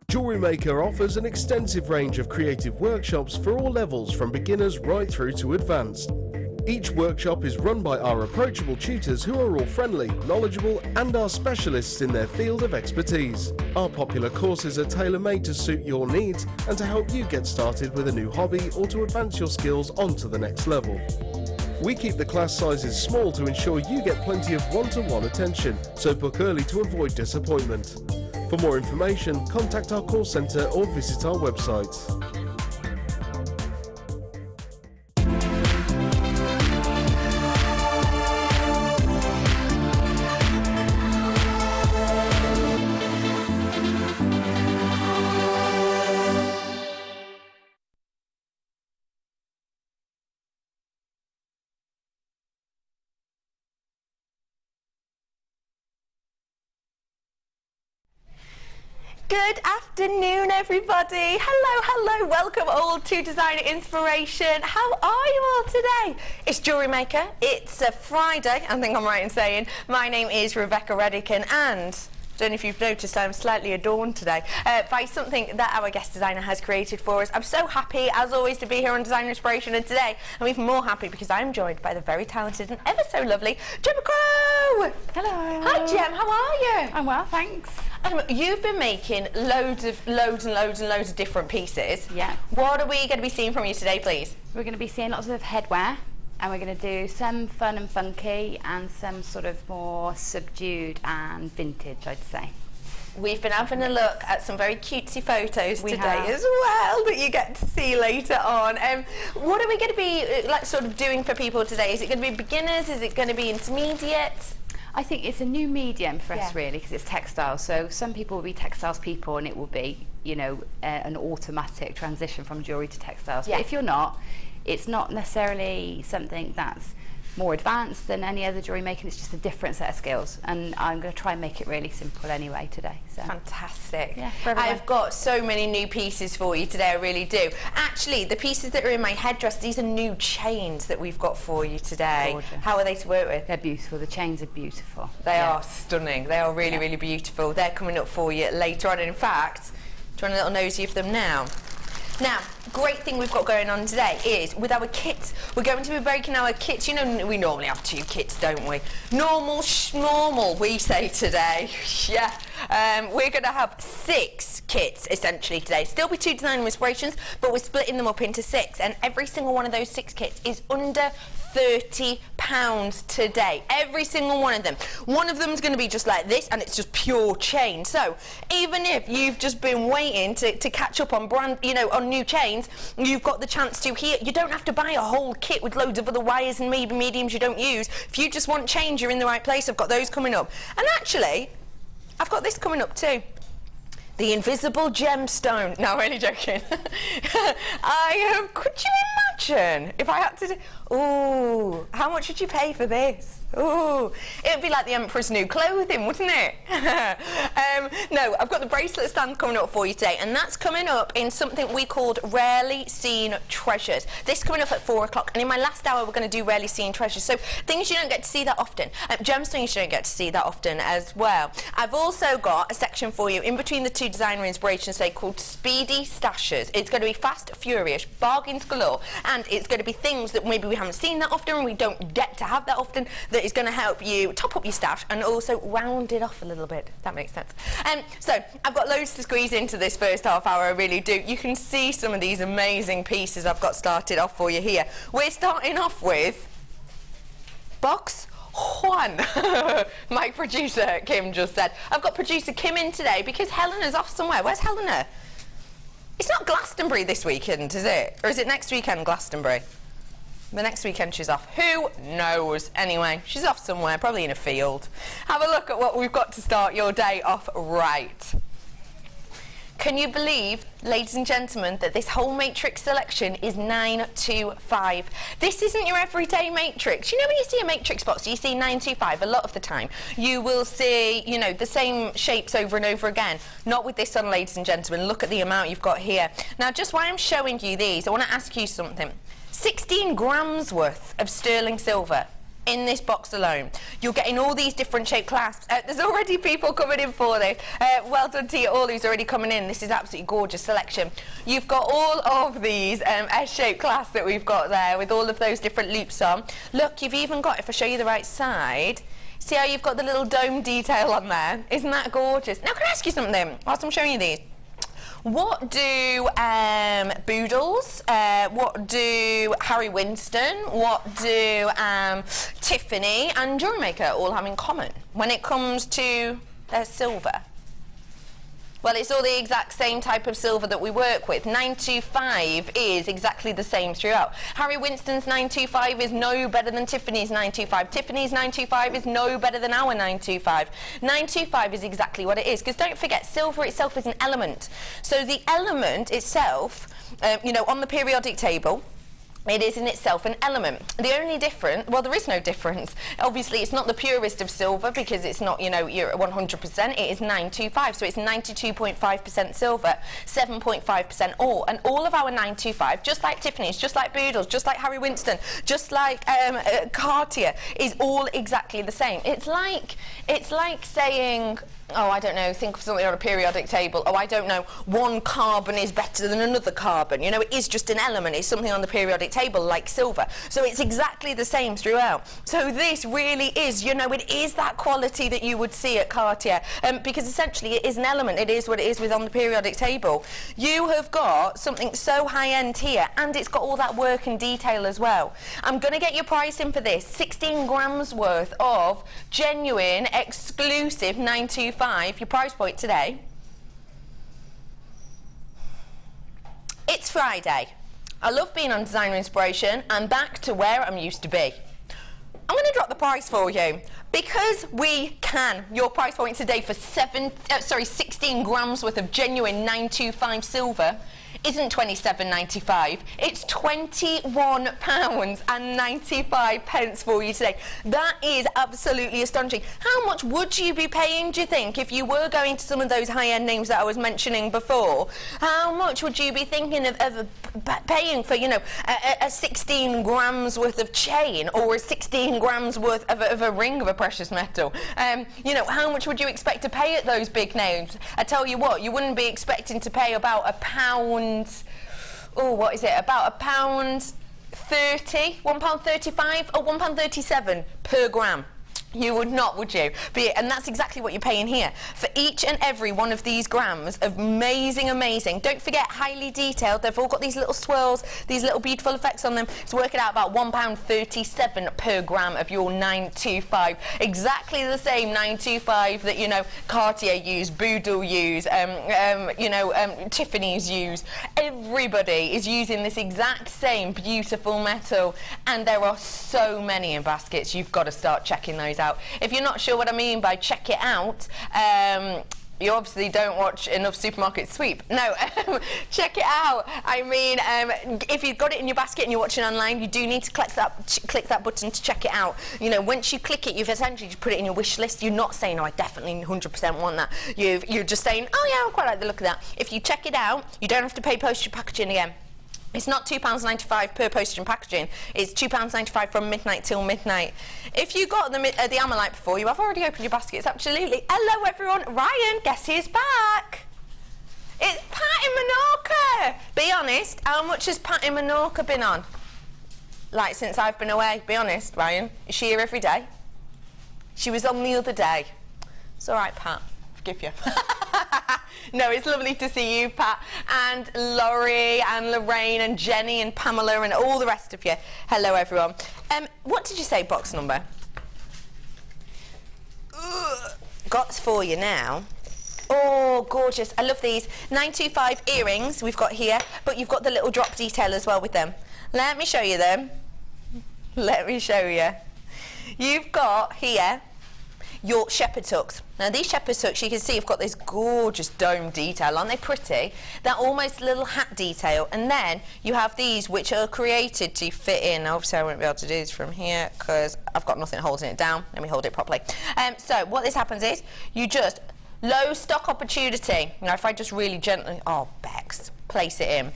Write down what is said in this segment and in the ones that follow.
Jewellery Maker offers an extensive range of creative workshops for all levels, from beginners right through to advanced. Each workshop is run by our approachable tutors who are all friendly, knowledgeable and are specialists in their field of expertise. Our popular courses are tailor-made to suit your needs and to help you get started with a new hobby or to advance your skills onto the next level. We keep the class sizes small to ensure you get plenty of one-to-one attention, so book early to avoid disappointment. For more information, contact our call centre or visit our website. Good afternoon, everybody. Hello, welcome all to Designer Inspiration. How are you all today? It's Jewellery Maker. It's a Friday, I think I'm right in saying. My name is Rebecca Redican, and I don't know if you've noticed, I'm slightly adorned today by something that our guest designer has created for us. I'm so happy, as always, to be here on Designer Inspiration, and today I'm even more happy because I'm joined by the very talented and ever so lovely Gemma. Hello. Hi, Gem. How are you? I'm well, thanks. You've been making loads of different pieces. Yeah. What are we going to be seeing from you today, please? We're going to be seeing lots of headwear, and we're going to do some fun and funky and some sort of more subdued and vintage, I'd say. We've been having a look at some very cutesy photos today have. as well that you get to see later on. What are we going to be sort of doing for people today? Is it going to be beginners? Is it going to be intermediate? I think it's a new medium for us, really, because it's textiles. So some people will be textiles people, and it will be, you know, an automatic transition from jewellery to textiles. Yeah. But if you're not, it's not necessarily something that's more advanced than any other jewellery making. It's just a different set of skills, and I'm going to try and make it really simple anyway today. So. Fantastic. Yeah, for everyone. I've got so many new pieces for you today, I really do. Actually, the pieces that are in my headdress, these are new chains that we've got for you today. Gorgeous. How are they to work with? They're beautiful. The chains are beautiful. They are stunning. They are really, really beautiful. They're coming up for you later on. And in fact, do you want a little nosy of them now? Now, great thing we've got going on today is with our kits, we're going to be breaking our kits. You know, we normally have 2 kits, don't we? Normal, schnormal, we say today. Yeah. We're going to have 6 kits essentially today. Still be 2 designer inspirations, but we're splitting them up into 6, and every single one of those 6 kits is under £30 today. Every single one of them. One of them is going to be just like this, and it's just pure chain. So even if you've just been waiting to catch up on on new chains, you've got the chance to here. You don't have to buy a whole kit with loads of other wires and maybe mediums you don't use. If you just want chains, you're in the right place. I've got those coming up, and actually I've got this coming up too. The invisible gemstone. No, I'm only joking. Could you imagine if I had to do... Ooh, how much would you pay for this? Ooh, it'd be like the Emperor's new clothing, wouldn't it? No, I've got the bracelet stand coming up for you today, and that's coming up in something we called Rarely Seen Treasures. This coming up at 4 o'clock, and in my last hour we're going to do Rarely Seen Treasures, so things you don't get to see that often. Gemstones you don't get to see that often as well. I've also got a section for you in between the 2 designer inspirations today called Speedy Stashes. It's going to be fast, furious, bargains galore, and it's going to be things that maybe we haven't seen that often and we don't get to have that often, that is going to help you top up your stash and also round it off a little bit, if that makes sense. So I've got loads to squeeze into this first half hour, I really do. You can see some of these amazing pieces I've got started off for you here. We're starting off with box 1. My producer Kim just said. I've got producer Kim in today because Helena's off somewhere. Where's Helena? It's not Glastonbury this weekend, is it? Or is it next weekend, Glastonbury? The next weekend she's off. Who knows? Anyway, she's off somewhere, probably in a field. Have a look at what we've got to start your day off right. Can you believe, ladies and gentlemen, that this whole matrix selection is 925? This isn't your everyday matrix. You know when you see a matrix box, you see 925 a lot of the time. You will see, you know, the same shapes over and over again. Not with this one, ladies and gentlemen. Look at the amount you've got here. Now, just while I'm showing you these, I want to ask you something. 16 grams worth of sterling silver in this box alone. You're getting all these different shaped clasps. There's already people coming in for this. Well done to you all who's already coming in. This is absolutely gorgeous selection. You've got all of these S-shaped clasps that we've got there with all of those different loops on. Look, you've even got, if I show you the right side, see how you've got the little dome detail on there? Isn't that gorgeous? Now, can I ask you something whilst I'm showing you these? What do Boodles, what do Harry Winston, what do Tiffany and Jewellery Maker all have in common when it comes to their silver? Well, it's all the exact same type of silver that we work with. 925 is exactly the same throughout. Harry Winston's 925 is no better than Tiffany's 925. Tiffany's 925 is no better than our 925. 925 is exactly what it is, because don't forget, silver itself is an element. So the element itself, you know, on the periodic table, it is in itself an element. The only difference, well, there is no difference. Obviously, it's not the purest of silver because it's not, you know, you're 100%. It is 925, so it's 92.5% silver, 7.5% ore. And all of our 925, just like Tiffany's, just like Boodles, just like Harry Winston, just like Cartier, is all exactly the same. It's like saying, oh, I don't know, think of something on a periodic table. Oh, I don't know, one carbon is better than another carbon. You know, it is just an element. It's something on the periodic table like silver. So it's exactly the same throughout. So this really is, you know, it is that quality that you would see at Cartier, because essentially it is an element. It is what it is with on the periodic table. You have got something so high-end here, and it's got all that work and detail as well. I'm going to get your price in for this. 16 grams worth of genuine, exclusive 925. Your price point today. It's Friday. I love being on Designer Inspiration. I'm back to where I'm used to be. I'm going to drop the price for you because we can. Your price point today for 16 grams worth of genuine 925 silver isn't £27.95, it's £21.95 for you today. That is absolutely astonishing. How much would you be paying, do you think, if you were going to some of those high-end names that I was mentioning before? How much would you be thinking of paying for, you know, a 16 grams worth of chain or a 16 grams worth of a ring of a precious metal? You know, how much would you expect to pay at those big names? I tell you what, you wouldn't be expecting to pay about £1. Oh, what is it? About £1.30, £1.35 or £1.37 per gram. You would not, would you? And that's exactly what you're paying here. For each and every one of these grams of amazing, amazing, don't forget, highly detailed, they've all got these little swirls, these little beautiful effects on them. It's working out about £1.37 per gram of your 925. Exactly the same 925 that, you know, Cartier use, Boodle use, you know, Tiffany's use. Everybody is using this exact same beautiful metal, and there are so many in baskets. You've got to start checking those out. If you're not sure what I mean by check it out, you obviously don't watch enough Supermarket Sweep. No, check it out. I mean, if you've got it in your basket and you're watching online, you do need to click that button to check it out. You know, once you click it, you've essentially just put it in your wish list. You're not saying, oh, I definitely 100% want that. You're just saying, oh yeah, I quite like the look of that. If you check it out, you don't have to pay postage and packaging again. It's not £2.95 per postage and packaging. It's £2.95 from midnight till midnight. If you got the Amalite before you, I've already opened your baskets, absolutely. Hello, everyone. Ryan, guess who's back? It's Pat in Menorca. Be honest, how much has Pat in Menorca been on? Like, since I've been away, be honest, Ryan. Is she here every day? She was on the other day. It's all right, Pat. Forgive you. No, it's lovely to see you, Pat, and Laurie, and Lorraine, and Jenny, and Pamela, and all the rest of you. Hello, everyone. What did you say, box number? Got for you now. Oh, gorgeous. I love these. 925 earrings we've got here, but you've got the little drop detail as well with them. Let me show you them. Let me show you. You've got here your shepherd's hooks. Now these shepherd's hooks, you can see, have got this gorgeous dome detail. Aren't they pretty? They're almost a little hat detail. And then you have these which are created to fit in. Obviously I won't be able to do this from here because I've got nothing holding it down. Let me hold it properly. So what this happens is you just low stock opportunity. Now if I just really gently, oh Bex, place it in.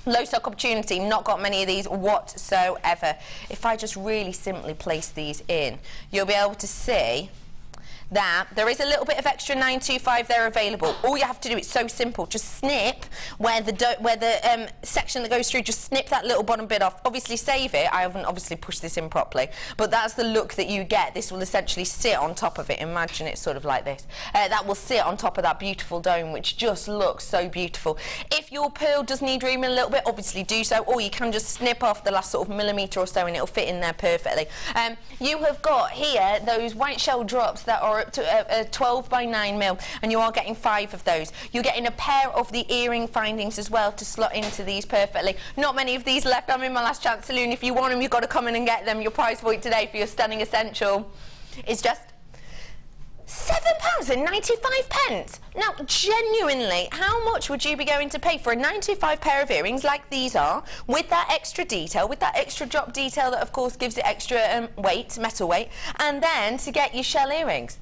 Low stock opportunity, not got many of these whatsoever. If I just really simply place these in, you'll be able to see that there is a little bit of extra 925 there available. All you have to do, it's so simple, just snip where the section that goes through, just snip that little bottom bit off. Obviously save it. I haven't obviously pushed this in properly, but that's the look that you get. This will essentially sit on top of it. Imagine it's sort of like this. That will sit on top of that beautiful dome, which just looks so beautiful. If your pearl does need room a little bit, obviously do so, or you can just snip off the last sort of millimetre or so and it'll fit in there perfectly. You have got here those white shell drops that are up to a 12 by 9 mil, and you are getting 5 of those. You're getting a pair of the earring findings as well to slot into these perfectly. Not many of these left. I'm in my last chance saloon. If you want them, you've got to come in and get them. Your price point today for your stunning essential is just £7.95. Now, genuinely, how much would you be going to pay for a 925 pair of earrings like these are, with that extra detail, with that extra drop detail that, of course, gives it extra weight, metal weight, and then to get your shell earrings?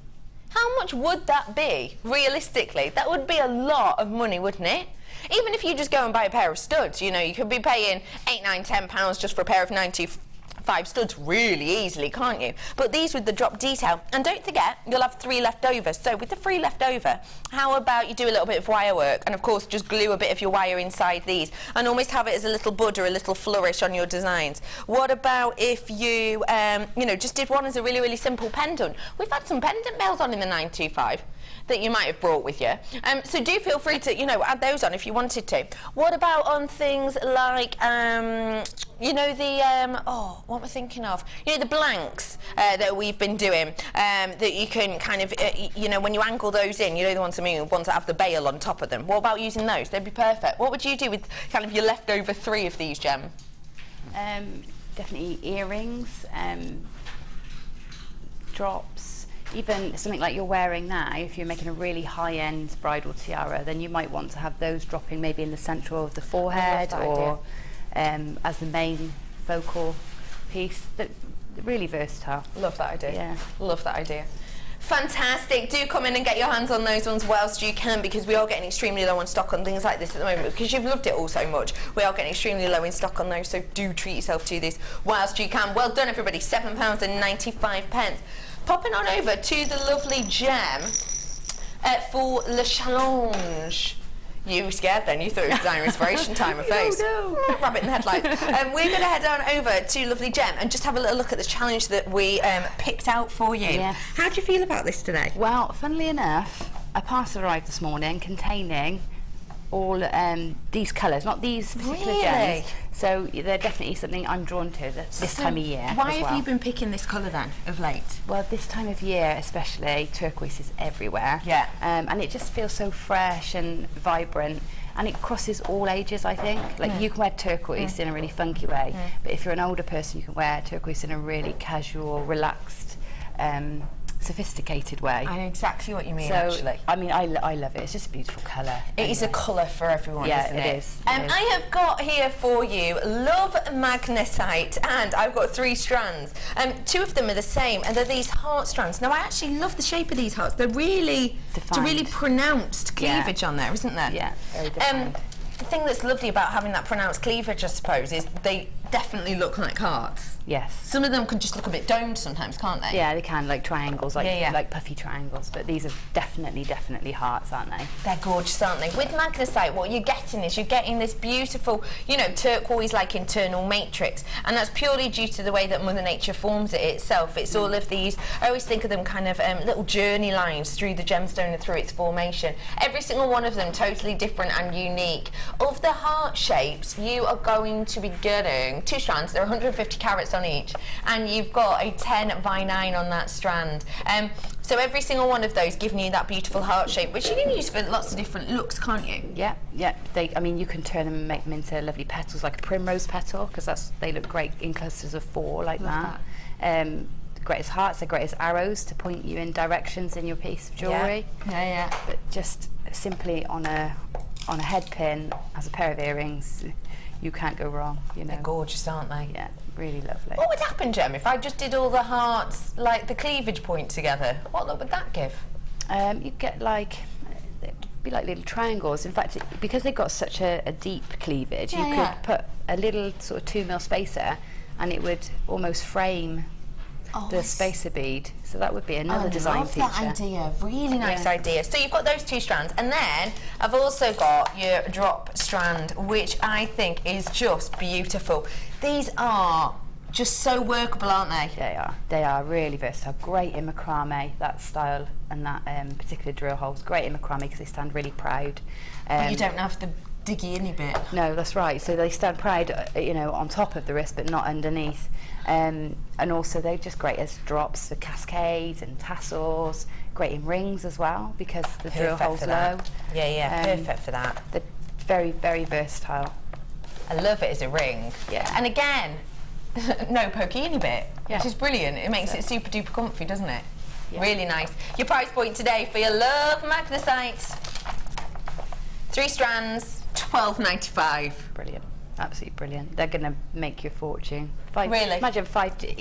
How much would that be, realistically? That would be a lot of money, wouldn't it? Even if you just go and buy a pair of studs, you know, you could be paying £8, £9, £10 just for a pair of 95 studs really easily, can't you? But these with the drop detail, and don't forget, you'll have 3 left over. So with the 3 left over, how about you do a little bit of wire work, and of course just glue a bit of your wire inside these, and almost have it as a little bud or a little flourish on your designs. What about if you, you know, just did one as a really, really simple pendant? We've had some pendant bells on in the 925 that you might have brought with you. So do feel free to, you know, add those on if you wanted to. What about on things like, you know, the, oh, what we're thinking of? You know, the blanks that we've been doing, that you can kind of, you know, when you angle those in, you know, the ones that have the bail on top of them. What about using those? They'd be perfect. What would you do with kind of your leftover 3 of these, Gem? Definitely earrings, drops. Even something like you're wearing now, if you're making a really high-end bridal tiara, then you might want to have those dropping maybe in the centre of the forehead, or as the main focal piece. They're really versatile. Love that idea. Yeah. Love that idea. Fantastic. Do come in and get your hands on those ones whilst you can, because we are getting extremely low on stock on things like this at the moment, because you've loved it all so much. We are getting extremely low in stock on those, so do treat yourself to this whilst you can. Well done, everybody. £7.95. Popping on over to the lovely Gem for Le Challenge. You were scared then, you thought it was designer inspiration time, a face. No. Rabbit in the headlights. We're going to head on over to lovely Gem and just have a little look at the challenge that we picked out for you. Yes. How do you feel about this today? Well, funnily enough, a parcel arrived this morning containing all these colours, not these particular gems. So they're definitely something I'm drawn to this time of year. Why have you been picking this colour then, of late? Well, this time of year especially, turquoise is everywhere. Yeah. And it just feels so fresh and vibrant, and it crosses all ages, I think. Like you can wear turquoise in a really funky way, but if you're an older person, you can wear turquoise in a really casual, relaxed, sophisticated way. I know exactly what you mean, so, actually. I mean, I love it. It's just a beautiful colour. It is a colour for everyone, isn't it? It is. I have got here for you Love Magnesite, and I've got 3 strands. 2 of them are the same, and they're these heart strands. Now, I actually love the shape of these hearts. They're really, it's a really pronounced cleavage on there, isn't there? Yeah, very defined. The thing that's lovely about having that pronounced cleavage, I suppose, is they definitely look like hearts. Yes. Some of them can just look a bit domed sometimes, can't they? Yeah, they can, like triangles, like puffy triangles, but these are definitely hearts, aren't they? They're gorgeous, aren't they? With Magnesite, what you're getting is you're getting this beautiful, you know, turquoise-like internal matrix, and that's purely due to the way that Mother Nature forms it itself. It's all of these, I always think of them kind of little journey lines through the gemstone and through its formation. Every single one of them totally different and unique. Of the heart shapes, you are going to be getting 2 strands. There are 150 carats on each, and you've got a 10 by 9 on that strand. So every single one of those giving you that beautiful heart shape, which you can use for lots of different looks, can't you? Yeah, yeah. I mean, you can turn them and make them into lovely petals, like a primrose petal, because they look great in clusters of 4 like that. Great as hearts, they're great as arrows to point you in directions in your piece of jewellery. Yeah. But just simply on a head pin as a pair of earrings, you can't go wrong, you know. They're gorgeous, aren't they? Yeah, really lovely. What would happen, Gem, if I just did all the hearts, like the cleavage point together? What look would that give? You get like be like little triangles. In fact, because they've got such a deep cleavage, you could put a little sort of 2mm spacer, and it would almost frame the spacer bead. So that would be another design feature. I love that idea. Really nice idea. So you've got those 2 strands, and then I've also got your drop strand, which I think is just beautiful. These are just so workable, aren't they? They are. They are really versatile. Great in macrame, that style and that particular drill holes. Great in macrame because they stand really proud. But you don't have the diggy in bit. No, that's right. So they stand proud, you know, on top of the wrist, but not underneath. And also they're just great as drops for cascades and tassels. Great in rings as well because the drill hole's low. Yeah, perfect for that. They're very, very versatile. I love it as a ring. Yeah. And again, no pokey in bit, which is brilliant. It makes it super duper comfy, doesn't it? Yeah. Really nice. Your price point today for your love magnesite. 3 strands, $12.95. Brilliant. Absolutely brilliant. They're going to make you a fortune. Really? Imagine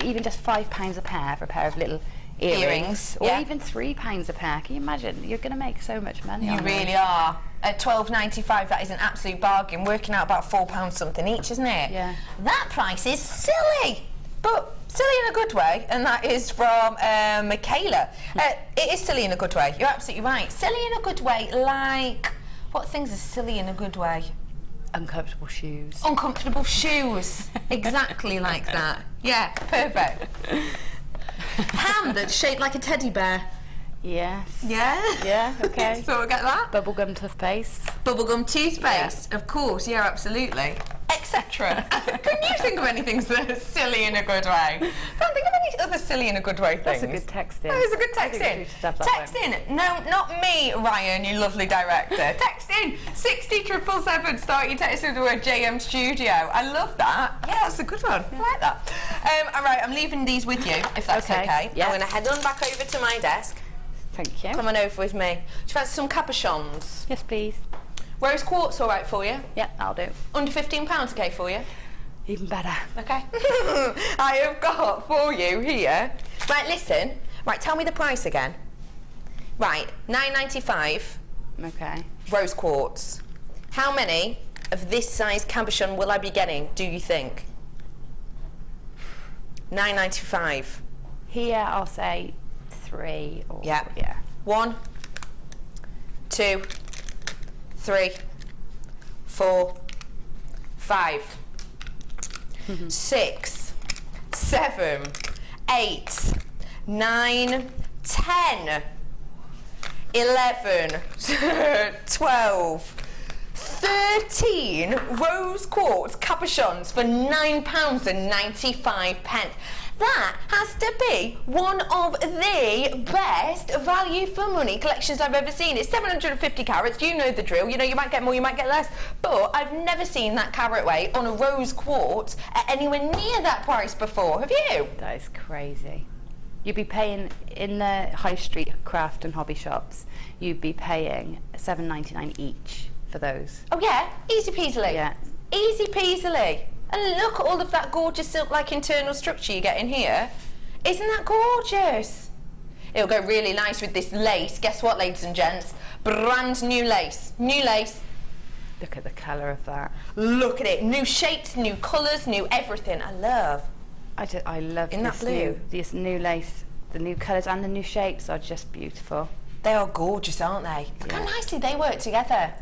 even just £5 a pair for a pair of little earrings. Or even £3 a pair. Can you imagine? You're going to make so much money. You really are. At $12.95, that is an absolute bargain, working out about £4 something each, isn't it? Yeah. That price is silly, but silly in a good way, and that is from Michaela. It is silly in a good way. You're absolutely right. Silly in a good way, like what things are silly in a good way? Uncomfortable shoes. Uncomfortable shoes. Exactly like that. Yeah, perfect. Ham that's shaped like a teddy bear. Yes. Yeah? Yeah, okay. So we'll get that. Bubblegum toothpaste. Bubblegum toothpaste, of course, yeah, absolutely. Etc. Can you think of anything that's silly in a good way? Can't think of any other silly in a good way things. That's a good text in. That is a good text in. Text in. No, not me, Ryan, you lovely director. Text in 60777. Start your text with the word JM Studio. I love that. Yeah, that's a good one. I like that. All right, I'm leaving these with you, if that's okay. Yeah. I'm going to head on back over to my desk. Thank you. Come on over with me. Do you fancy some cabochons? Yes, please. Rose quartz all right for you? Yeah, I'll do. Under £15 okay for you? Even better. Okay. I have got for you here. Right, listen. Right, tell me the price again. Right, $9.95. Okay. Rose quartz. How many of this size cabochon will I be getting, do you think? $9.95. Here, I'll say 3 or... Yeah. 1, 2, 3, 4, 5, 6, 7, 8, 9, 10, 11, 12, 13 rose quartz cabochons for £9.95. That has to be one of the best value for money collections I've ever seen. It's 750 carats, you know the drill. You know, you might get more, you might get less, but I've never seen that carat weight on a rose quartz at anywhere near that price before. Have you? That is crazy. You'd be paying, in the high street craft and hobby shops, you'd be paying $7.99 each for those. Oh yeah, easy peasily. Yeah. Easy peasily. And look at all of that gorgeous silk-like internal structure you get in here. Isn't that gorgeous? It'll go really nice with this lace. Guess what, ladies and gents? Brand new lace. New lace. Look at the colour of that. Look at it. New shapes, new colours, new everything. I love. I love in that blue. This new lace. The new colours and the new shapes are just beautiful. They are gorgeous, aren't they? Look how nicely they work together.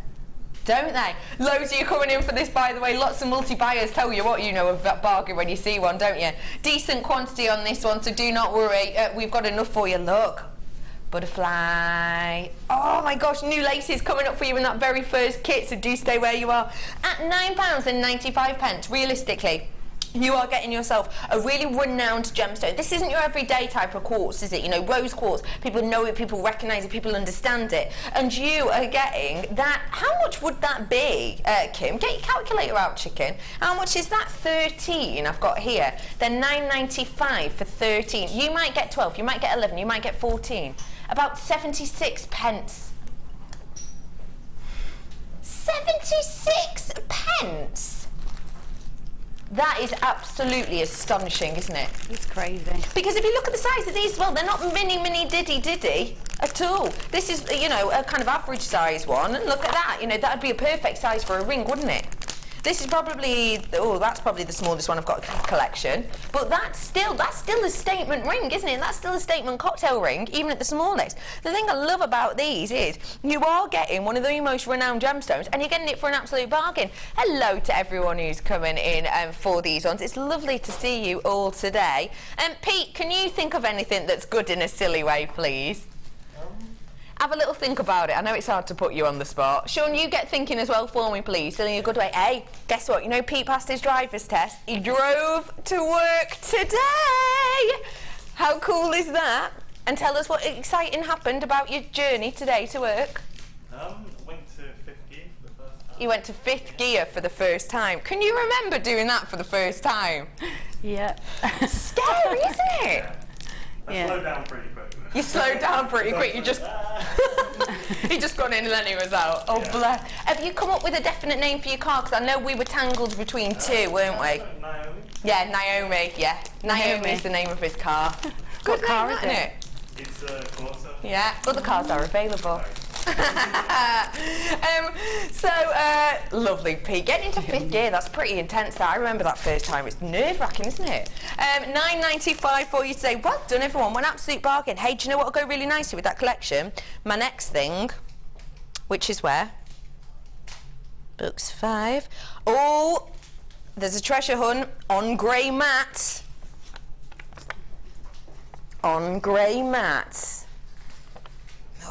Don't they? Loads of you coming in for this, by the way. Lots of multi-buyers. Tell you what, you know of that bargain when you see one, don't you? Decent quantity on this one, so do not worry. We've got enough for you. Look. Butterfly. Oh my gosh, new laces coming up for you in that very first kit, so do stay where you are. At £9.95, realistically, you are getting yourself a really renowned gemstone. This isn't your everyday type of quartz, is it? You know, rose quartz, people know it, people recognise it, people understand it. And you are getting that. How much would that be, Kim? Get your calculator out, chicken. How much is that? 13 I've got here. Then $9.95 for 13. You might get 12, you might get 11, you might get 14. About 76 pence. 76 pence? That is absolutely astonishing, isn't it? It's crazy. Because if you look at the size of these, well, they're not mini diddy at all. This is, you know, a kind of average size one, and look at that, you know, that would be a perfect size for a ring, wouldn't it? This is probably, oh, that's probably the smallest one I've got in the collection. But that's still a statement ring, isn't it? That's still a statement cocktail ring, even at the smallest. The thing I love about these is you are getting one of the most renowned gemstones, and you're getting it for an absolute bargain. Hello to everyone who's coming in for these ones. It's lovely to see you all today. Pete, can you think of anything that's good in a silly way, please? Have a little think about it. I know it's hard to put you on the spot. Sean, you get thinking as well for me, please. Still in a good way. Hey, guess what? You know Pete passed his driver's test. He drove to work today. How cool is that? And tell us what exciting happened about your journey today to work. Went to 5th gear for the first time. You went to 5th gear for the first time. Can you remember doing that for the first time? Yeah. Scary, isn't it? I slowed down pretty quick. You slowed down pretty quick. You just he just got in and then he was out. Oh, yeah. bless. Have you come up with a definite name for your car? Because I know we were tangled between two, weren't we? Naomi. Yeah, Naomi. Yeah, Naomi is the name of his car. Good What car name, is isn't it? It's a Corsa. Yeah, other cars are available. Lovely, Pete. Getting into 5th gear, that's pretty intense. That I remember that first time. It's nerve-wracking, isn't it? $9.95 for you today. Well done, everyone. One absolute bargain. Hey, do you know what will go really nicely with that collection? My next thing, which is where? Books 5. Oh, there's a treasure hunt on grey mats. On grey mats.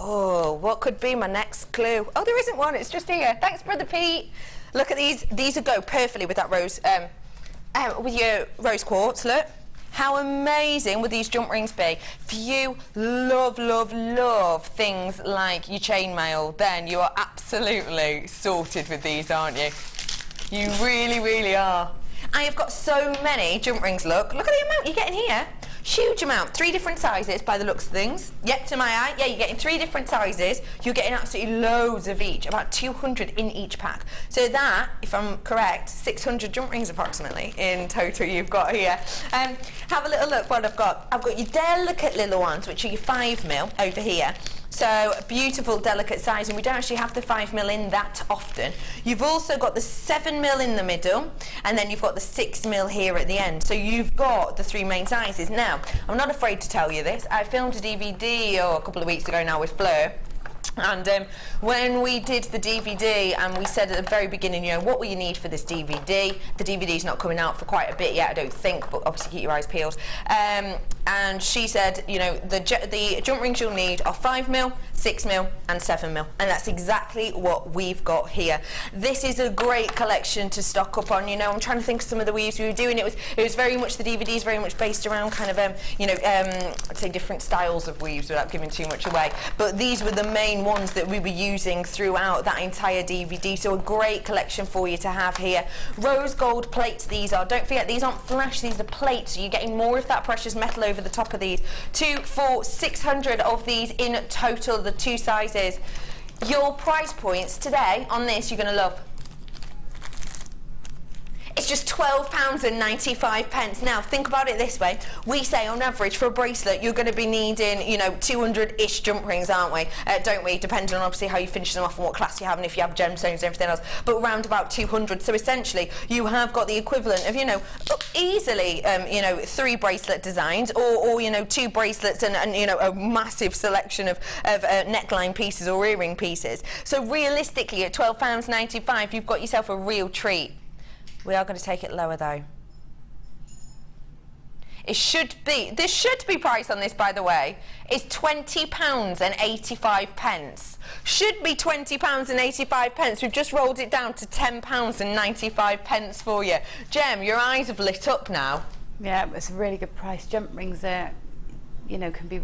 Oh, what could be my next clue? Oh, there isn't one. It's just here. Thanks, Brother Pete. Look at these. These would go perfectly with that rose, with your rose quartz. Look. How amazing would these jump rings be? If you love things like your chainmail, then you are absolutely sorted with these, aren't you? You really are. I have got so many jump rings. Look at the amount you're getting here. Huge amount, 3 different sizes by the looks of things. Yep, to my eye, yeah, you're getting 3 different sizes. You're getting absolutely loads of each, about 200 in each pack. So that, if I'm correct, 600 jump rings approximately in total you've got here. Have a little look what I've got. I've got your delicate little ones, which are your 5mm over here. So beautiful, delicate size, and we don't actually have the 5mm in that often. You've also got the 7mm in the middle, and then you've got the 6mm here at the end. So you've got the 3 main sizes. Now, I'm not afraid to tell you this. I filmed a DVD a couple of weeks ago now with Fleur. And when we did the DVD, and we said at the very beginning, you know, what will you need for this DVD? The DVD's not coming out for quite a bit yet, I don't think, but obviously keep your eyes peeled. And she said, you know, the jump rings you'll need are 5mm, 6mm and 7mm, and that's exactly what we've got here. This is a great collection to stock up on. You know, I'm trying to think of some of the weaves we were doing. It was very much, the DVD is very much based around kind of I'd say different styles of weaves without giving too much away, but these were the main ones that we were using throughout that entire DVD. So a great collection for you to have here. Rose gold plates these are. Don't forget, these aren't flash, these are plates, so you're getting more of that precious metal over the top of these. 2, 4, 600 of these in total, the 2 sizes. Your price points today on this you're going to love. It's just £12.95. Now, think about it this way. We say, on average, for a bracelet, you're going to be needing, you know, 200-ish jump rings, aren't we? Don't we? Depending on, obviously, how you finish them off and what class you have, and if you have gemstones and everything else. But around about 200. So, essentially, you have got the equivalent of, you know, easily, 3 bracelet designs, or you know, 2 bracelets and you know, a massive selection of neckline pieces or earring pieces. So, realistically, at £12.95, you've got yourself a real treat. We are going to take it lower though. There should be price on this, by the way. It's £20.85. Should be £20.85. We've just rolled it down to £10.95 for you. Gem, your eyes have lit up now. Yeah, it's a really good price. Jump rings are, you know, can be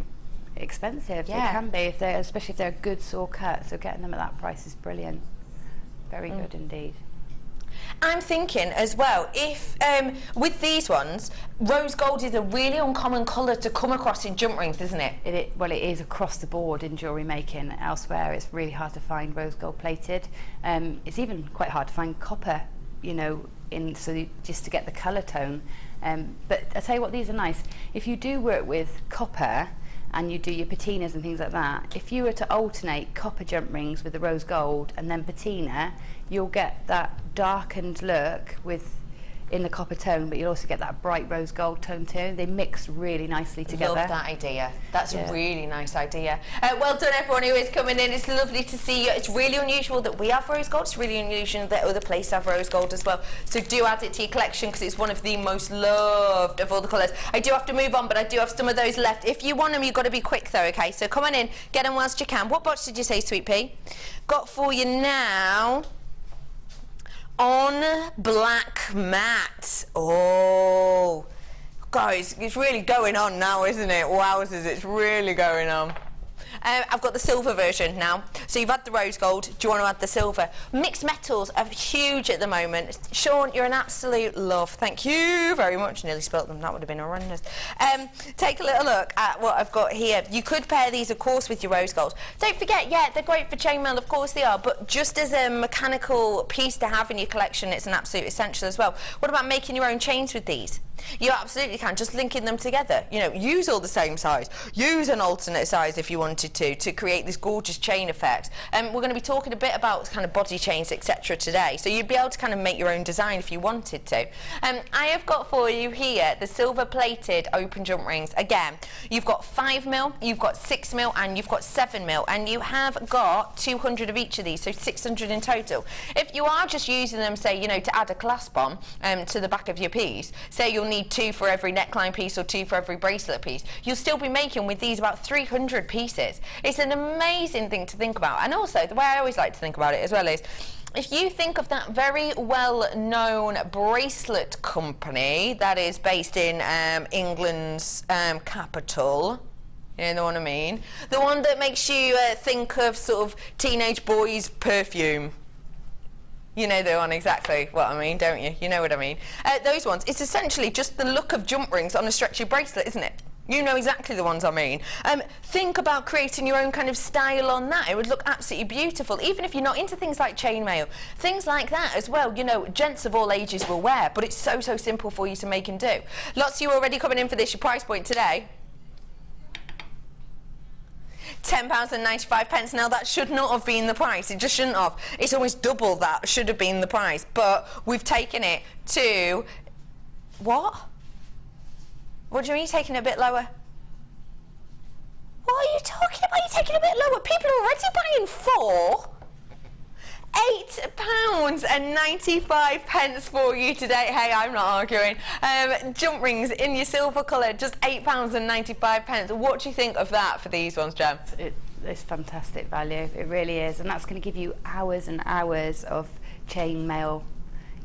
expensive. Yeah. They can be, especially if they're a good saw cut. So getting them at that price is brilliant. Very good indeed. I'm thinking as well, if with these ones, rose gold is a really uncommon colour to come across in jump rings, isn't it? Well, it is across the board in jewellery making. Elsewhere, it's really hard to find rose gold plated. It's even quite hard to find copper you know, just to get the colour tone. But I tell you what, these are nice. If you do work with copper and you do your patinas and things like that, if you were to alternate copper jump rings with the rose gold and then patina, you'll get that darkened look in the copper tone, but you'll also get that bright rose gold tone too. They mix really nicely together. Love that idea. That's a really nice idea. Well done everyone who is coming in. It's lovely to see you. It's really unusual that we have rose gold. It's really unusual that other places have rose gold as well. So do add it to your collection because it's one of the most loved of all the colours. I do have to move on, but I do have some of those left. If you want them, you've got to be quick though, okay? So come on in, get them whilst you can. What box did you say, Sweet Pea? Got for you now on black matte. Oh, guys, it's really going on now, isn't it? Wowzers, it's really going on. I've got the silver version now. So you've had the rose gold. Do you want to add the silver? Mixed metals are huge at the moment. Sean, you're an absolute love. Thank you very much. Nearly spilt them. That would have been horrendous. Take a little look at what I've got here. You could pair these, of course, with your rose gold. Don't forget, yeah, they're great for chainmail. Of course they are. But just as a mechanical piece to have in your collection, it's an absolute essential as well. What about making your own chains with these? You absolutely can, just linking them together. You know, use all the same size. Use an alternate size if you wanted to create this gorgeous chain effect. We're going to be talking a bit about kind of body chains, etc. today. So you'd be able to kind of make your own design if you wanted to. I have got for you here the silver plated open jump rings. Again, you've got 5mm, you've got 6mm, and you've got 7mm, and you have got 200 of each of these, so 600 in total. If you are just using them, say, you know, to add a clasp on to the back of your piece, say you'll need 2 for every neckline piece or 2 for every bracelet piece, you'll still be making with these about 300 pieces. It's an amazing thing to think about. And also, the way I always like to think about it as well is, if you think of that very well-known bracelet company that is based in England's capital, you know what I mean? The one that makes you think of sort of teenage boys' perfume. You know the one exactly what I mean, don't you? You know what I mean. Those ones, it's essentially just the look of jump rings on a stretchy bracelet, isn't it? You know exactly the ones I mean. Think about creating your own kind of style on that. It would look absolutely beautiful, even if you're not into things like chainmail. Things like that as well, you know, gents of all ages will wear, but it's so, so simple for you to make and do. Lots of you already coming in for this. Your price point today, £10.95. Now that should not have been the price. It just shouldn't have. It's almost double that should have been the price. But we've taken it to what? What do you mean you're taking it a bit lower? What are you talking about? You're taking it a bit lower. People are already buying 4. £8.95 for you today. Hey, I'm not arguing. Jump rings in your silver colour, just £8.95. What do you think of that for these ones, Gem? It's fantastic value. It really is, and that's going to give you hours and hours of chainmail.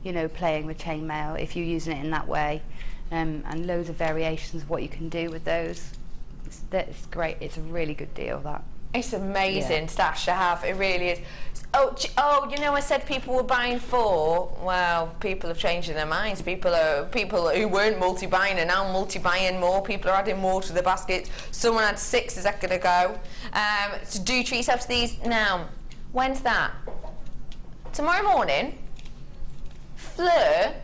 You know, playing with chainmail if you're using it in that way, and loads of variations of what you can do with those. It's great. It's a really good deal. That. It's amazing stash to have. It really is. Oh, you know, I said people were buying 4. Well, people have changed their minds. People who weren't multi-buying are now multi-buying more. People are adding more to the basket. Someone had 6 a second ago. So do treat yourself to these now. When's that? Tomorrow morning. Fleur,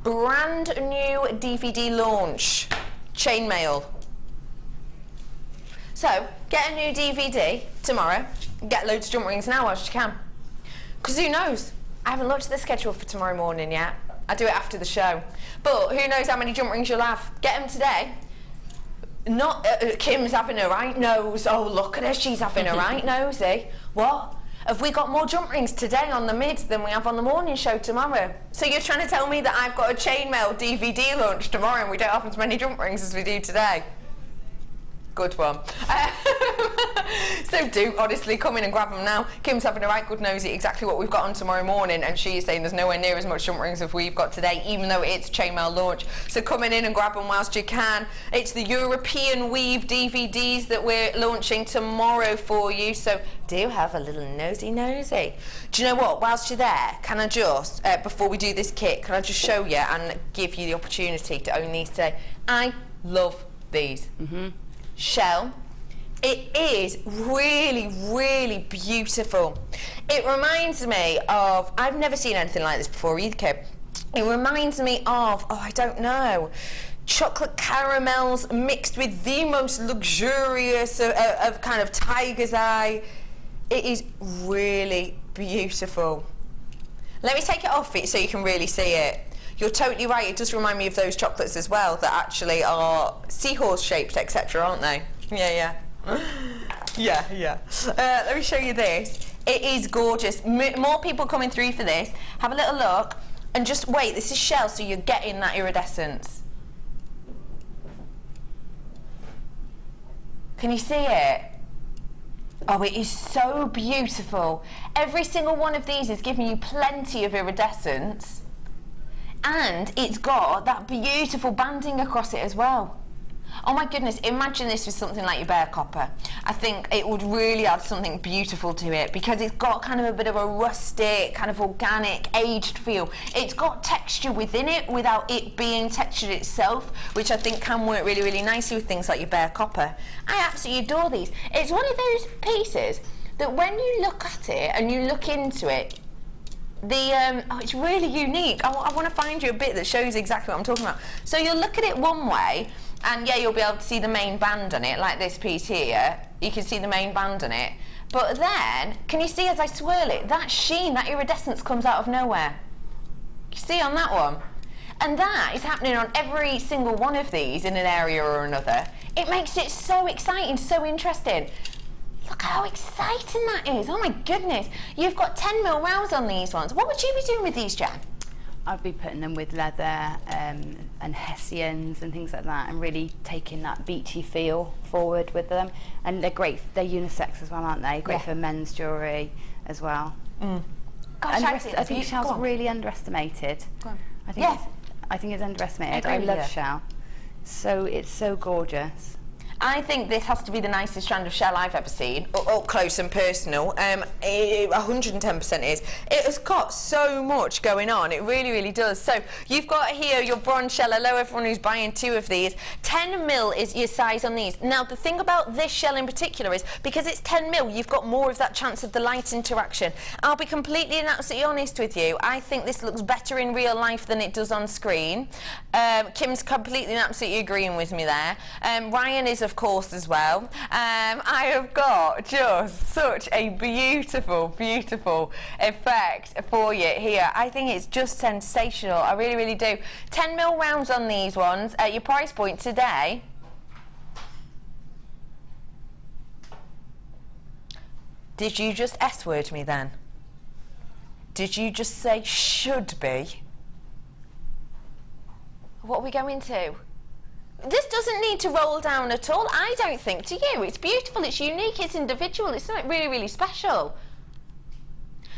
brand new DVD launch, chainmail. So get a new DVD tomorrow. Get loads of jump rings now whilst you can. Because who knows? I haven't looked at the schedule for tomorrow morning yet. I do it after the show. But who knows how many jump rings you'll have. Get them today. Not Kim's having a right nose. Oh, look at her, she's having a right nosy. What? Have we got more jump rings today on the mids than we have on the morning show tomorrow? So you're trying to tell me that I've got a chainmail DVD launch tomorrow and we don't have as many jump rings as we do today? Good one. So do honestly come in and grab them now. Kim's having a right good nosy exactly what we've got on tomorrow morning, and she's saying there's nowhere near as much jump rings as we've got today, even though it's chainmail launch. So coming in and grab them whilst you can. It's the European weave DVDs that we're launching tomorrow for you, so do have a little nosy. Do you know what, whilst you're there, can I just, before we do this kit, can I just show you and give you the opportunity to own these today? I love these. Shell It is really, really beautiful. It reminds me of, I've never seen anything like this before either, Kib. It reminds me of, oh, I don't know, chocolate caramels mixed with the most luxurious of kind of tiger's eye. It is really beautiful. Let me take it off it so you can really see it. You're totally right, it does remind me of those chocolates as well that actually are seahorse shaped, etc., aren't they? Yeah. Yeah. Let me show you this. It is gorgeous. More people coming through for this. Have a little look and just wait. This is shell, so you're getting that iridescence. Can you see it? Oh, it is so beautiful. Every single one of these is giving you plenty of iridescence, and it's got that beautiful banding across it as well. Oh my goodness, imagine this with something like your bare copper. I think it would really add something beautiful to it because it's got kind of a bit of a rustic, kind of organic, aged feel. It's got texture within it without it being textured itself, which I think can work really, really nicely with things like your bare copper. I absolutely adore these. It's one of those pieces that when you look at it and you look into it, oh, it's really unique. I want to find you a bit that shows exactly what I'm talking about. So you'll look at it one way, and yeah, you'll be able to see the main band on it, like this piece here. You can see the main band on it. But then, can you see as I swirl it, that sheen, that iridescence comes out of nowhere? You see on that one? And that is happening on every single one of these in an area or another. It makes it so exciting, so interesting. Look how exciting that is. Oh my goodness. You've got 10mm rounds on these ones. What would you be doing with these, Jan? I'd be putting them with leather and hessians and things like that, and really taking that beachy feel forward with them. And they're great, they're unisex as well, aren't they? Great for men's jewellery as well. Gosh, I think shell's really underestimated. I think it's underestimated. I love shell. So it's so gorgeous. I think this has to be the nicest strand of shell I've ever seen, up close and personal. 110% is. It has got so much going on, it really, really does. So you've got here your bronze shell. Hello everyone who's buying 2 of these. 10mm is your size on these. Now the thing about this shell in particular is, because it's 10mm, you've got more of that chance of the light interaction. I'll be completely and absolutely honest with you, I think this looks better in real life than it does on screen. Kim's completely and absolutely agreeing with me there. Ryan is of course as well. I have got just such a beautiful, beautiful effect for you here. I think it's just sensational. I really, really do. 10mm rounds on these ones. Your price point today, did you just S-word me then? Did you just say should be? What are we going to? This doesn't need to roll down at all, I don't think, to you. It's beautiful, it's unique, it's individual, it's something really, really special.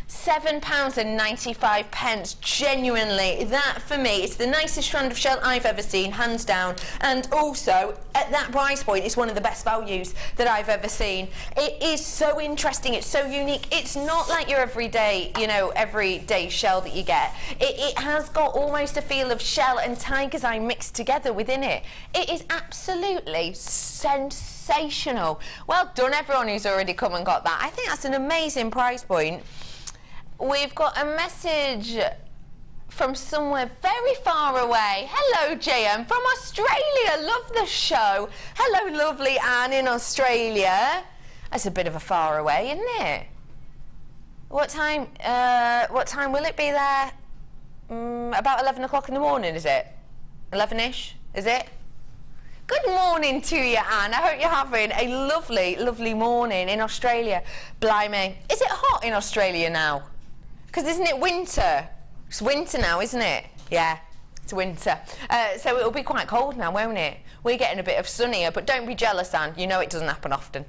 £7.95, genuinely, that for me is the nicest strand of shell I've ever seen, hands down, and also at that price point it's one of the best values that I've ever seen. It is so interesting, it's so unique. It's not like your everyday, everyday shell that you get. It has got almost a feel of shell and tiger's eye mixed together within it. It is absolutely sensational. Well done everyone who's already come and got that. I think that's an amazing price point. We've got a message from somewhere very far away. Hello, JM, from Australia. Love the show. Hello, lovely Anne in Australia. That's a bit of a far away, isn't it? What time will it be there? About 11 o'clock in the morning, is it? 11-ish, is it? Good morning to you, Anne. I hope you're having a lovely, lovely morning in Australia. Blimey. Is it hot in Australia now? Because isn't it winter? It's winter now, isn't it? Yeah, it's winter. So it'll be quite cold now, won't it? We're getting a bit of sunnier, but don't be jealous, Anne. You know it doesn't happen often.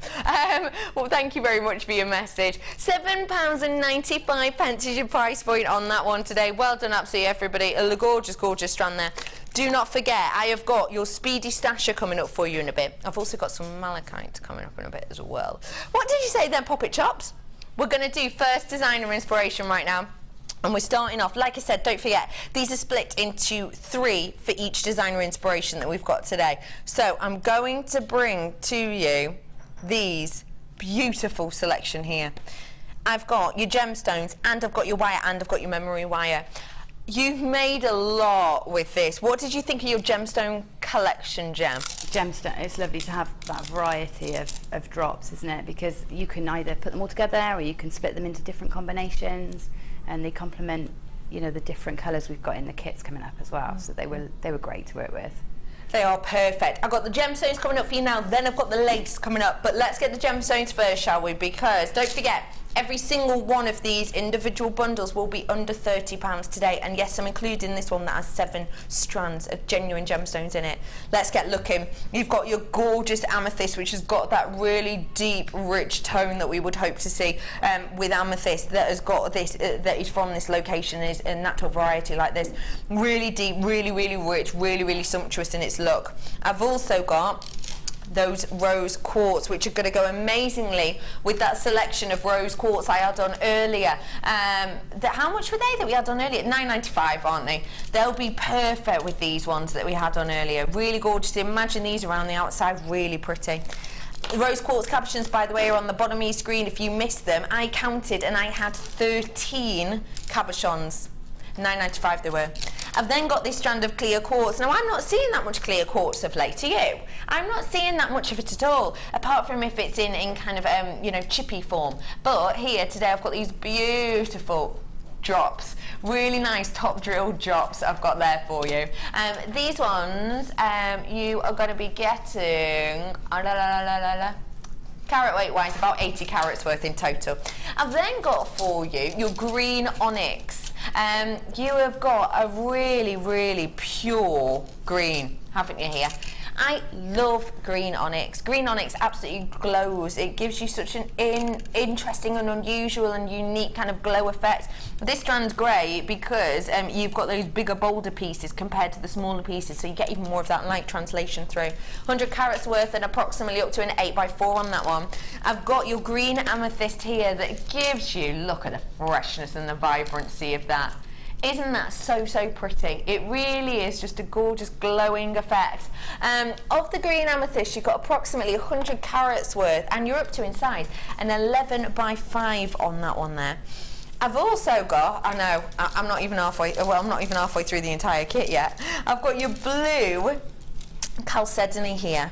Well, thank you very much for your message. £7.95 is your price point on that one today. Well done, absolutely everybody. A gorgeous, gorgeous strand there. Do not forget, I have got your Speedy Stasher coming up for you in a bit. I've also got some malachite coming up in a bit as well. What did you say then, Poppet Chops? We're going to do first designer inspiration right now. And we're starting off, like I said, don't forget, these are split into 3 for each designer inspiration that we've got today. So I'm going to bring to you these beautiful selection here. I've got your gemstones, and I've got your wire, and I've got your memory wire. You've made a lot with this. What did you think of your gemstone collection, Gem? Gemstone, it's lovely to have that variety of drops, isn't it? Because you can either put them all together or you can split them into different combinations, and they complement, you know, the different colours we've got in the kits coming up as well. So they were great to work with. They are perfect. I've got the gemstones coming up for you now, then I've got the lace coming up. But let's get the gemstones first, shall we? Because don't forget, every single one of these individual bundles will be under £30 today. And yes, I'm including this one that has 7 strands of genuine gemstones in it. Let's get looking. You've got your gorgeous amethyst, which has got that really deep, rich tone that we would hope to see with amethyst, that has got this, that is from this location, is a natural variety like this. Really deep, really, really rich, really, really sumptuous in its look. I've also got those rose quartz, which are going to go amazingly with that selection of rose quartz I had on earlier. How much were they that we had on earlier? £9.95, aren't they? They'll be perfect with these ones that we had on earlier. Really gorgeous. Imagine these around the outside, really pretty. Rose quartz cabochons, by the way, are on the bottom of your screen. If you missed them, I counted and I had 13 cabochons. £9.95 they were. I've then got this strand of clear quartz. Now, I'm not seeing that much clear quartz of late, are you? I'm not seeing that much of it at all, apart from if it's in kind of, you know, chippy form. But here today I've got these beautiful drops, really nice top drilled drops I've got there for you. These ones you are going to be getting carat weight wise about 80 carats worth in total. I've then got for you your green onyx. You have got a really, really pure green, haven't you here? I love green onyx. Green onyx absolutely glows. It gives you such an interesting and unusual and unique kind of glow effect. This strand's great because you've got those bigger, bolder pieces compared to the smaller pieces, so you get even more of that light translation through. 100 carats worth and approximately up to an 8x4 on that one. I've got your green amethyst here that gives you, look at the freshness and the vibrancy of that. Isn't that so, so pretty? It really is just a gorgeous glowing effect. Of the green amethyst, you've got approximately 100 carats worth, and you're up to inside an 11x5 on that one there. I've also got, I know, I'm not even halfway through the entire kit yet. I've got your blue chalcedony here.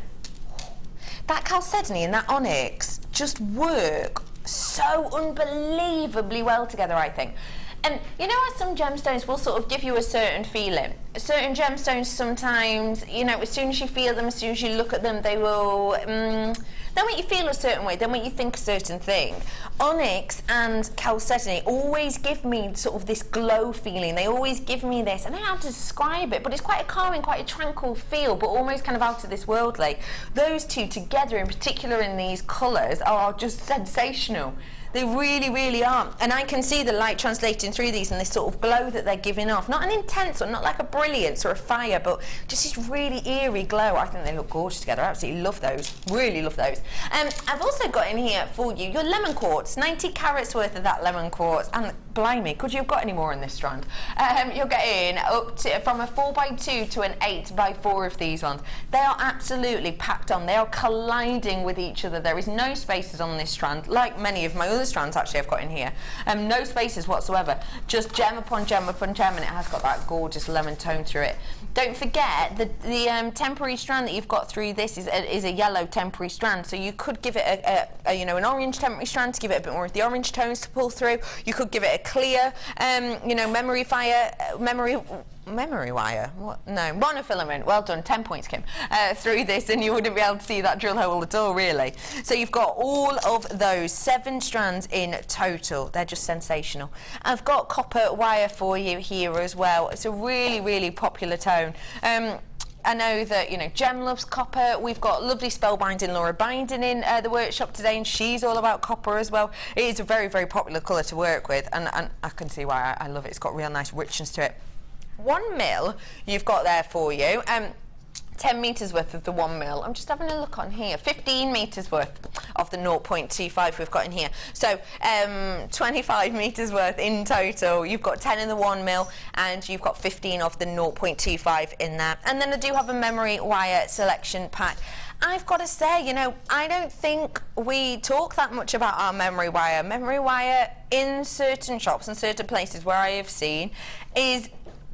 That chalcedony and that onyx just work so unbelievably well together, I think. And you know how some gemstones will sort of give you a certain feeling? Certain gemstones sometimes, you know, as soon as you feel them, as soon as you look at them, they will, they'll make you feel a certain way, they'll make you think a certain thing. Onyx and chalcedony always give me sort of this glow feeling. They always give me this, I don't know how to describe it, but it's quite a calming, quite a tranquil feel, but almost kind of out of this worldly. Those two together, in particular in these colours, are just sensational. They really, really are. And I can see the light translating through these and this sort of glow that they're giving off. Not an intense or not like a brilliance or a fire, but just this really eerie glow. I think they look gorgeous together. I absolutely love those. Really love those. I've also got in here for you your lemon quartz. 90 carats worth of that lemon quartz. And blimey, could you have got any more in this strand? You're getting up to from a 4x2 to an 8x4 of these ones. They are absolutely packed on. They are colliding with each other. There is no spaces on this strand, like many of my other strands actually I've got in here. No spaces whatsoever. Just gem upon gem upon gem, and it has got that gorgeous lemon tone through it. Don't forget the temporary strand that you've got through this is a yellow temporary strand, so you could give it a you know, an orange temporary strand to give it a bit more of the orange tones to pull through. You could give it a clear you know, memory wire, what? No, monofilament, well done, 10 points, Kim, through this, and you wouldn't be able to see that drill hole at all, really. So you've got all of those 7 strands in total. They're just sensational. I've got copper wire for you here as well. It's a really, really popular tone. I know that, you know, Gem loves copper. We've got lovely spellbinding Laura Binding in the workshop today, and she's all about copper as well. It is a very, very popular colour to work with, and I can see why I love it. It's got real nice richness to it. 1 mil you've got there for you. 10 metres worth of the 1 mil. I'm just having a look on here. 15 metres worth of the 0.25 we've got in here. So 25 metres worth in total. You've got 10 in the 1 mil and you've got 15 of the 0.25 in there. And then I do have a memory wire selection pack. I've got to say, you know, I don't think we talk that much about our memory wire. Memory wire in certain shops and certain places where I have seen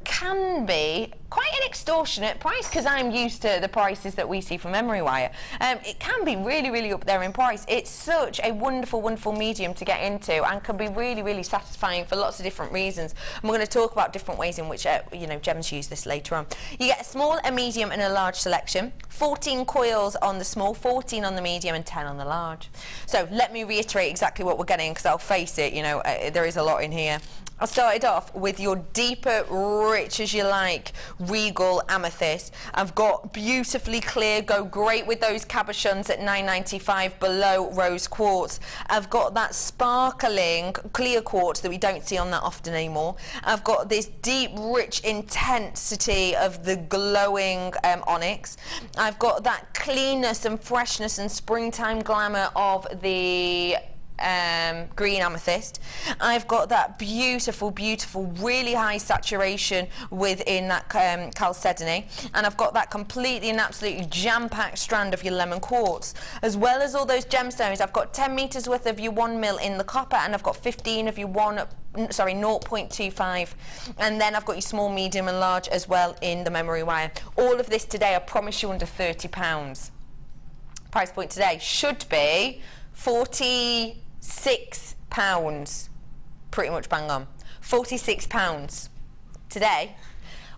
can be quite an extortionate price, because I'm used to the prices that we see for memory wire. It can be really, really up there in price. It's such a wonderful, wonderful medium to get into and can be really, really satisfying for lots of different reasons. And we're going to talk about different ways in which, you know, gems use this later on. You get a small, a medium and a large selection. 14 coils on the small, 14 on the medium and 10 on the large. So let me reiterate exactly what we're getting, because I'll face it, you know, there is a lot in here. I started off with your deeper, rich as you like, regal amethyst. I've got beautifully clear, go great with those cabochons at $9.95 below rose quartz. I've got that sparkling clear quartz that we don't see on that often anymore. I've got this deep, rich intensity of the glowing onyx. I've got that cleanness and freshness and springtime glamour of the green amethyst. I've got beautiful, beautiful, really high saturation within that chalcedony, and I've got that completely and absolutely jam-packed strand of your lemon quartz, as well as all those gemstones. I've got 10 meters worth of your 1 mil in the copper, and I've got 15 of your 0.25, and then I've got your small, medium and large as well in the memory wire. All of this today, I promise you, under £30. Price point today should be £46, pretty much bang on. £46 today.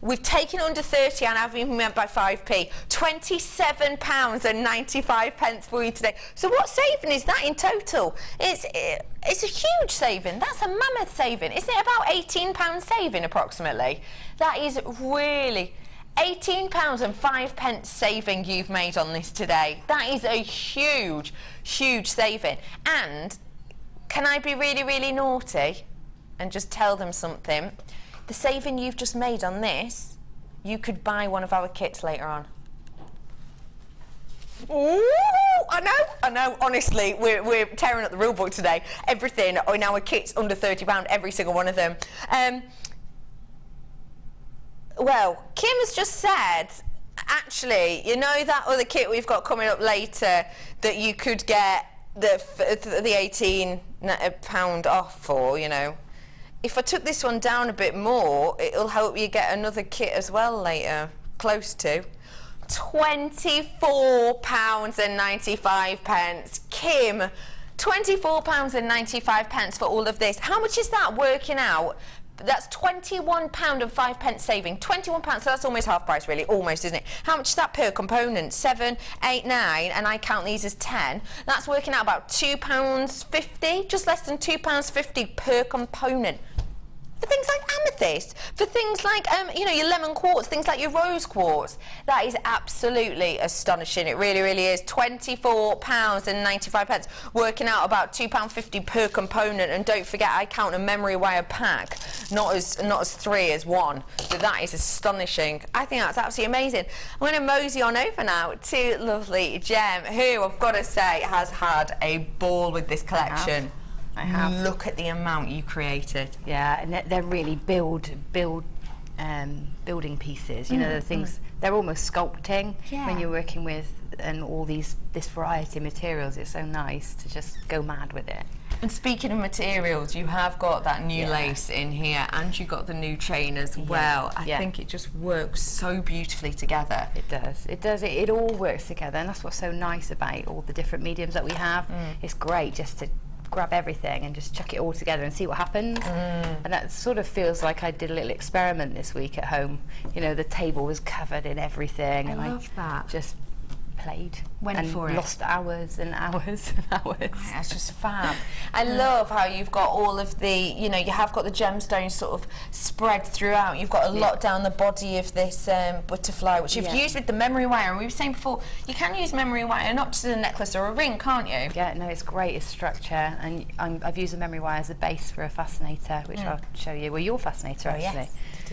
We've taken under 30 and I've even went by 5p. £27.95 for you today. So what saving is that in total? It's a huge saving. That's a mammoth saving. Isn't it about £18 saving approximately? That is really £18.05 saving you've made on this today. That is a huge, huge saving. And can I be really, really naughty and just tell them something? The saving you've just made on this, you could buy one of our kits later on. Ooh, I know, honestly, we're tearing up the rule book today. Everything in our kits under £30, every single one of them. Well, Kim has just said, actually, you know that other kit we've got coming up later that you could get the £18 off for, you know. If I took this one down a bit more, it'll help you get another kit as well later, close to. £24.95. Kim, £24.95 for all of this. How much is that working out? That's £21.05 saving. £21, so that's almost half price really, almost, isn't it? How much is that per component? 7, 8, 9, and I count these as 10. That's working out about £2.50, just less than £2.50 per component. For things like amethyst, for things like, you know, your lemon quartz, things like your rose quartz. That is absolutely astonishing. It really, really is. £24.95, working out about £2.50 per component. And don't forget, I count a memory wire pack, not as 3, as 1. So that is astonishing. I think that's absolutely amazing. I'm going to mosey on over now to lovely Gem, who I've got to say has had a ball with this collection. I have. Look at the amount you created. Yeah, and they're really building pieces. You know, the things, they're almost sculpting when you're working with all this variety of materials. It's so nice to just go mad with it. And speaking of materials, you have got that new lace in here, and you got the new chain as well. I think it just works so beautifully together. It does. It all works together, and that's what's so nice about all the different mediums that we have. It's great just to grab everything and just chuck it all together and see what happens. And that sort of feels like I did a little experiment this week at home. You know, the table was covered in everything, and I just played. Went for it. Lost hours and hours and hours. That's just fab. I love how you've got all of the, you know, you have got the gemstones sort of spread throughout. You've got a lot down the body of this butterfly, which you've used with the memory wire. And we were saying before, you can use memory wire not just in a necklace or a ring, can't you? Yeah, no, it's great. It's structure, and I've used the memory wire as a base for a fascinator, which I'll show you. Well, your fascinator, actually.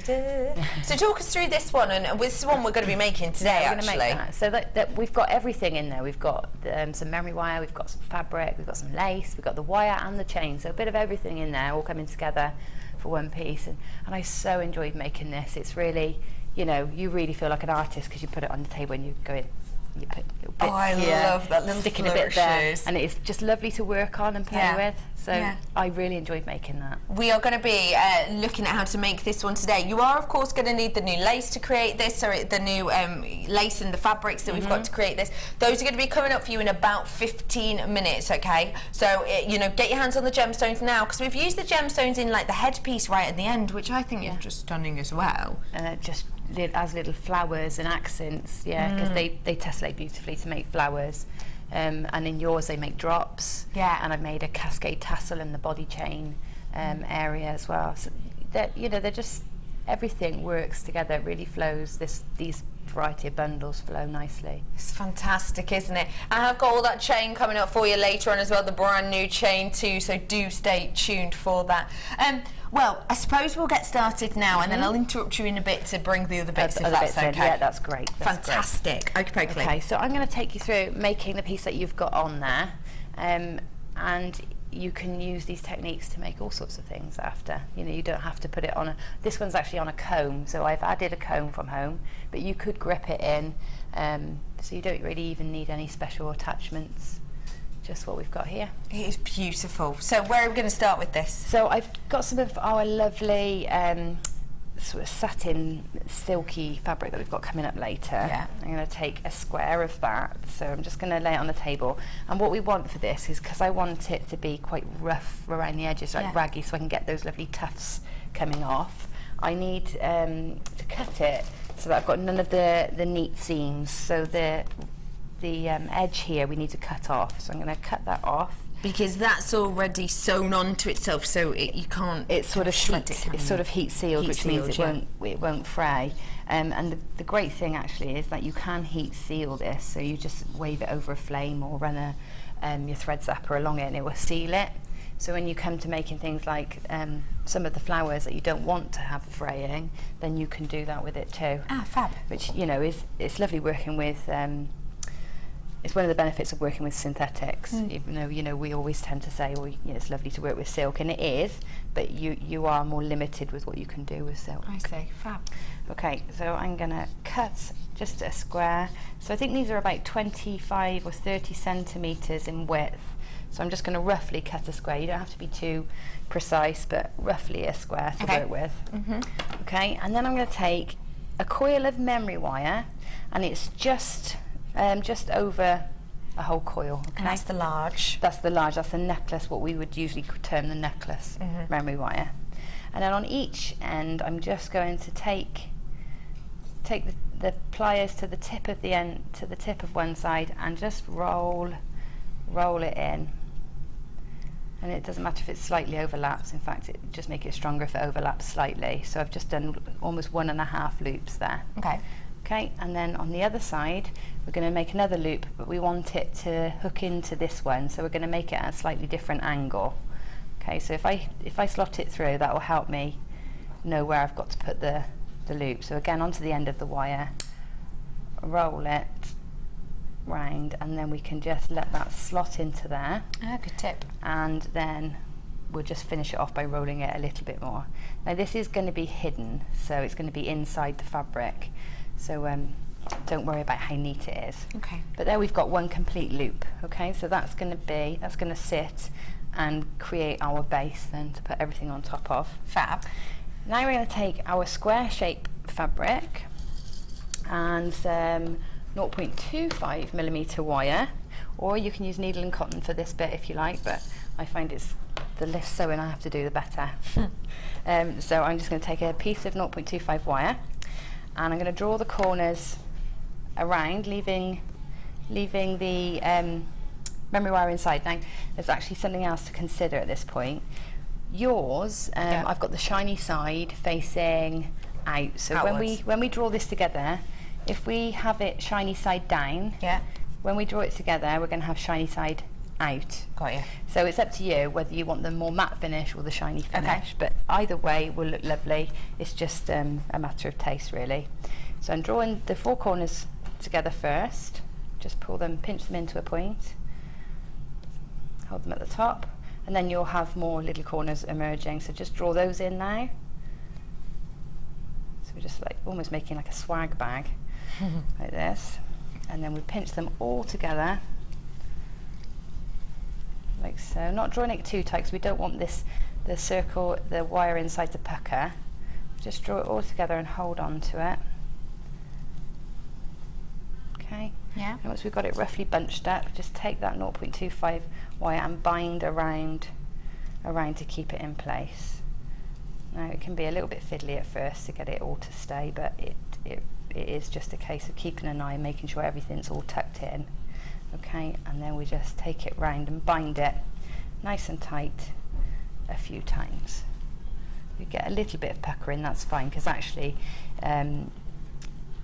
Yes. So talk us through this one, and this is one we're going to be making today, we're actually. Make that. So that we've got everything in there. We've got some memory wire, we've got some fabric, we've got some lace, we've got the wire and the chain, so a bit of everything in there all coming together for one piece. And I so enjoyed making this. It's really, you know, you really feel like an artist because you put it on the table and you go in. You put little bits here, love that little sticking a bit there, and it's just lovely to work on and play with. So I really enjoyed making that. We are going to be looking at how to make this one today. You are, of course, going to need the new lace to create this, so the new lace and the fabrics that we've got to create this. Those are going to be coming up for you in about 15 minutes, okay? So, you know, get your hands on the gemstones now, because we've used the gemstones in like the headpiece right at the end, which I think is just stunning as well. Just as little flowers and accents, because they tessellate beautifully to make flowers. And in yours they make drops. And I've made a cascade tassel in the body chain area as well. So that, you know, they're just, everything works together. It really flows. These variety of bundles flow nicely. It's fantastic, isn't it? And I've got all that chain coming up for you later on as well, the brand new chain too, so do stay tuned for that. Well, I suppose we'll get started now, and then I'll interrupt you in a bit to bring the other bits, if that's okay. Yeah, that's great. Fantastic. Okay, so I'm going to take you through making the piece that you've got on there, and you can use these techniques to make all sorts of things after. You know, you don't have to put it on a... This one's actually on a comb, so I've added a comb from home, but you could grip it in, so you don't really even need any special attachments. Just what we've got here. It is beautiful. So where are we going to start with this? So I've got some of our lovely sort of satin silky fabric that we've got coming up later. I'm going to take a square of that, so I'm just going to lay it on the table. And what we want for this is, because I want it to be quite rough around the edges, like raggy, so I can get those lovely tufts coming off, I need to cut it so that I've got none of the neat seams. So the edge here we need to cut off, so I'm going to cut that off. Because that's already sewn onto itself, so you can't... It's sort of heat sealed, which means it won't fray. And the great thing actually is that you can heat seal this, so you just wave it over a flame or run your thread zapper along it and it will seal it. So when you come to making things like some of the flowers that you don't want to have fraying, then you can do that with it too. Ah, fab. Which, you know, it's lovely working with... it's one of the benefits of working with synthetics, even though, you know, we always tend to say, well, you know, it's lovely to work with silk, and it is, but you are more limited with what you can do with silk. I see, fab. Okay, so I'm going to cut just a square. So I think these are about 25 or 30 centimetres in width. So I'm just going to roughly cut a square. You don't have to be too precise, but roughly a square to work with. Okay, and then I'm going to take a coil of memory wire, and it's just over a whole coil. Okay? And that's the large. That's the large. That's the necklace, what we would usually term the necklace memory wire. And then on each end, I'm just going to take the pliers to the tip of the end, to the tip of one side, and just roll it in. And it doesn't matter if it slightly overlaps. In fact, it just make it stronger if it overlaps slightly. So I've just done almost 1.5 loops there. Okay, and then on the other side, we're going to make another loop, but we want it to hook into this one, so we're going to make it at a slightly different angle. Okay, so if I slot it through, that will help me know where I've got to put the loop. So again, onto the end of the wire, roll it round, and then we can just let that slot into there. Ah, good tip. And then we'll just finish it off by rolling it a little bit more. Now this is going to be hidden, so it's going to be inside the fabric. So don't worry about how neat it is. Okay. But there we've got one complete loop. Okay, so that's going to sit and create our base then to put everything on top of. Fab. Now we're going to take our square shape fabric and 0.25 millimeter wire, or you can use needle and cotton for this bit if you like, but I find it's the less sewing I have to do, the better. So I'm just going to take a piece of 0.25 wire, and I'm going to draw the corners around, leaving leaving the memory wire inside. Now, there's actually something else to consider at this point. Yours, I've got the shiny side facing out. So when we draw this together, if we have it shiny side down, when we draw it together, we're going to have shiny side out. Got you. So it's up to you whether you want the more matte finish or the shiny finish. But either way will look lovely. It's just a matter of taste, really. So I'm drawing the 4 corners together first. Just pull them, pinch them into a point. Hold them at the top, and then you'll have more little corners emerging. So just draw those in now. So we're just like almost making like a swag bag, like this. And then we pinch them all together, like so. Not drawing it too tight because we don't want the circle, the wire inside to pucker. Just draw it all together and hold on to it. Okay. Yeah. And once we've got it roughly bunched up, just take that 0.25 wire and bind around to keep it in place. Now it can be a little bit fiddly at first to get it all to stay, but it is just a case of keeping an eye and making sure everything's all tucked in. Okay, and then we just take it round and bind it nice and tight a few times. You get a little bit of puckering, that's fine, because actually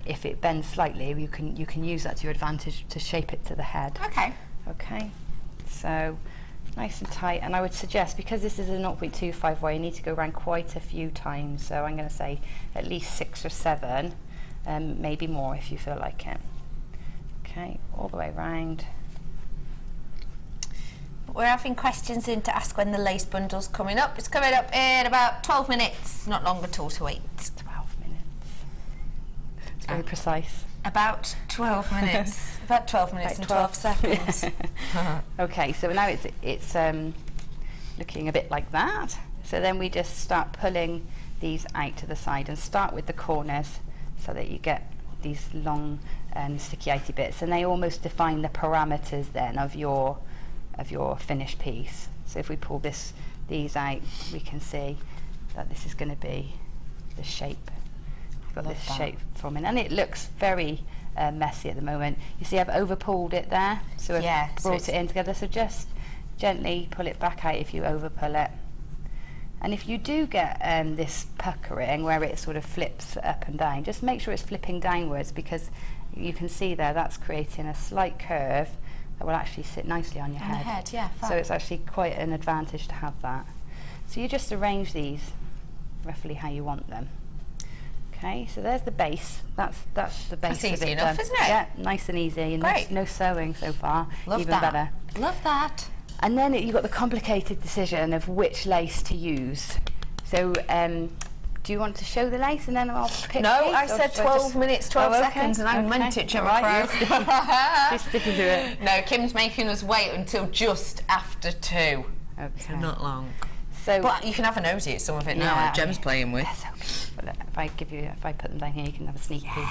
if it bends slightly, you can use that to your advantage to shape it to the head. Okay. Okay, so nice and tight, and I would suggest, because this is a 0.25 wire, you need to go around quite a few times, so I'm going to say at least 6 or 7, maybe more if you feel like it. Okay, all the way around. We're having questions in to ask when the lace bundle's coming up. It's coming up in about 12 minutes, not long at all to wait. 12 minutes. It's very precise. About 12 minutes. About 12 minutes and 12 seconds. Okay, so now it's looking a bit like that. So then we just start pulling these out to the side and start with the corners so that you get these long sticky outey bits, and they almost define the parameters then of your finished piece. So if we pull these out, we can see that this is going to be the shape. We've got this shape forming, and it looks very messy at the moment. You see I've over pulled it there, so I've brought it in together, so just gently pull it back out if you over pull it. And if you do get this puckering where it sort of flips up and down, just make sure it's flipping downwards, because you can see there that's creating a slight curve that will actually sit nicely on your head. On the head, yeah. Fine. So it's actually quite an advantage to have that. So you just arrange these roughly how you want them. Okay, so there's the base. That's the base. That's easy enough, isn't it? Yeah, nice and easy, and Great. no sewing so far. Love even that. better. Love that. And then you've got the complicated decision of which lace to use. So do you want to show the lace and then I'll pick No, lace, I or said should 12 minutes, 12 seconds, and I meant it, Gemma. Right, you're sticking to it. No, Kim's making us wait until just after 2. Okay. So not long. So, But you can have a nosy at some of it now that Gem's playing with. That's okay. But look, if I put them down here, you can have a sneak peek.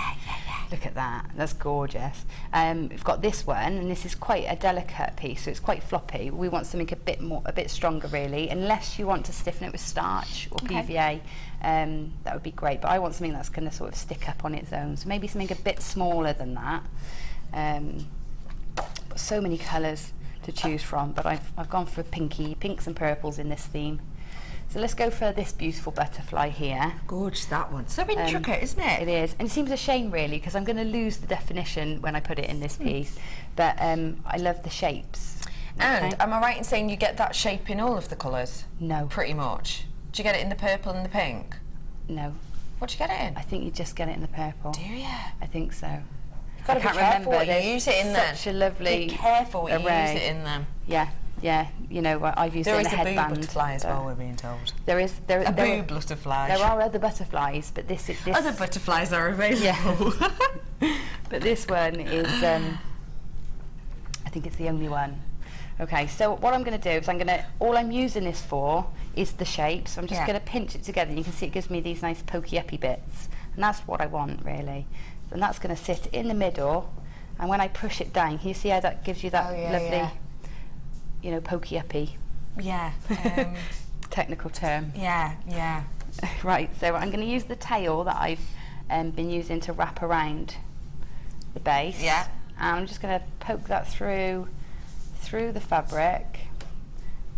Look at that, that's gorgeous. We've got this one, and this is quite a delicate piece, so it's quite floppy. We want something a bit stronger, really. Unless you want to stiffen it with starch or PVA, that would be great. But I want something that's going to sort of stick up on its own. So maybe something a bit smaller than that. So many colours to choose from, but I've gone for pinks and purples in this theme. So let's go for this beautiful butterfly here. Gorgeous, that one. So intricate, isn't it? It is, and it seems a shame really, because I'm going to lose the definition when I put it in this piece, but I love the shapes. And am I right in saying you get that shape in all of the colours? No. Pretty much. Do you get it in the purple and the pink? No. What do you get it in? I think you just get it in the purple. Do you? I think so. You've got to be careful what you use it in there. Such a lovely Be careful what you array. use it in them. Yeah, you know, I've used There it in is a a boo headband. butterfly as well, we're being told. There is A boo butterfly. There are other butterflies, but this Other butterflies are available. Yeah. But this one is, I think it's the only one. Okay, so what I'm going to do is all I'm using this for is the shape, so I'm just going to pinch it together, and you can see it gives me these nice pokey uppy bits, and that's what I want really. And that's going to sit in the middle, and when I push it down, can you see how that gives you that lovely, you know, pokey uppy? Yeah. Technical term. Yeah. Right, so I'm going to use the tail that I've been using to wrap around the base. Yeah. and I'm just going to poke that through the fabric.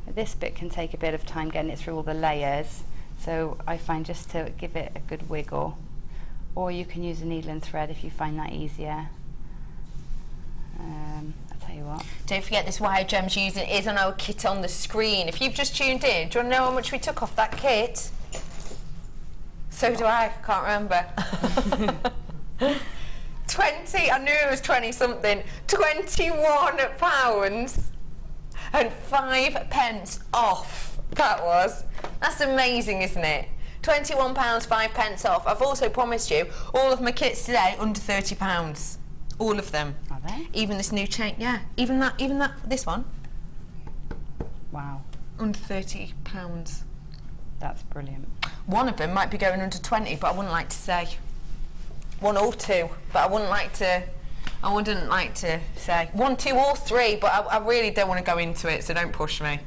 This bit can take a bit of time getting it through all the layers, so I find just to give it a good wiggle, or you can use a needle and thread if you find that easier. I'll tell you what. Don't forget this wire Gem's using is on our kit on the screen. If you've just tuned in, do you want to know how much we took off that kit? So do I, can't remember. 20, I knew it was 20 something, £21 and 5 pence off, that was. That's amazing, isn't it? £21, 5 pence off. I've also promised you all of my kits today under £30. All of them. Are they? Even this new chain, yeah. Even that, this one. Wow. Under £30. That's brilliant. One of them might be going under 20, but I wouldn't like to say. One or two, but I wouldn't like to say. 1, 2 or 3, but I really don't want to go into it, so don't push me.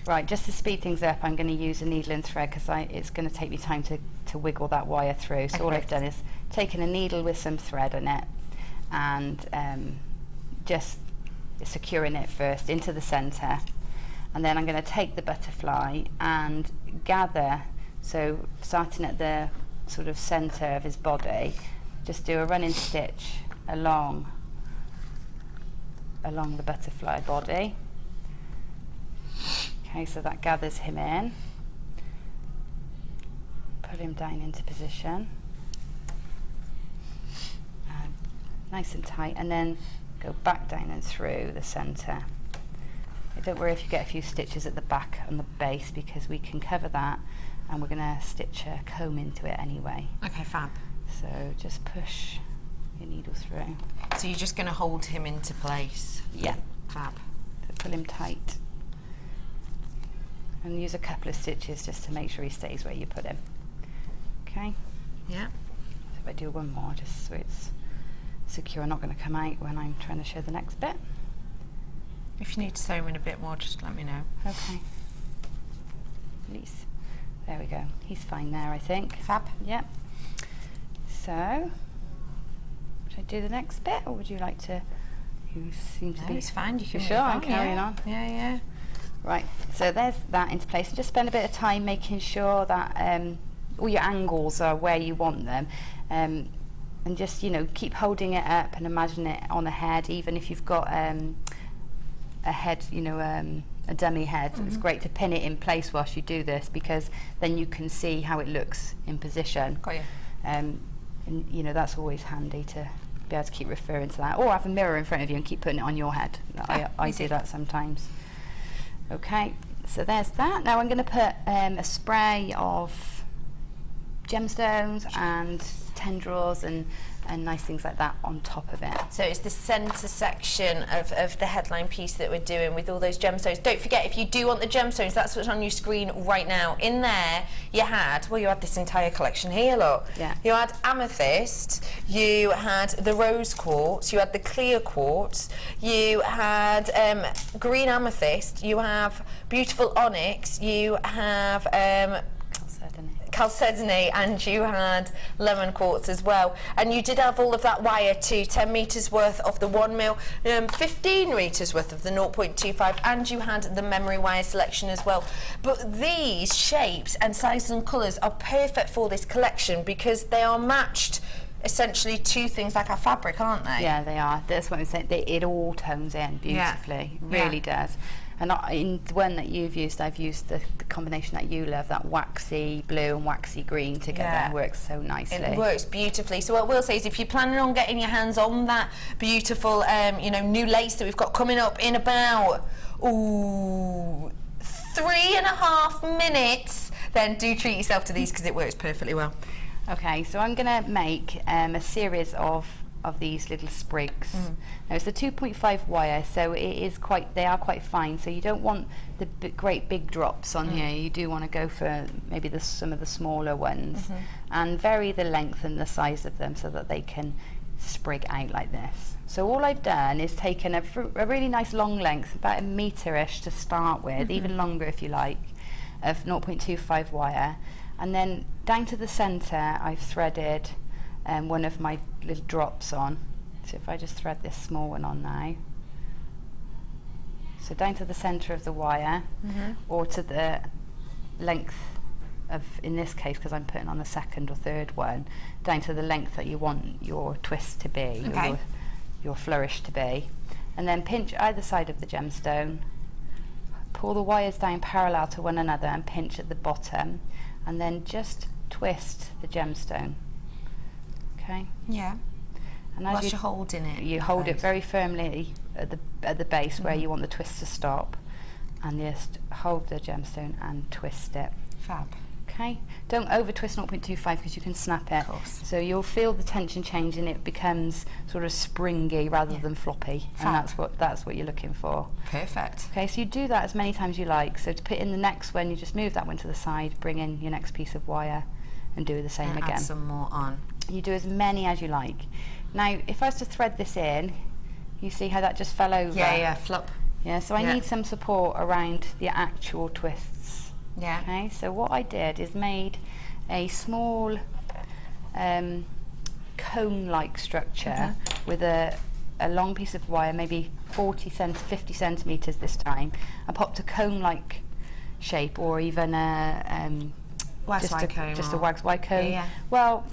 Right, just to speed things up, I'm going to use a needle and thread because it's going to take me time to wiggle that wire through. So all I've done is taken a needle with some thread on it and just securing it first into the centre, and then I'm going to take the butterfly and gather, so starting at the sort of centre of his body, just do a running stitch along the butterfly body. Okay, so that gathers him in. Pull him down into position. Nice and tight, and then go back down and through the centre. Don't worry if you get a few stitches at the back on the base, because we can cover that, and we're going to stitch a comb into it anyway. Okay, fab. So just push your needle through. So you're just going to hold him into place? Yeah. Fab. So pull him tight. And use a couple of stitches just to make sure he stays where you put him. Okay? Yeah. So if I do one more, just so it's secure, not going to come out when I'm trying to show the next bit. If you need to sew him in a bit more, just let me know. Okay. Release. There we go. He's fine there, I think. Fab. Yep. So, should I do the next bit, or would you like to? You seem to be. It's fine. You can. You're sure? I'm carrying on. Yeah, yeah. Right. So there's that into place. And just spend a bit of time making sure that all your angles are where you want them, and just keep holding it up and imagine it on a head, even if you've got a head, a dummy head. So it's great to pin it in place whilst you do this, because then you can see how it looks in position. Got you. And that's always handy to be able to keep referring to that, or have a mirror in front of you and keep putting it on your head. I do that sometimes. Okay, so there's that. Now I'm going to put a spray of gemstones and tendrils and nice things like that on top of it. So it's the centre section of the headline piece that we're doing with all those gemstones. Don't forget, if you do want the gemstones, that's what's on your screen right now. In there, you had this entire collection here, look. Yeah. You had amethyst, you had the rose quartz, you had the clear quartz, you had green amethyst, you have beautiful onyx, you have chalcedony, and you had lemon quartz as well, and you did have all of that wire too, 10 metres worth of the 1 mil, 15 metres worth of the 0.25, and you had the memory wire selection as well. But these shapes and sizes and colours are perfect for this collection because they are matched essentially to things like our fabric, aren't they? Yeah, they are. That's what I'm saying. It all tones in beautifully. Yeah. Really does. And in the one that you've used, I've used the combination that you love, that waxy blue and waxy green together. Yeah. It works so nicely. It works beautifully. So what we'll say is, if you're planning on getting your hands on that beautiful, new lace that we've got coming up in about 3.5 minutes, then do treat yourself to these because it works perfectly well. Okay, so I'm going to make a series of these little sprigs. Now it's a 2.5 wire, so they are quite fine, so you don't want the great big drops on here. You do want to go for maybe some of the smaller ones, and vary the length and the size of them so that they can sprig out like this. So all I've done is taken a really nice long length, about a metre-ish to start with, even longer if you like, of 0.25 wire, and then down to the centre I've threaded one of my little drops on, So if I just thread this small one on now, so down to the centre of the wire, or to the length of, in this case, because I'm putting on the second or third one, down to the length that you want your twist to be, or your flourish to be, and then pinch either side of the gemstone, pull the wires down parallel to one another and pinch at the bottom, and then just twist the gemstone. Okay. Yeah. And Whilst you're holding it. you hold it very firmly at the base where you want the twist to stop, and just hold the gemstone and twist it. Fab. Okay. Don't over twist 0.25 because you can snap it. Of course. So you'll feel the tension change and it becomes sort of springy rather than floppy. Fab. And that's what you're looking for. Perfect. Okay, so you do that as many times as you like. So to put in the next one, you just move that one to the side, bring in your next piece of wire, and do the same again. Add some more on. You do as many as you like. Now, if I was to thread this in, you see how that just fell over? Yeah, flop. Yeah, so I need some support around the actual twists. Yeah. Okay, so what I did is made a small cone-like structure with a long piece of wire, maybe 50 centimetres this time. I popped a cone-like shape, or even Wax wire cone. just a wax wire cone. Yeah. Well,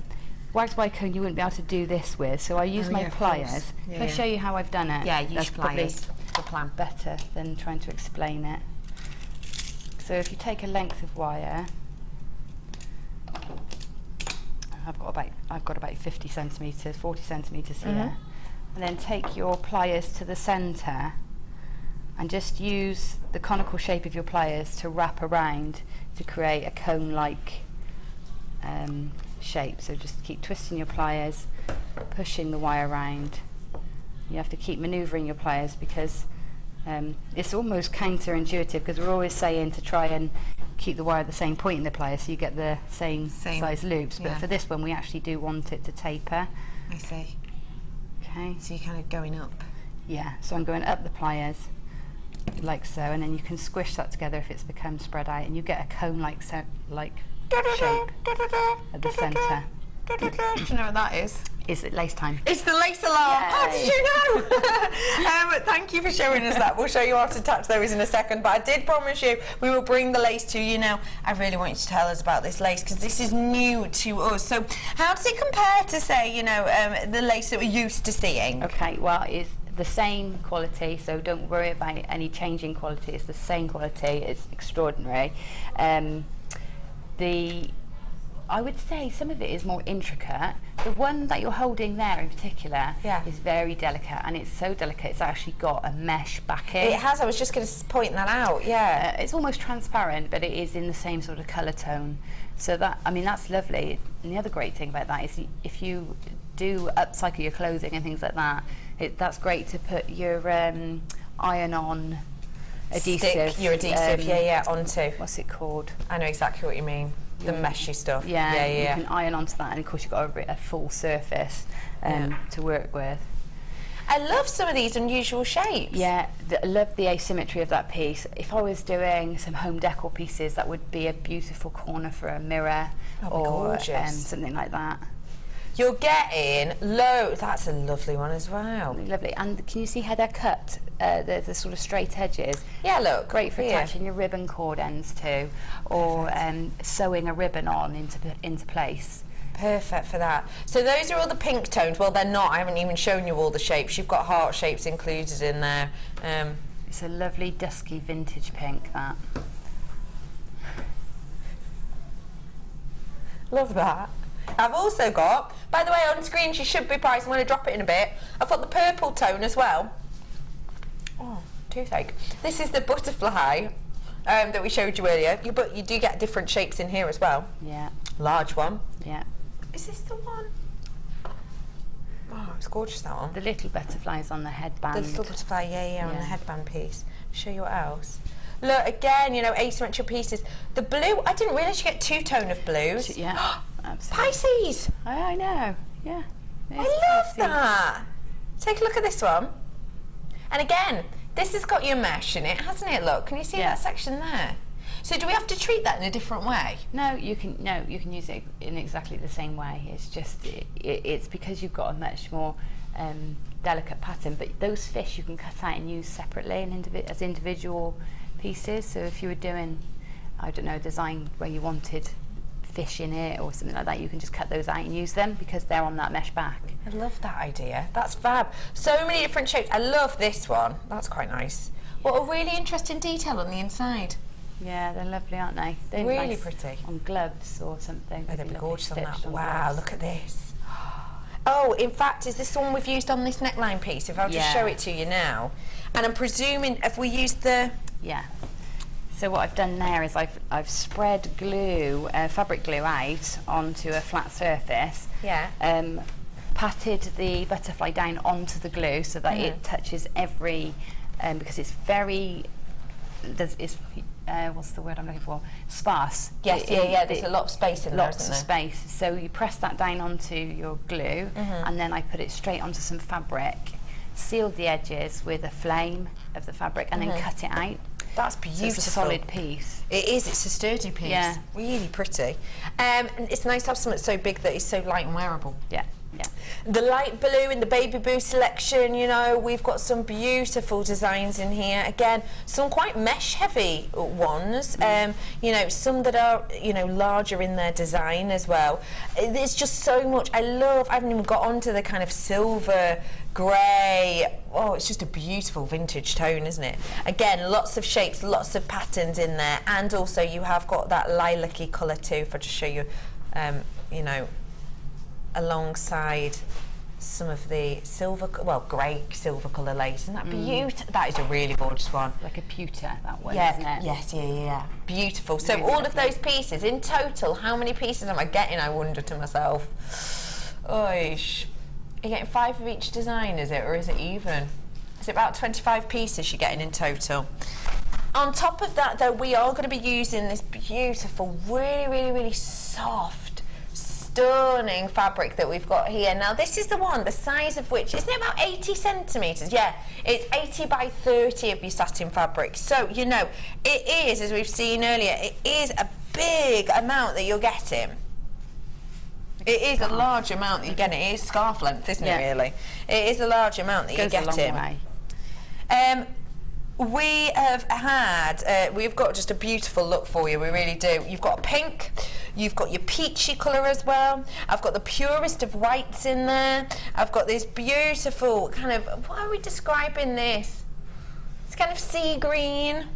wax wire cone you wouldn't be able to do this with, so I use my of pliers. course. Can I show you how I've done it? Yeah, use That's pliers. probably The plan. better than trying to explain it. So if you take a length of wire, I've got about 50 centimetres, 40 centimetres here, and then take your pliers to the centre and just use the conical shape of your pliers to wrap around to create a cone-like shape. So just keep twisting your pliers, pushing the wire around. You have to keep manoeuvring your pliers because it's almost counterintuitive, because we're always saying to try and keep the wire at the same point in the plier so you get the same size loops, but for this one we actually do want it to taper. I see. Okay. So you're kind of going up. Yeah, so I'm going up the pliers like so, and then you can squish that together if it's become spread out, and you get a cone-like shape at the centre. Do you know what that is? Is it lace time? It's the lace alarm. Yay. How did you know? Thank you for showing us that. We'll show you how to attach those in a second, but I did promise you we will bring the lace to you. Now, I really want you to tell us about this lace because this is new to us. So how does it compare to, say, the lace that we're used to seeing? Okay, well, it's the same quality, so don't worry about any changing quality. It's the same quality. It's extraordinary. I would say some of it is more intricate. The one that you're holding there in particular is very delicate, and it's so delicate it's actually got a mesh backing. It has. I was just going to point that out. Yeah. It's almost transparent, but it is in the same sort of colour tone. So that's lovely. And the other great thing about that is if you do upcycle your clothing and things like that, that's great to put your iron-on adhesive. Stick your adhesive, onto. What's it called? I know exactly what you mean. The meshy stuff. Yeah. You can iron onto that, and of course you've got a full surface to work with. I love some of these unusual shapes. Yeah, I love the asymmetry of that piece. If I was doing some home decor pieces, that would be a beautiful corner for a mirror or something like that. You're getting that's a lovely one as well. Lovely. And can you see how they're cut? The sort of straight edges. Yeah, look. Great for attaching your ribbon cord ends to, or sewing a ribbon on into place. Perfect for that. So those are all the pink tones. Well, they're not. I haven't even shown you all the shapes. You've got heart shapes included in there. It's a lovely dusky vintage pink, that. Love that. I've also got, by the way, on screen she should be priced. I'm going to drop it in a bit. I've got the purple tone as well. Oh, toothache. This is the butterfly that we showed you earlier. But you do get different shapes in here as well. Yeah. Large one. Yeah. Is this the one? Oh, it's gorgeous, that one. The little butterflies on the headband. The little butterfly, on the headband piece. Show you what else. Look, again, asymmetrical pieces. The blue, I didn't realise you get two-tone of blues. Yeah, absolutely. Pisces! I know, yeah. I love that. Take a look at this one. And again, this has got your mesh in it, hasn't it? Look, can you see that section there? So do we have to treat that in a different way? No, you can use it in exactly the same way. It's just it's because you've got a much more delicate pattern, but those fish you can cut out and use separately and as individual pieces. So if you were doing, I don't know, a design where you wanted fish in it or something like that, you can just cut those out and use them because they're on that mesh back. I love that idea. That's fab. So many different shapes. I love this one. That's quite nice. What a really interesting detail on the inside. Yeah, they're lovely, aren't they? They're Really nice pretty. on gloves or something. Oh, they'd be Lovely gorgeous on that. stitched on Wow, gloves. look at this. Oh, in fact, is this the one we've used on this neckline piece? If I'll just show it to you now. And I'm presuming, have we used the... Yeah. So what I've done there is I've spread glue, fabric glue out onto a flat surface. Yeah. Patted the butterfly down onto the glue so that it touches every, because it's very, what's the word I'm looking for? Sparse. Yes, there's a lot of space in there, Lots of space. So you press that down onto your glue, and then I put it straight onto some fabric, sealed the edges with a flame of the fabric, and then cut it out. That's beautiful. So it's a solid piece. It is, it's a sturdy piece. Yeah. Really pretty. And it's nice to have something so big that is so light and wearable. Yeah, yeah. The light blue in the baby blue selection, you know, we've got some beautiful designs in here. Again, some quite mesh heavy ones, you know, some that are, you know, larger in their design as well. There's just so much. I haven't even got onto the kind of silver, grey. Oh, it's just a beautiful vintage tone, isn't it? Again, lots of shapes, lots of patterns in there, and also you have got that lilac-y colour too, if I just show you, you know, alongside some of the silver, well, grey silver colour lace. Isn't that beautiful? That is a really gorgeous one. Like a pewter, that one, Yeah, isn't it? yes, yeah. Beautiful. So Really all of lovely. those pieces, in total, how many pieces am I getting, I wonder to myself? Oish. Are you getting 5 of each design, is it, or is it even? Is it about 25 pieces you're getting in total? On top of that, though, we are going to be using this beautiful, really soft, stunning fabric that we've got here. Now, this is the one, the size of which, isn't it about 80 centimetres? Yeah, it's 80 by 30 of your satin fabric. So, you know, it is, as we've seen earlier, it is a big amount that you're getting. It is a large amount that you're getting. It is scarf length, isn't it, really? It is a large amount that you're getting. Goes a long way. We have had, we've got just a beautiful look for you, we really do. You've got pink, you've got your peachy colour as well. I've got the purest of whites in there. I've got this beautiful kind of, what are we describing this? It's kind of sea green.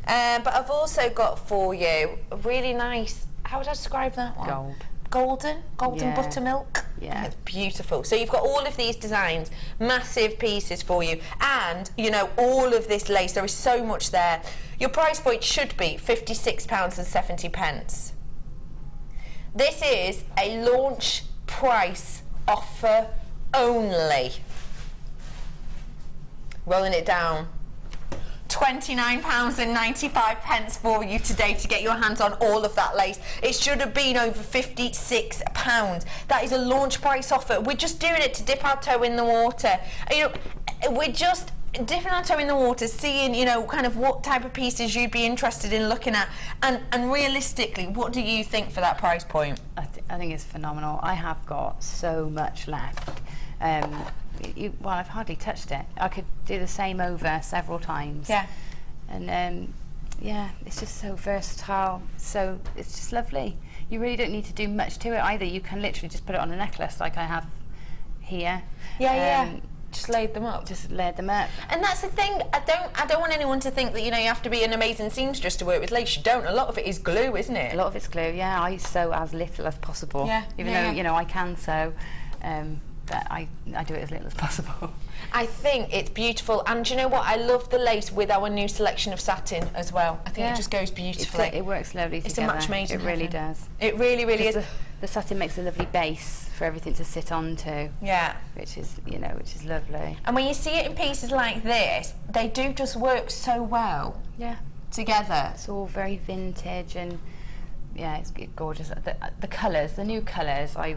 But I've also got for you a really nice, how would I describe that one? Gold. Golden Yeah. buttermilk. Yeah. It's beautiful. So you've got all of these designs, massive pieces for you, and you know, all of this lace, there is so much there. Your price point should be £56.70. This is a launch price offer only. Rolling it down. £29.95 for you today to get your hands on all of that lace. It should have been over £56. That is a launch price offer. We're just doing it to dip our toe in the water. You know, we're just dipping our toe in the water, seeing, you know, kind of what type of pieces you'd be interested in looking at, and realistically, what do you think for that price point? I think it's phenomenal. I have got so much left. Well, I've hardly touched it. I could do the same over several times. Yeah. And yeah, it's just so versatile. So it's just lovely. You really don't need to do much to it either. You can literally just put it on a necklace like I have here. Yeah. Just laid them up. Just laid them up. And that's the thing. I don't want anyone to think that, you know, you have to be an amazing seamstress to work with lace. You don't. A lot of it is glue, isn't it? A lot of it's glue. Yeah, I sew as little as possible. Yeah. Even though you know I can sew. But I do it as little as possible. I think it's beautiful, and do you know what? I love the lace with our new selection of satin as well. I think it just goes beautifully. It works lovely together. It's a match made in It really heaven. does. It really is. The satin makes a lovely base for everything to sit onto. Yeah. Which is lovely. And when you see it in pieces like this, they do just work so well. Yeah. Together. It's all very vintage, and yeah, it's gorgeous. The colours, the new colours, I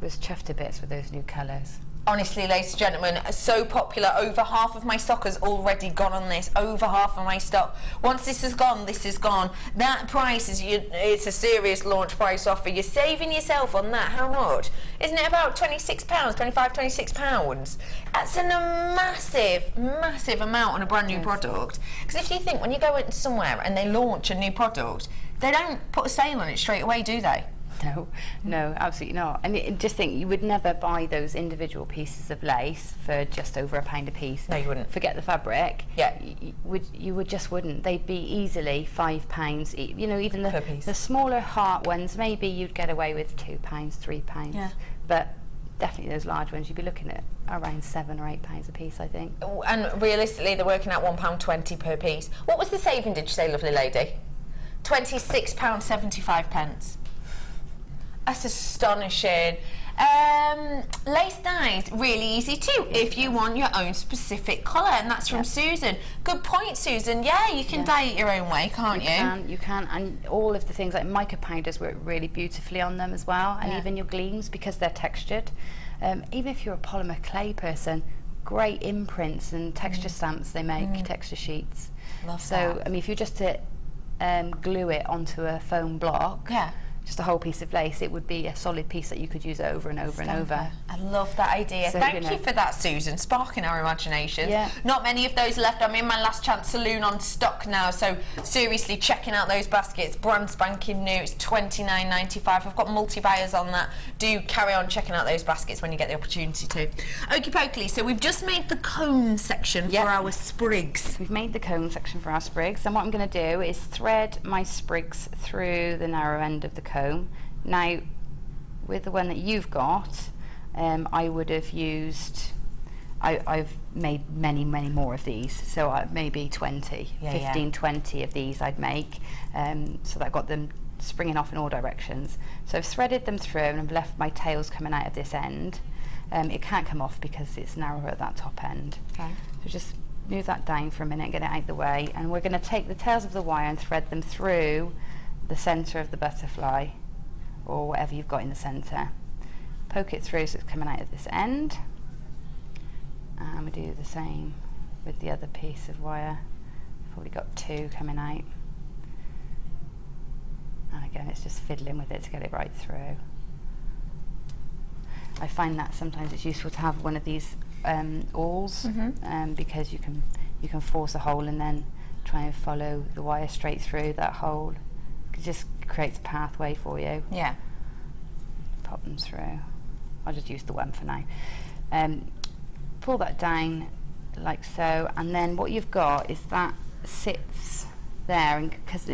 was chuffed to bits with those new colours. Honestly, ladies and gentlemen, so popular. Over half of my stock has already gone on this. Over half of my stock. Once this is gone, this is gone. That price is, it's a serious launch price offer. You're saving yourself on that. How much? Isn't it about £26, £25, £26? That's a massive, massive amount on a brand new product. Because if you think, when you go into somewhere and they launch a new product, they don't put a sale on it straight away, do they? No, absolutely not. And just think, you would never buy those individual pieces of lace for just over £1 a piece. No, you wouldn't. Forget the fabric. Yeah. You just wouldn't. They'd be easily £5. You know, even Per piece. the smaller heart ones, maybe you'd get away with £2, £3. Yeah. But definitely those large ones, you'd be looking at around £7 or £8 a piece, I think. And realistically, they're working at £1.20 per piece. What was the saving, did you say, lovely lady? £26.75. That's astonishing. Lace dyes, really easy too, if you want your own specific colour, and that's from Susan. Good point, Susan. Yeah, you can dye it your own way, can't you? You can, and all of the things like mica powders work really beautifully on them as well, and even your gleams, because they're textured. Even if you're a polymer clay person, great imprints and texture stamps they make, texture sheets. Love so, that. I mean, if you just to glue it onto a foam block, just a whole piece of lace, it would be a solid piece that you could use over and over and over. I love that idea. So, Thank you for that, Susan, sparking our imaginations. Yeah. Not many of those left. I'm in my last chance saloon on stock now, so seriously checking out those baskets. Brand spanking new. It's $29.95. I've got multi-buyers on that. Do carry on checking out those baskets when you get the opportunity to. Okie pokely, so we've just made the cone section for our sprigs. We've made the cone section for our sprigs, and what I'm going to do is thread my sprigs through the narrow end of the cone. Now, with the one that you've got, I would have used, I've made many more of these, so maybe 15, 20 of these I'd make, so that I got them springing off in all directions. So I've threaded them through and I've left my tails coming out of this end. It can't come off because it's narrower at that top end. Okay. So just move that down for a minute, get it out of the way, and we're going to take the tails of the wire and thread them through the centre of the butterfly, or whatever you've got in the centre. Poke it through so it's coming out of this end, and we do the same with the other piece of wire. Probably got two coming out, and again it's just fiddling with it to get it right through. I find that sometimes it's useful to have one of these awls, because you can force a hole and then try and follow the wire straight through that hole. It just creates a pathway for you. Yeah. Pop them through. I'll just use the one for now. Pull that down like so, and then what you've got is that sits there, and because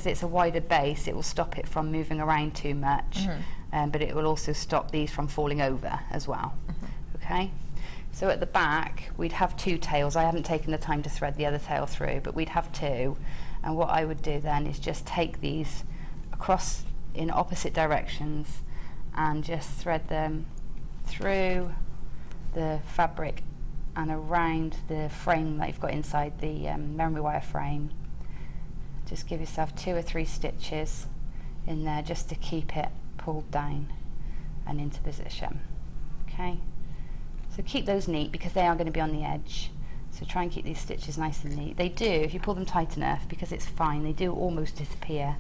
it's a wider base, it will stop it from moving around too much, but it will also stop these from falling over as well. Okay. So at the back we'd have two tails. I haven't taken the time to thread the other tail through, but we'd have two. And what I would do then is just take these across in opposite directions and just thread them through the fabric and around the frame that you've got inside the memory wire frame. Just give yourself 2 or 3 stitches in there just to keep it pulled down and into position. Okay, so keep those neat because they are going to be on the edge. So try and keep these stitches nice and neat. They do, if you pull them tight enough, because it's fine, they do almost disappear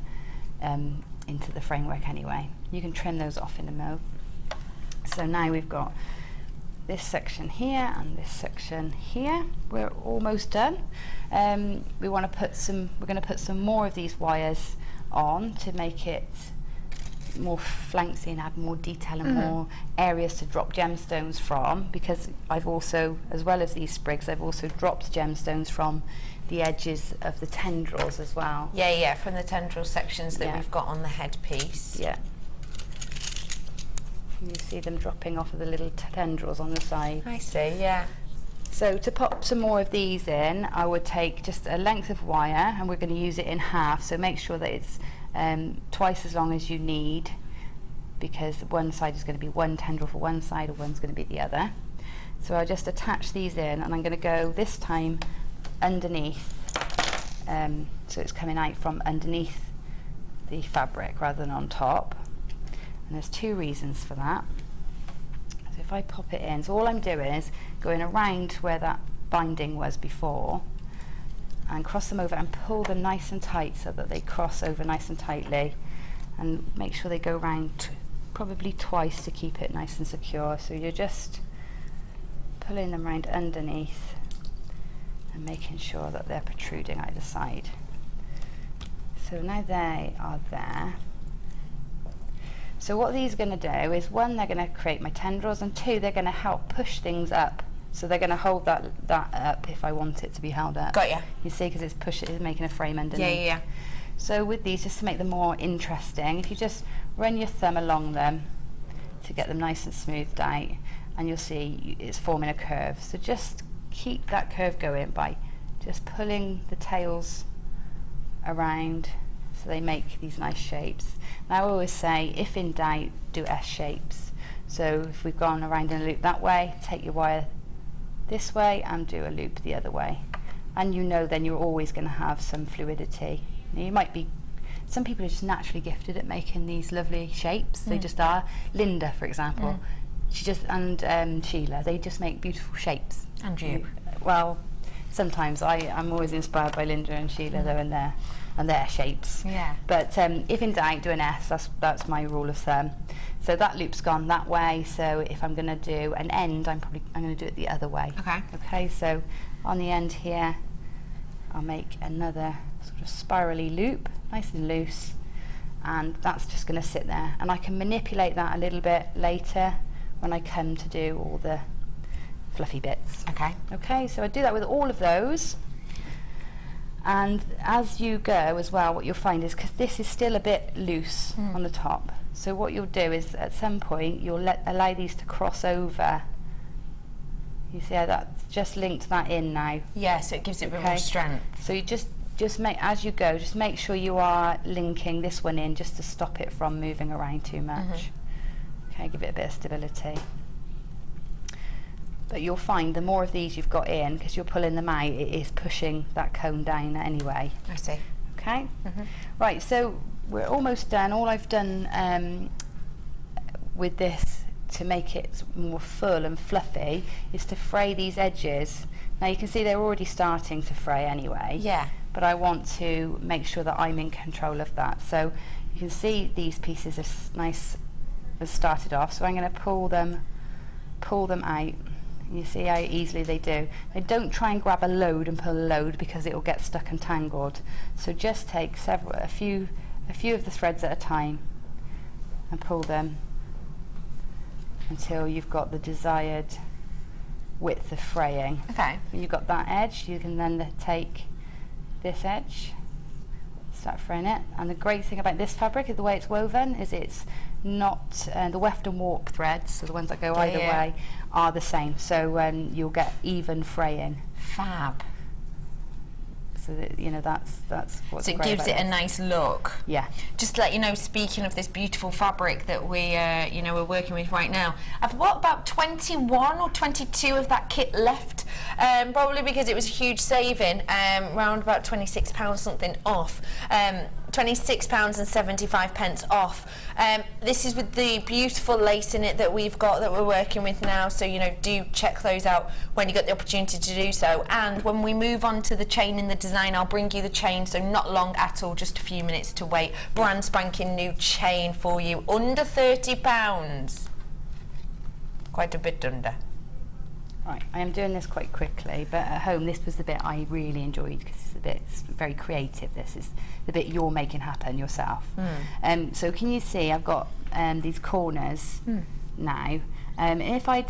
into the framework anyway. You can trim those off in a mo. So now we've got this section here and this section here. We're almost done. We want to put some, we're going to put some more of these wires on to make it more flanksy and add more detail and more areas to drop gemstones from, because I've also, as well as these sprigs, I've also dropped gemstones from the edges of the tendrils as well. Yeah, from the tendril sections that we've got on the headpiece. Yeah. You see them dropping off of the little tendrils on the side. I see, yeah. So to pop some more of these in, I would take just a length of wire, and we're going to use it in half, so make sure that it's twice as long as you need, because one side is going to be one tendril for one side, or one's going to be the other. So I'll just attach these in, and I'm going to go this time underneath, so it's coming out from underneath the fabric rather than on top. And there's 2 reasons for that. So So if I pop it in, so all I'm doing is going around where that binding was before and cross them over and pull them nice and tight so that they cross over nice and tightly, and make sure they go round probably twice to keep it nice and secure. So you're just pulling them round underneath and making sure that they're protruding either side. So now they are there. So what these are going to do is, one, they're going to create my tendrils, and two, they're going to help push things up. So they're going to hold that up if I want it to be held up. Got ya. You see, because it's making a frame underneath. Yeah. So with these, just to make them more interesting, if you just run your thumb along them to get them nice and smoothed out, and you'll see it's forming a curve. So just keep that curve going by just pulling the tails around so they make these nice shapes. And I always say, if in doubt, do S shapes. So if we've gone around in a loop that way, take your wire this way and do a loop the other way. And you know then you're always going to have some fluidity. Now you might be, some people are just naturally gifted at making these lovely shapes. They just are. Linda, for example, she just, and Sheila, they just make beautiful shapes. And you? Well, sometimes I'm always inspired by Linda and Sheila though, and their shapes. Yeah. But if in doubt, do an S. That's my rule of thumb. So that loop's gone that way. So if I'm going to do an end, I'm going to do it the other way. Okay. Okay. So on the end here, I'll make another sort of spirally loop, nice and loose, and that's just going to sit there. And I can manipulate that a little bit later when I come to do all the fluffy bits. Okay. Okay, so I do that with all of those. And as you go as well, what you'll find is, because this is still a bit loose on the top, so what you'll do is at some point you'll allow these to cross over. You see how that's just linked that in now? Yeah, so it gives it a bit more strength. So you just make, as you go, just make sure you are linking this one in just to stop it from moving around too much. Okay, give it a bit of stability. But you'll find the more of these you've got in, because you're pulling them out, it is pushing that cone down anyway. I see. Okay? Right, so we're almost done. All I've done with this to make it more full and fluffy is to fray these edges. Now you can see they're already starting to fray anyway. Yeah. But I want to make sure that I'm in control of that. So you can see these pieces are nice and started off. So I'm going to pull them out. You see how easily they do. They don't try and grab a load and pull a load, because it will get stuck and tangled. So just take a few of the threads at a time and pull them until you've got the desired width of fraying. Okay. When you've got that edge, you can then take this edge, start fraying it. And the great thing about this fabric is the way it's woven is it's not the weft and warp threads, so the ones that go either way, are the same. So you'll get even fraying. Fab. So that, you know, that's what's So it great gives about it a this. nice look. Yeah. Just to let you know, speaking of this beautiful fabric that we, we're working with right now, I've got about 21 or 22 of that kit left, probably because it was a huge saving, around about £26 something off. £26.75 off. This is with the beautiful lace in it that we've got that we're working with now, so do check those out when you get the opportunity to do so. And when we move on to the chain in the design, I'll bring you the chain, so not long at all, just a few minutes to wait. Brand spanking new chain for you, under £30. Quite a bit under. Right, I am doing this quite quickly, but at home this was the bit I really enjoyed, because it's very creative. This is the bit you're making happen yourself. So can you see I've got these corners now, and if I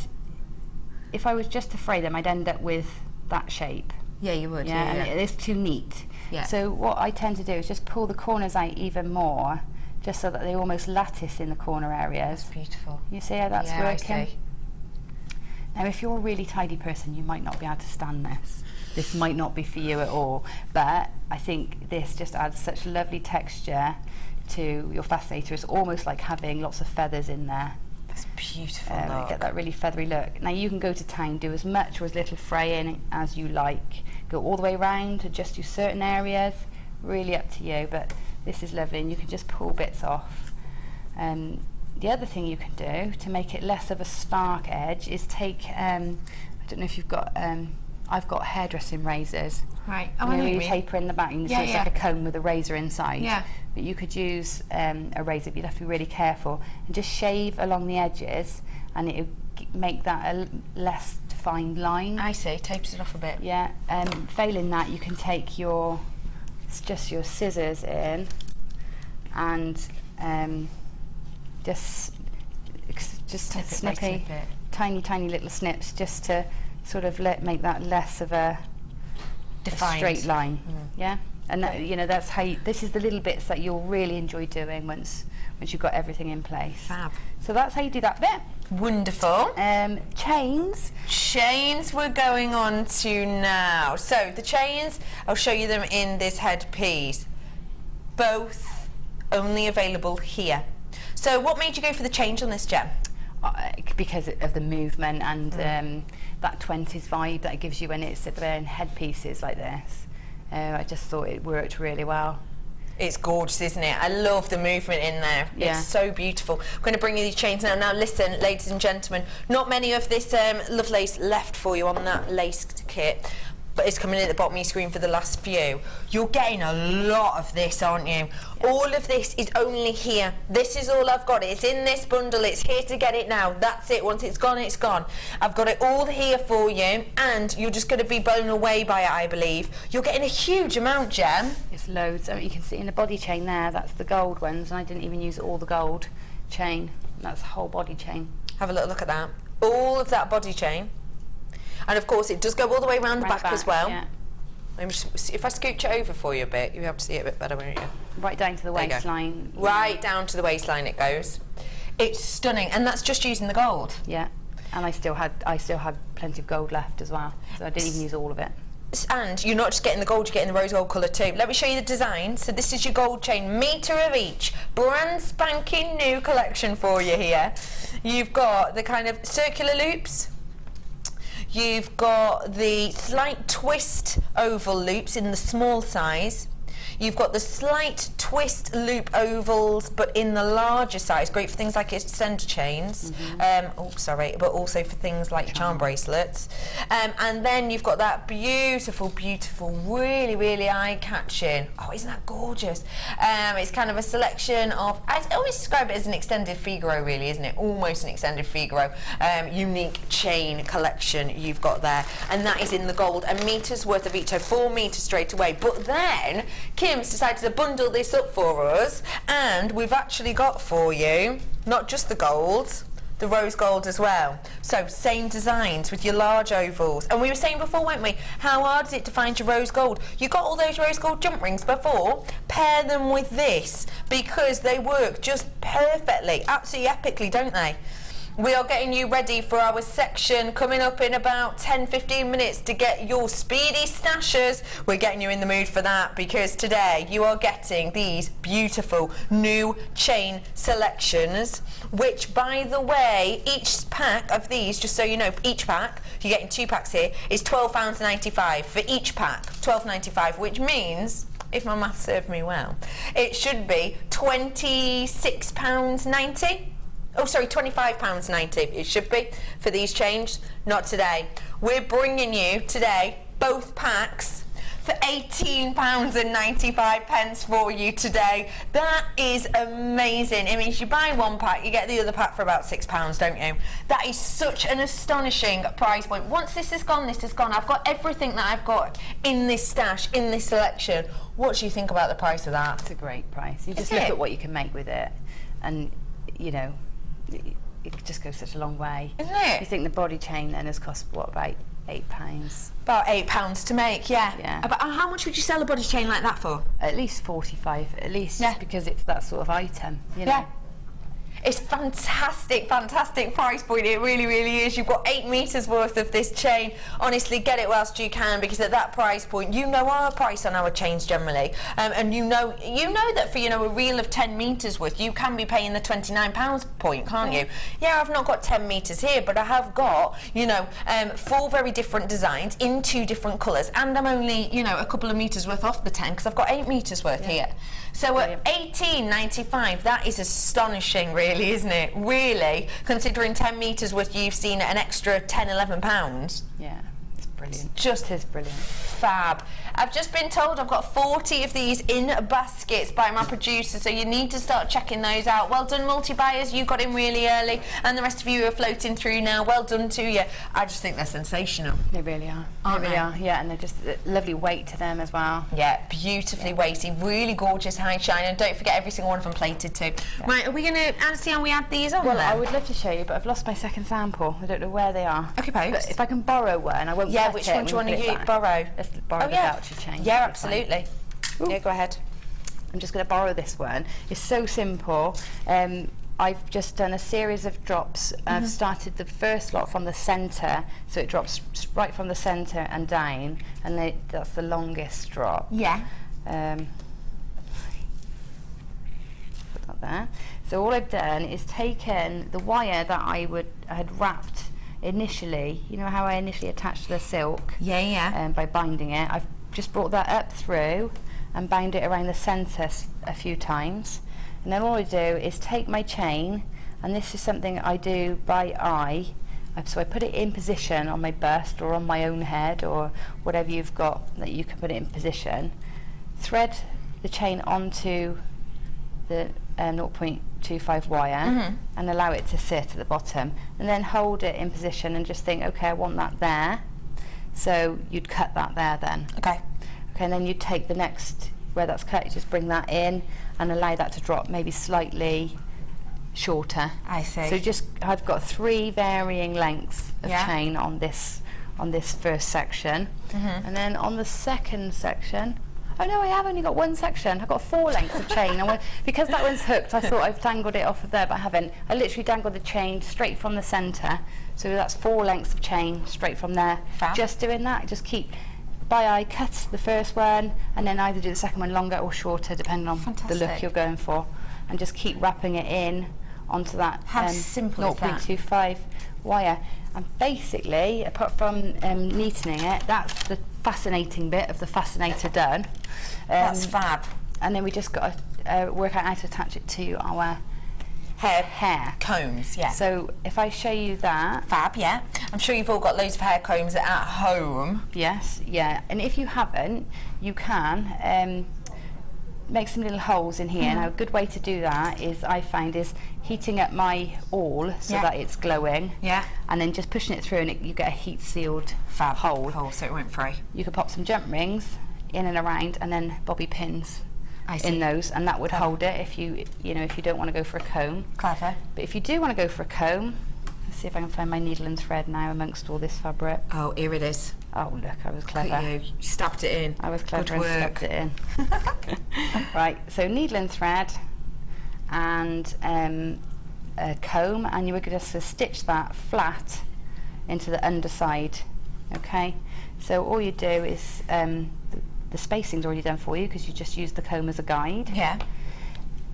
was just to fray them, I'd end up with that shape. Yeah, you would. Yeah, and it's too neat. Yeah. So what I tend to do is just pull the corners out even more, just so that they almost lattice in the corner areas. That's beautiful. You see how that's working? I see. Now, if you're a really tidy person, you might not be able to stand this. This might not be for you at all, but I think this just adds such lovely texture to your fascinator. It's almost like having lots of feathers in there. That's beautiful. Get that really feathery look. Now you can go to town, do as much or as little fraying as you like. Go all the way around, adjust to certain areas, really up to you, but this is lovely, and you can just pull bits off. the other thing you can do to make it less of a stark edge is take, I don't know if you've got, I've got hairdressing razors. Right. You know, where you taper in the back, and Yeah, it's like a comb with a razor inside. Yeah. But you could use a razor, but you'd have to be really careful and just shave along the edges, and it would make that a less defined line. I see, tapes it off a bit. Yeah. Failing that, you can take your scissors in and just snippy, tiny little snips, just to sort of make that less of a straight line. Yeah. And that, you know, that's how this is the little bits that you'll really enjoy doing once you've got everything in place. Fab. So that's how you do that bit. Wonderful. Chains. Chains we're going on to now. So the chains, I'll show you them in this headpiece. Both only available here. So what made you go for the change on this, Gem? Because of the movement and that 20s vibe that it gives you when it's wearing headpieces like this. I just thought it worked really well. It's gorgeous, isn't it? I love the movement in there. Yeah. It's so beautiful. I'm going to bring you these chains now. Now listen, ladies and gentlemen, not many of this love lace left for you on that lace kit, but it's coming in at the bottom of your screen for the last few. You're getting a lot of this, aren't you? Yeah. All of this is only here. This is all I've got. It's in this bundle. It's here to get it now. That's it. Once it's gone, it's gone. I've got it all here for you, and you're just going to be blown away by it, I believe. You're getting a huge amount, Gem. It's loads. I mean, you can see in the body chain there, that's the gold ones, and I didn't even use all the gold chain. That's the whole body chain. Have a little look at that. All of that body chain. And of course it does go all the way around the back as well. Yeah. Let me just, if I scooch it over for you a bit, you'll be able to see it a bit better, won't you? Right down to the waistline. Right down to the waistline it goes. It's stunning, and that's just using the gold. Yeah. And I still had plenty of gold left as well, so I didn't even use all of it. And you're not just getting the gold, you're getting the rose gold colour too. Let me show you the design. So this is your gold chain, metre of each, brand spanking new collection for you here. You've got the kind of circular loops. You've got the slight twist oval loops in the small size. You've got the slight twist loop ovals, but in the larger size. Great for things like extender chains. But also for things like charm bracelets. And then you've got that beautiful, beautiful, really, really eye-catching. Oh, isn't that gorgeous? It's kind of a selection of, I always describe it as an extended Figaro, really, isn't it? Almost an extended Figaro. Unique chain collection you've got there. And that is in the gold. A metre's worth of each, so 4 meters straight away. But then Kim's decided to bundle this up for us, and we've actually got for you not just the gold, the rose gold as well. So same designs with your large ovals. And we were saying before, weren't we, how hard is it to find your rose gold? You got all those rose gold jump rings before, pair them with this, because they work just perfectly, absolutely epically, don't they? We are getting you ready for our section coming up in about 10-15 minutes to get your speedy stashers. We're getting you in the mood for that, because today you are getting these beautiful new chain selections, which, by the way, each pack of these, just so you know, each pack, you're getting 2 packs here, is £12.95 for each pack, £12.95, which means, if my maths served me well, it should be £26.90. Oh, sorry, £25.90 it should be for these chains. Not today. We're bringing you today both packs for £18.95 for you today. That is amazing. It means you buy 1 pack, you get the other pack for about £6, don't you? That is such an astonishing price point. Once this is gone, this is gone. I've got everything that I've got in this stash, in this selection. What do you think about the price of that? It's a great price. You just look at what you can make with it, and, you know, it just goes such a long way. Isn't it? You think the body chain then has cost, what, about £8? About £8 to make, yeah. Yeah. But how much would you sell a body chain like that for? At least 45, at least, Yeah. because it's that sort of item, you know. Yeah. It's fantastic, fantastic price point. It really, really is. You've got 8 meters worth of this chain. Honestly, get it whilst you can, because at that price point, you know our price on our chains generally, and you know that for a reel of 10 meters worth, you can be paying the £29 point, can't you? Yeah, I've not got 10 meters here, but I have got 4 very different designs in 2 different colours, and I'm only a couple of meters worth off the 10 because I've got 8 meters worth here. So at £18.95, that is astonishing, really, isn't it? Really, considering 10 metres worth, you've seen an extra £10–11. Yeah, it's brilliant. Just is brilliant. Fab. I've just been told I've got 40 of these in baskets by my producer, so you need to start checking those out. Well done, multi-buyers, you got in really early, and the rest of you are floating through now. Well done to you. I just think they're sensational. They really are. Aren't they really they? are, yeah, and they're just a lovely weight to them as well. Yeah, beautifully weighty, really gorgeous high shine, and don't forget every single one of them plated too. Yeah. Right, are we going to see how we add these on? Well, then? I would love to show you, but I've lost my second sample. I don't know where they are. Okay, post. But if I can borrow one, I won't. Yeah, which one do you want to borrow? Let's borrow the voucher chain. Yeah, absolutely. Yeah, go ahead. I'm just going to borrow this one. It's so simple. I've just done a series of drops. I've started the first lot from the centre, so it drops right from the centre and down, and that's the longest drop. Yeah. Put that there. So all I've done is taken the wire that I had wrapped initially. You know how I initially attached the silk? Yeah, yeah. By binding it. I've just brought that up through and bound it around the centre a few times. And then all I do is take my chain, and this is something I do by eye. So I put it in position on my bust or on my own head or whatever you've got that you can put it in position. Thread the chain onto the 0.25 wire and allow it to sit at the bottom, and then hold it in position and just think, okay, I want that there. So you'd cut that there then. Okay, and then you'd take the next where that's cut, you just bring that in and allow that to drop maybe slightly shorter. I see. So I've got 3 varying lengths of chain on this first section, and then on the second section, oh no, I have only got 1 section. I've got 4 lengths of chain. Because that one's hooked, I thought I've dangled it off of there, but I haven't. I literally dangled the chain straight from the centre. So that's 4 lengths of chain straight from there. Fab. Just doing that, just keep by eye, cut the first one, and then either do the second one longer or shorter, depending on the look you're going for. And just keep wrapping it in onto that How simple is that? 0.25 wire. And basically, apart from neatening it, that's the fascinating bit of the Fascinator done. That's fab. And then we just got to work out how to attach it to our hair combs. Yeah. So if I show you that. Fab. Yeah. I'm sure you've all got loads of hair combs at home. Yes. Yeah. And if you haven't, you can make some little holes in here. Now a good way to do that is, I find, is heating up my awl so that it's glowing. Yeah. And then just pushing it through, and you get a heat sealed hole. So it went free. You could pop some jump rings in and around, and then bobby pins in those, and that would hold it if you don't want to go for a comb. Clever. But if you do want to go for a comb, let's see if I can find my needle and thread now amongst all this fabric. Oh, here it is. Oh look, I was clever. Look at you stabbed it in. I was clever and stabbed it in. Right, so needle and thread and a comb, and you were just to stitch that flat into the underside. Okay, so all you do is the spacing's already done for you because you just used the comb as a guide. Yeah.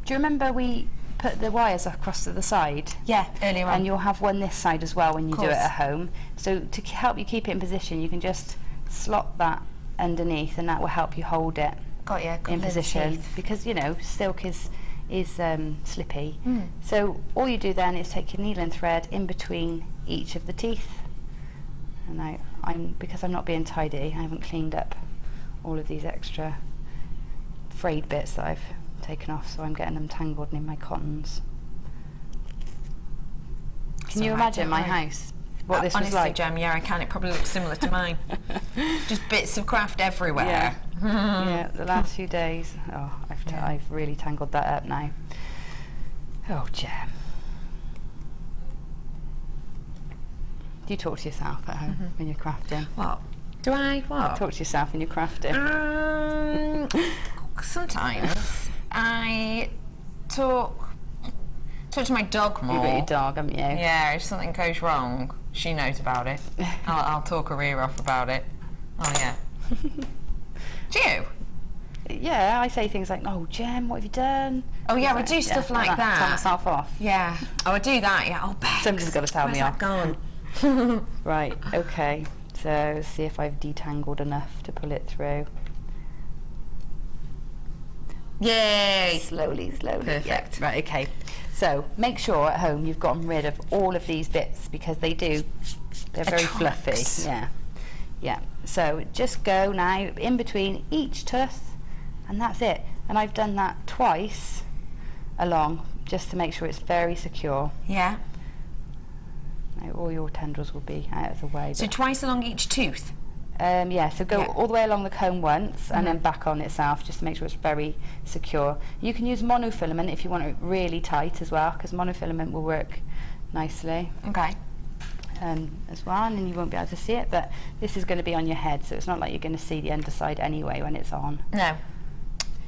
Do you remember we put the wires across to the side? Yeah, earlier on. And you'll have one this side as well when you do it at home. So to help you keep it in position, you can just slot that underneath, and that will help you hold it in position. Because silk is slippy. So all you do then is take your needle and thread in between each of the teeth. And now because I'm not being tidy, I haven't cleaned up all of these extra frayed bits that I've taken off, so I'm getting them tangled in my cottons. Can you imagine my house? What this was like? Gem, yeah, I can. It probably looks similar to mine. Just bits of craft everywhere. Yeah. Yeah, the last few days. Oh, I've really tangled that up now. Oh, Gem. Do you talk to yourself at home when you're crafting? What? Do I? What? Talk to yourself when you're crafting. Sometimes I talk to my dog more. You've got your dog, haven't you? Yeah, if something goes wrong, she knows about it. I'll talk her ear off about it. Oh, yeah. Do you? Yeah, I say things like, "Oh, Gem, what have you done?" Oh, yeah, we do stuff like that. Tell myself off. Yeah. Oh, I do that, yeah. Oh, Bex, somebody's got to tell me off. Where's that gone? Right, okay. So, let's see if I've detangled enough to pull it through. Yay! Slowly. Perfect. Yeah, right, okay. So make sure at home you've gotten rid of all of these bits because they're very fluffy. Yeah. So just go now in between each tooth, and that's it. And I've done that twice along just to make sure it's very secure. Yeah. Now all your tendrils will be out of the way. So twice along each tooth? Yeah, so go all the way along the comb once and then back on itself just to make sure it's very secure. You can use monofilament if you want it really tight as well, because monofilament will work nicely. Okay. As well, and then you won't be able to see it, but this is going to be on your head, so it's not like you're going to see the underside anyway when it's on. No.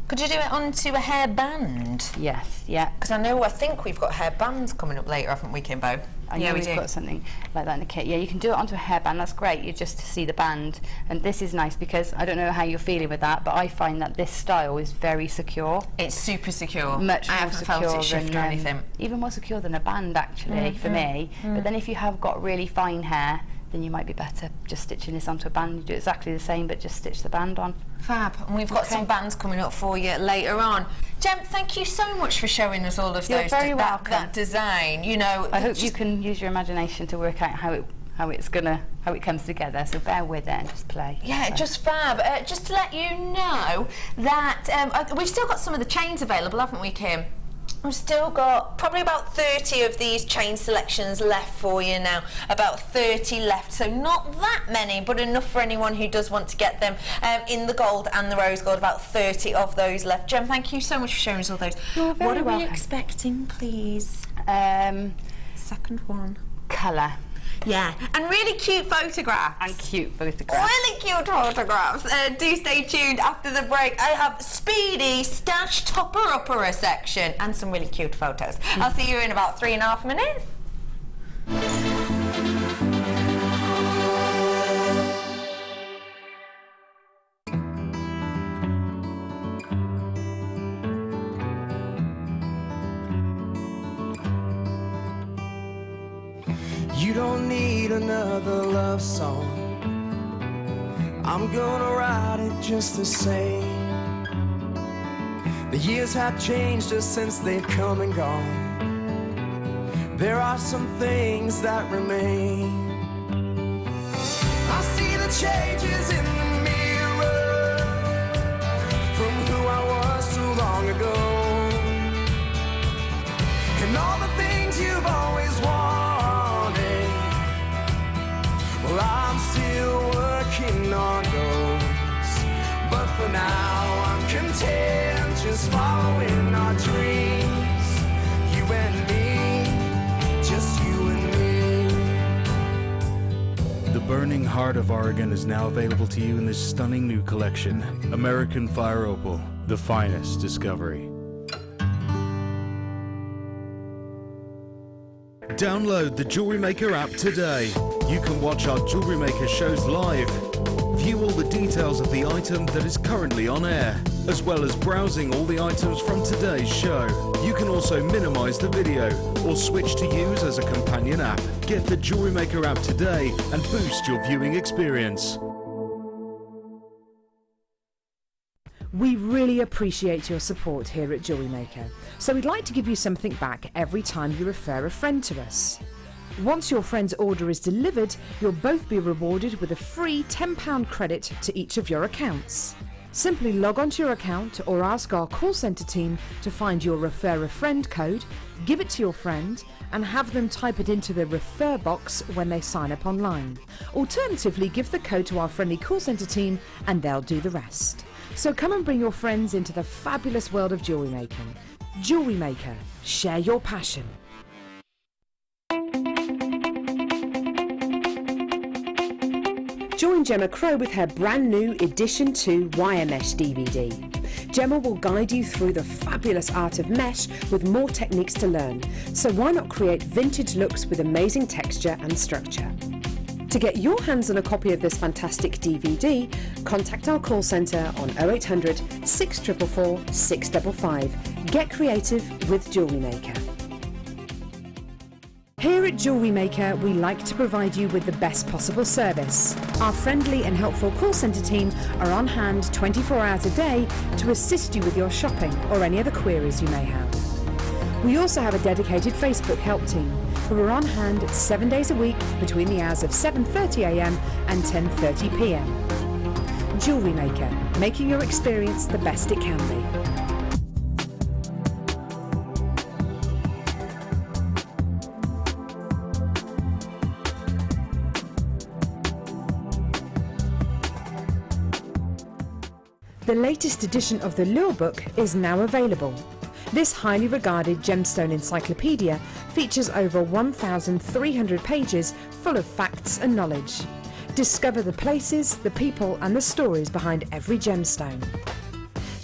Could you do it onto a hair band? Yes, yeah. Because I think we've got hair bands coming up later, haven't we, Kimbo? I know we've got something like that in the kit. Yeah, you can do it onto a hairband, that's great, you just see the band. And this is nice because I don't know how you're feeling with that, but I find that this style is very secure. It's super secure. Much more secure felt it shift or anything. Even more secure than a band actually, for me. But then if you have got really fine hair, then you might be better just stitching this onto a band. You do exactly the same, but just stitch the band on. Fab. And we've got some bands coming up for you later on. Gem, thank you so much for showing us all of those. You're very welcome. That design, you know. I hope you can use your imagination to work out how it comes together. So bear with it and just play. Yeah, just fab. Just to let you know that we've still got some of the chains available, haven't we, Kim? We've still got probably about 30 of these chain selections left for you now. About 30 left, so not that many, but enough for anyone who does want to get them in the gold and the rose gold. About 30 of those left. Gem, thank you so much for showing us all those. You're very welcome. What are we expecting, please? Second one. Colour. Yeah, and really cute photographs. And cute photographs. Really cute photographs. Do stay tuned after the break. I have speedy stash topper-upper section and some really cute photos. I'll see you in about 3.5 minutes. You don't need another love song. I'm gonna write it just the same. The years have changed us since they've come and gone. There are some things that remain. I see the changes in the mirror from who I was so long ago, and all the things you've always wanted. Well, I'm still working on those, but for now I'm content just following our dreams. You and me, just you and me. The Burning Heart of Oregon is now available to you in this stunning new collection, American Fire Opal, the finest discovery. Download the Jewellery Maker app today. You can watch our Jewellery Maker shows live, view all the details of the item that is currently on air, as well as browsing all the items from today's show. You can also minimize the video or switch to use as a companion app. Get the Jewellery Maker app today and boost your viewing experience. We really appreciate your support here at Jewellery Maker, so we'd like to give you something back every time you refer a friend to us. Once your friend's order is delivered, you'll both be rewarded with a free £10 credit to each of your accounts. Simply log onto your account or ask our call centre team to find your Refer a Friend code, give it to your friend and have them type it into the refer box when they sign up online. Alternatively, give the code to our friendly call centre team and they'll do the rest. So come and bring your friends into the fabulous world of jewellery making. Jewellery Maker, share your passion. Join Gemma Crow with her brand new Edition 2 Wire Mesh DVD. Gemma will guide you through the fabulous art of mesh with more techniques to learn. So why not create vintage looks with amazing texture and structure? To get your hands on a copy of this fantastic DVD, contact our call centre on 0800 644 655. Get creative with Jewellery Maker. Here at Jewellery Maker, we like to provide you with the best possible service. Our friendly and helpful call centre team are on hand 24 hours a day to assist you with your shopping or any other queries you may have. We also have a dedicated Facebook help team who are on hand 7 days a week between the hours of 7:30 a.m. and 10:30 p.m. Jewellery Maker, making your experience the best it can be. The latest edition of the Lure Book is now available. This highly regarded gemstone encyclopedia features over 1,300 pages full of facts and knowledge. Discover the places, the people and the stories behind every gemstone.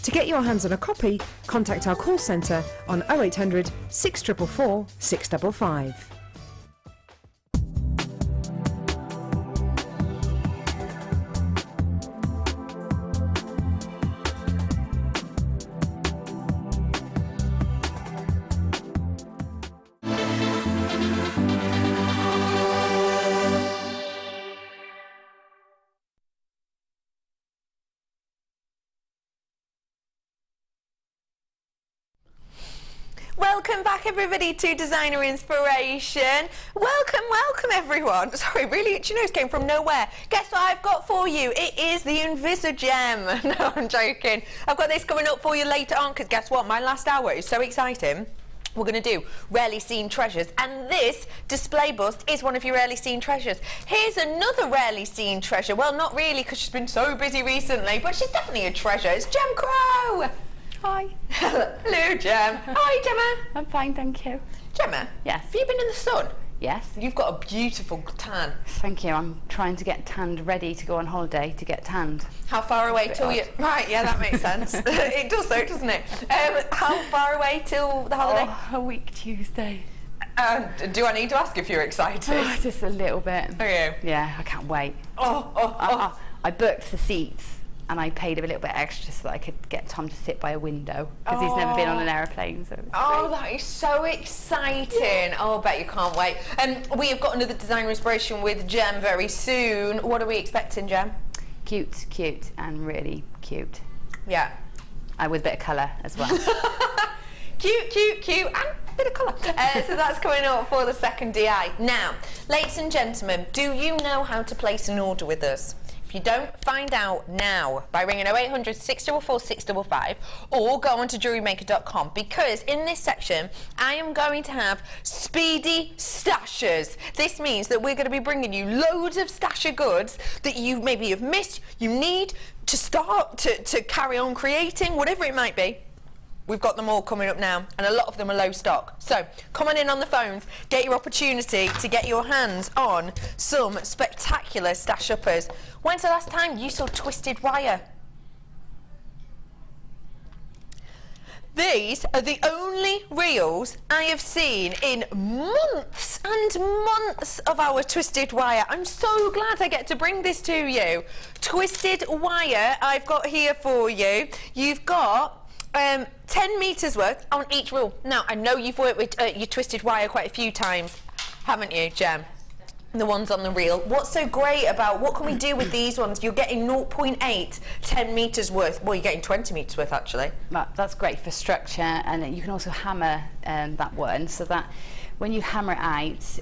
To get your hands on a copy, contact our call centre on 0800 644 655. Welcome back everybody to Designer Inspiration. Welcome everyone. Sorry, really itchy nose came from nowhere. Guess what I've got for you? It is the Invisigem. No, I'm joking. I've got this coming up for you later on because guess what? My last hour is so exciting. We're going to do rarely seen treasures, and this display bust is one of your rarely seen treasures. Here's another rarely seen treasure. Well, not really because she's been so busy recently, but she's definitely a treasure. It's Gem Crow. Hi. Hello, Gem. Hi, Gemma. I'm fine, thank you. Gemma? Yes. Have you been in the sun? Yes. You've got a beautiful tan. Thank you. I'm trying to get tanned, ready to go on holiday to get tanned. How far away till you... Right, yeah, that makes sense. It does though, doesn't it? How far away till the holiday? Oh, a week Tuesday. Do I need to ask if you're excited? Oh, just a little bit. Are you? Yeah, I can't wait. I booked the seats and I paid a little bit extra so that I could get Tom to sit by a window because he's never been on an aeroplane. So that is so exciting. Yeah. Oh, I bet you can't wait. We have got another designer inspiration with Gem very soon. What are we expecting, Gem? Cute and really cute. Yeah. With a bit of colour as well. Cute and a bit of colour. So that's coming up for the second DI. Now, ladies and gentlemen, do you know how to place an order with us? If you don't, find out now by ringing 0800 644 655 or go on to jewellerymaker.com, because in this section I am going to have speedy stashes. This means that we're going to be bringing you loads of stasher goods that you maybe have missed, you need to start to carry on creating, whatever it might be. We've got them all coming up now, and a lot of them are low stock. So come on in on the phones, get your opportunity to get your hands on some spectacular stash uppers. When's the last time you saw twisted wire? These are the only reels I have seen in months and months of our twisted wire. I'm so glad I get to bring this to you. Twisted wire I've got here for you. You've got 10 metres worth on each reel. Now, I know you've worked with your twisted wire quite a few times, haven't you, Gem? The ones on the reel. What's so great about, what can we do with these ones? You're getting 0.8, 10 metres worth. Well, you're getting 20 metres worth, actually. That's great for structure, and you can also hammer that one, so that when you hammer it out,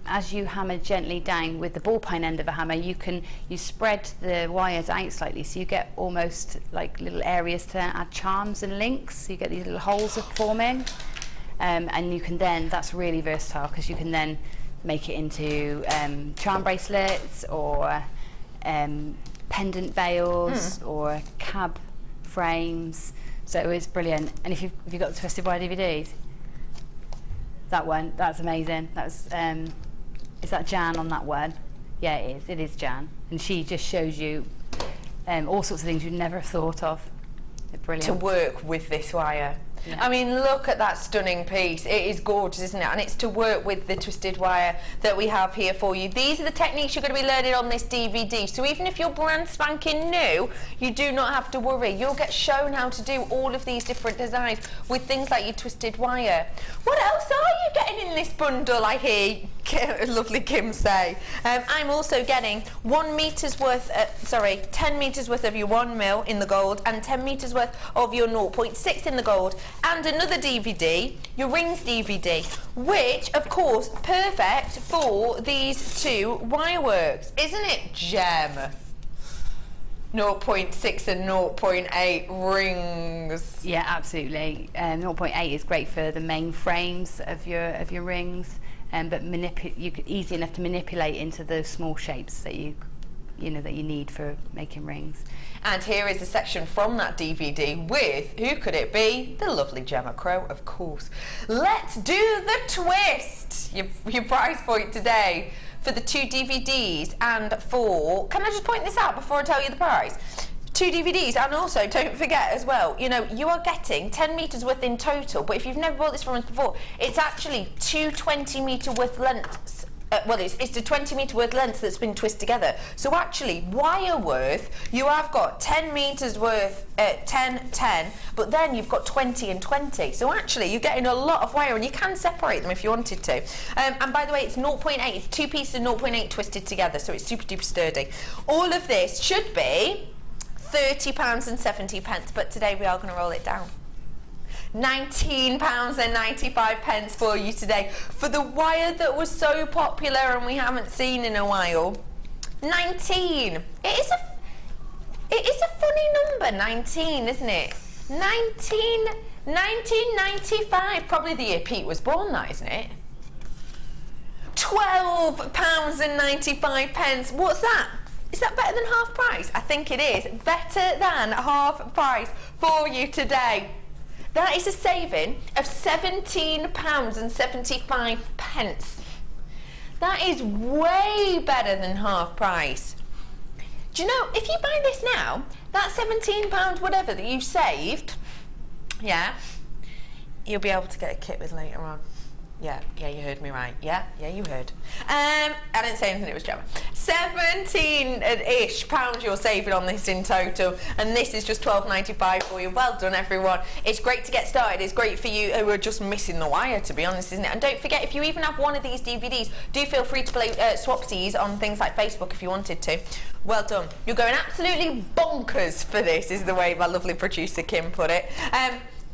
as you hammer gently down with the ball peen end of a hammer, you spread the wires out slightly, so you get almost like little areas to add charms and links. So you get these little holes forming, and you can then, that's really versatile because you can then make it into charm bracelets or pendant veils or cab frames. So it was brilliant. And if you've got the twisted wire DVDs, that one, that's amazing. That was is that Jan on that one? Yeah, it is Jan, and she just shows you all sorts of things you'd never have thought of. They're brilliant. To work with this wire. Yeah. I mean, look at that stunning piece. It is gorgeous, isn't it? And it's to work with the twisted wire that we have here for you. These are the techniques you're going to be learning on this DVD. So even if you're brand spanking new, you do not have to worry. You'll get shown how to do all of these different designs with things like your twisted wire. What else are you getting in this bundle, I hear lovely Kim say? I'm also getting 10 metres worth of your 1 mil in the gold and 10 metres worth of your 0.6 in the gold, and another DVD, your rings DVD, which of course perfect for these two wire works, isn't it, Gem? 0.6 and 0.8 rings. Yeah, absolutely. 0.8 is great for the main frames of your rings, but easy enough to manipulate into those small shapes that you need for making rings. And here is a section from that DVD with, who could it be? The lovely Gemma Crow, of course. Let's do the twist. Your prize point today for the 2 DVDs and for, can I just point this out before I tell you the prize? 2 DVDs, and also don't forget as well, you are getting 10 metres worth in total, but if you've never bought this from us before, it's actually 2 20-metre worth lengths. It's a 20-metre worth length that's been twisted together. So actually, wire worth, you have got 10 metres worth, 10, 10, but then you've got 20 and 20. So actually, you're getting a lot of wire, and you can separate them if you wanted to. And by the way, it's 0.8, it's 2 pieces of 0.8 twisted together, so it's super duper sturdy. All of this should be £30.70, but today we are going to roll it down. £19.95 for you today for the wire that was so popular and we haven't seen in a while. 19. It is a funny number, 19, isn't it? 1995, probably the year Pete was born, that, isn't it? £12.95. What's that? Is that better than half price? I think it is. Better than half price for you today. That is a saving of £17.75. That is way better than half price. Do you know, if you buy this now, that £17 whatever that you saved, yeah, you'll be able to get a kit with later on. Yeah, you heard me right. Yeah, you heard. I didn't say anything, it was Gemma. £17-ish you're saving on this in total, and this is just £12.95 for you. Well done, everyone. It's great to get started. It's great for you who are just missing the wire, to be honest, isn't it? And don't forget, if you even have one of these DVDs, do feel free to play swapsies on things like Facebook if you wanted to. Well done. You're going absolutely bonkers for this, is the way my lovely producer Kim put it.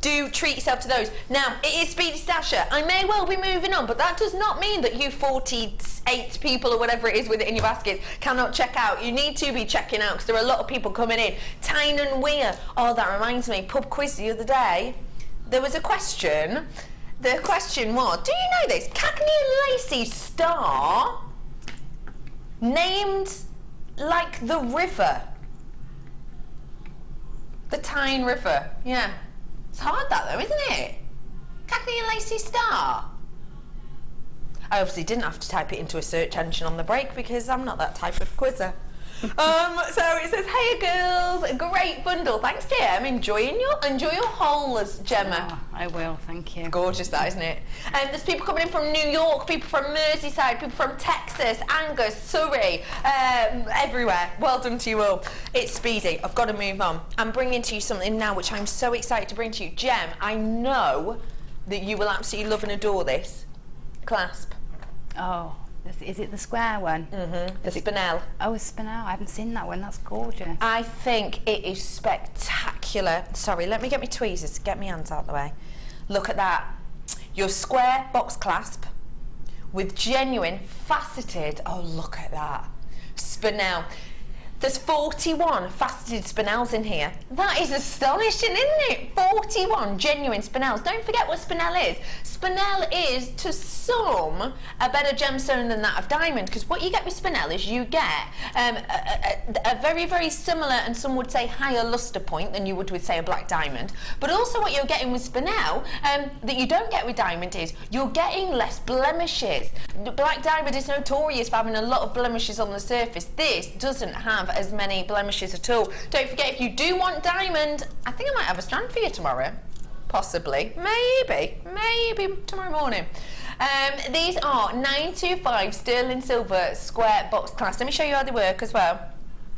Do treat yourself to those. Now, it is Speedy Stasher. I may well be moving on, but that does not mean that you 48 people or whatever it is with it in your basket cannot check out. You need to be checking out because there are a lot of people coming in. Tyne and Weir. Oh, that reminds me, pub quiz the other day. There was a question. The question was, do you know this? Cagney and Lacey star named like the river. The Tyne River, yeah. It's hard that though, isn't it? Cagney and Lacey star. I obviously didn't have to type it into a search engine on the break because I'm not that type of quizzer. So it says, hey girls, a great bundle. Thanks, Jim. Enjoy your holes, Gemma. Oh, I will, thank you. Gorgeous, that, isn't it? There's people coming in from New York, people from Merseyside, people from Texas, Angus, Surrey, everywhere. Well done to you all. It's Speedy. I've got to move on. I'm bringing to you something now which I'm so excited to bring to you. Gem, I know that you will absolutely love and adore this clasp. Oh. Is it the square one? Mm-hmm. The Spinel. Oh, a Spinel. I haven't seen that one. That's gorgeous. I think it is spectacular. Sorry, let me get my tweezers. Get my hands out of the way. Look at that. Your square box clasp with genuine faceted. Oh, look at that. Spinel. There's 41 faceted Spinels in here. That is astonishing, isn't it? 41 genuine Spinels. Don't forget what Spinel is. Spinel is, to some, a better gemstone than that of diamond, because what you get with Spinel is you get a very, very similar, and some would say higher luster point than you would with, say, a black diamond. But also what you're getting with Spinel that you don't get with diamond is you're getting less blemishes. The black diamond is notorious for having a lot of blemishes on the surface. This doesn't have as many blemishes at all. Don't forget, if you do want diamond, I think I might have a strand for you tomorrow. Possibly. Maybe tomorrow morning. These are 925 sterling silver square box clasp. Let me show you how they work as well.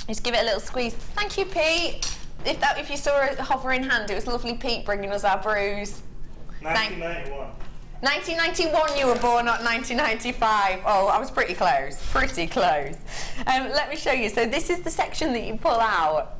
Just give it a little squeeze. Thank you, Pete. If you saw a hovering hand, it was lovely Pete bringing us our brews. 1991. 1991 you were born, not 1995. Oh, I was pretty close, pretty close. Let me show you. So this is the section that you pull out.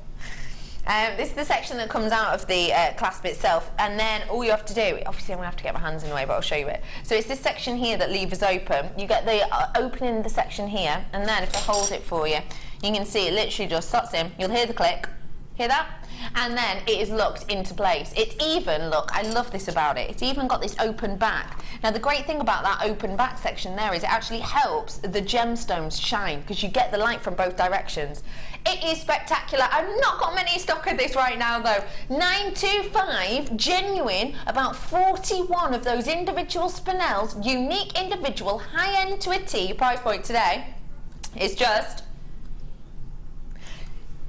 This is the section that comes out of the clasp itself, and then all you have to do, obviously I'm going to have to get my hands in the way, but I'll show you it. So it's this section here that levers open. You get the opening in the section here, and then if I hold it for you, you can see it literally just slots in. You'll hear the click. Hear that? And then it is locked into place. It's even, look, I love this about it, it's even got this open back. Now the great thing about that open back section there is it actually helps the gemstones shine, because you get the light from both directions. It is spectacular. I've not got many stock of this right now though. 925, genuine, about 41 of those individual Spinels, unique individual, high-end to a T. Price point today is just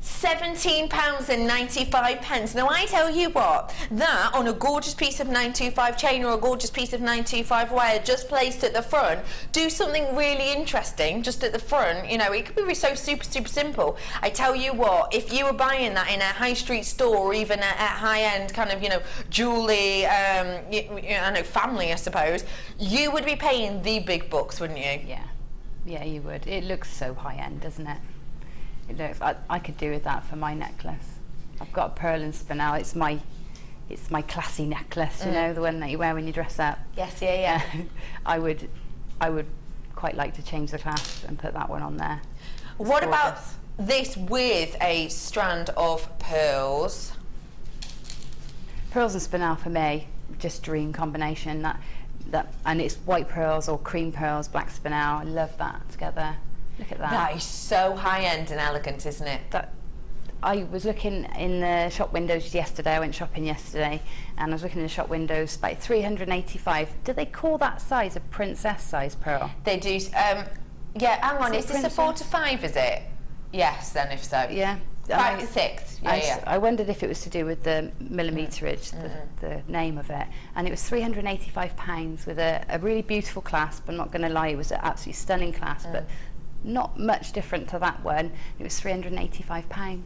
£17.95. Now I tell you what, that on a gorgeous piece of 925 chain or a gorgeous piece of 925 wire just placed at the front, do something really interesting just at the front, you know, it could be so super simple. I tell you what, if you were buying that in a high street store or even at high end kind of, you know, jewellery, I know, family I suppose, you would be paying the big bucks, wouldn't you? Yeah, you would. It looks so high end, doesn't it? It looks, I could do with that for my necklace. I've got a pearl and spinel. It's my classy necklace, you know, the one that you wear when you dress up. Yes, yeah. I would quite like to change the clasp and put that one on there. What about this with a strand of pearls? Pearls and spinel for me, just dream combination. That and it's white pearls or cream pearls, black spinel. I love that together. Look at that. That is so high-end and elegant, isn't it? I was looking in the shop windows yesterday. I went shopping yesterday, and I was looking in the shop windows, about 385. Do they call that size a princess size pearl? They do. Yeah, hang on. Is this a 4 to 5? Is it? Yes. Then if so. Yeah. 5 to 6. Yeah. I wondered if it was to do with the millimeterage, the name of it, and it was £385 with a really beautiful clasp. I'm not going to lie, it was an absolutely stunning clasp, but not much different to that one. It was £385.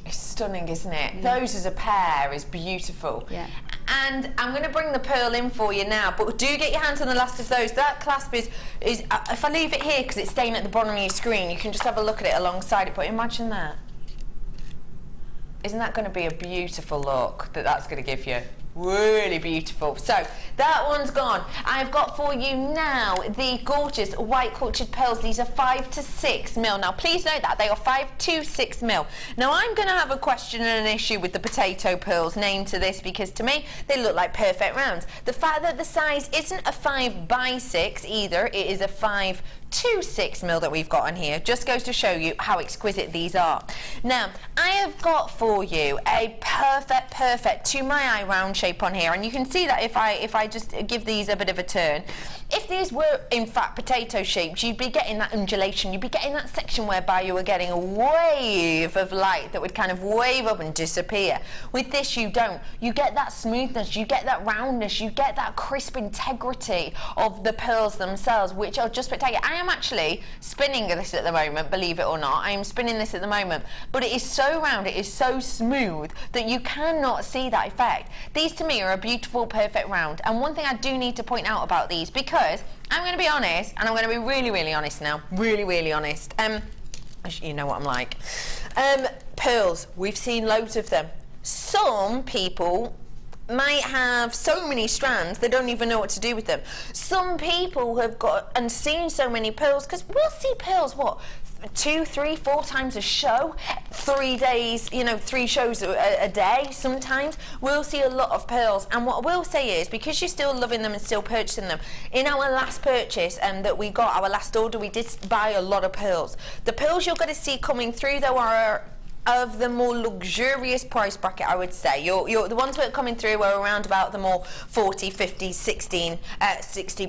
It's stunning, isn't it? Those as a pair is beautiful. Yeah. And I'm going to bring the pearl in for you now, but do get your hands on the last of those. That clasp is if I leave it here because it's staying at the bottom of your screen, you can just have a look at it alongside it. But imagine that. Isn't that going to be a beautiful look that's going to give you? Really beautiful. So that one's gone. I've got for you now the gorgeous white cultured pearls. These are 5 to 6 mil. Now please note that they are 5 to 6 mil. Now I'm going to have a question and an issue with the potato pearls named to this, because to me they look like perfect rounds. The fact that the size isn't a 5 by 6 either, it is a 5 to 6 mil that we've got on here, just goes to show you how exquisite these are. Now I have got for you a perfect to my eye round shape on here, and you can see that if I just give these a bit of a turn, if these were in fact potato shaped, you'd be getting that undulation, you'd be getting that section whereby you were getting a wave of light that would kind of wave up and disappear. With this you don't. You get that smoothness, you get that roundness, you get that crisp integrity of the pearls themselves, which are just spectacular. I am actually spinning this at the moment, believe it or not. I am spinning this at the moment, but it is so round, it is so smooth that you cannot see that effect. These to me are a beautiful perfect round, and one thing I do need to point out about these, because I'm going to be honest, and I'm going to be really honest now, really honest, you know what I'm like. Pearls, we've seen loads of them. Some people might have so many strands they don't even know what to do with them. Some people have got and seen so many pearls, because we'll see pearls, what, 2, 3, 4 times a show, 3 days, you know, 3 shows a day sometimes. We'll see a lot of pearls, and what I will say is, because you're still loving them and still purchasing them, in our last purchase that we got, our last order, we did buy a lot of pearls. The pearls you're going to see coming through though are of the more luxurious price bracket, I would say. The ones that are coming through are around about the more 40, 50, 60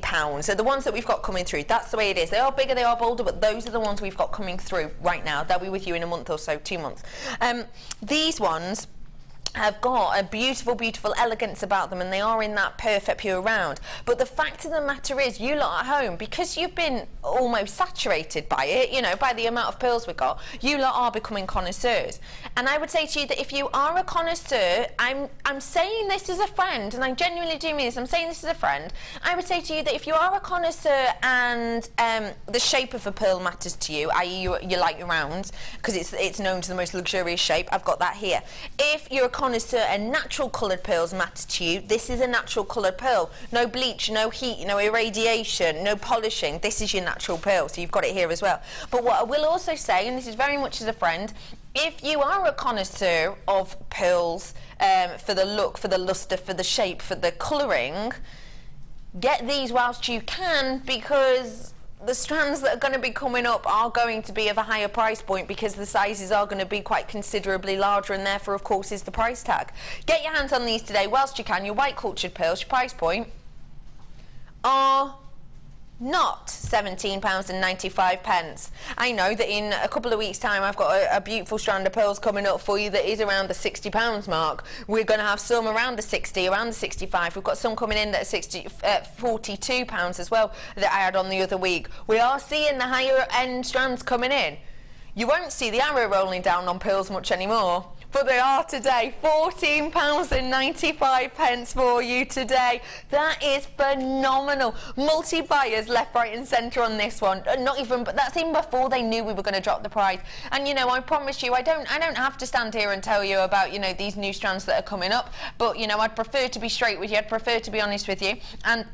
pounds. So the ones that we've got coming through, that's the way it is. They are bigger, they are bolder, but those are the ones we've got coming through right now. They'll be with you in a month or so, 2 months. These ones have got a beautiful, beautiful elegance about them, and they are in that perfect pure round. But the fact of the matter is, you lot at home, because you've been almost saturated by it, you know, by the amount of pearls we got, you lot are becoming connoisseurs. And I would say to you that if you are a connoisseur, I'm saying this as a friend, and I genuinely do mean this, I'm saying this as a friend, I would say to you that if you are a connoisseur and the shape of a pearl matters to you, i.e. you like your rounds, because it's known to the most luxurious shape, I've got that here. If you're a connoisseur and natural coloured pearls matter to you, this is a natural coloured pearl. No bleach, no heat, no irradiation, no polishing. This is your natural pearl, so you've got it here as well. But what I will also say, and this is very much as a friend, if you are a connoisseur of pearls, for the look, for the lustre, for the shape, for the colouring, get these whilst you can, because the strands that are going to be coming up are going to be of a higher price point, because the sizes are going to be quite considerably larger, and therefore of course is the price tag. Get your hands on these today whilst you can. Your white cultured pearls, your price point are not £17.95. I know that in a couple of weeks time I've got a beautiful strand of pearls coming up for you that is around the £60 mark. We're going to have some around the 60, around the 65. We've got some coming in that are £42 as well that I had on the other week. We are seeing the higher end strands coming in. You won't see the arrow rolling down on pearls much anymore, but they are today. £14.95 for you today. That is phenomenal. Multi-buyers left, right and centre on this one. Not even, but that's even before they knew we were going to drop the price. And you know, I promise you, I don't have to stand here and tell you about, you know, these new strands that are coming up, but you know, I'd prefer to be straight with you. I'd prefer to be honest with you. And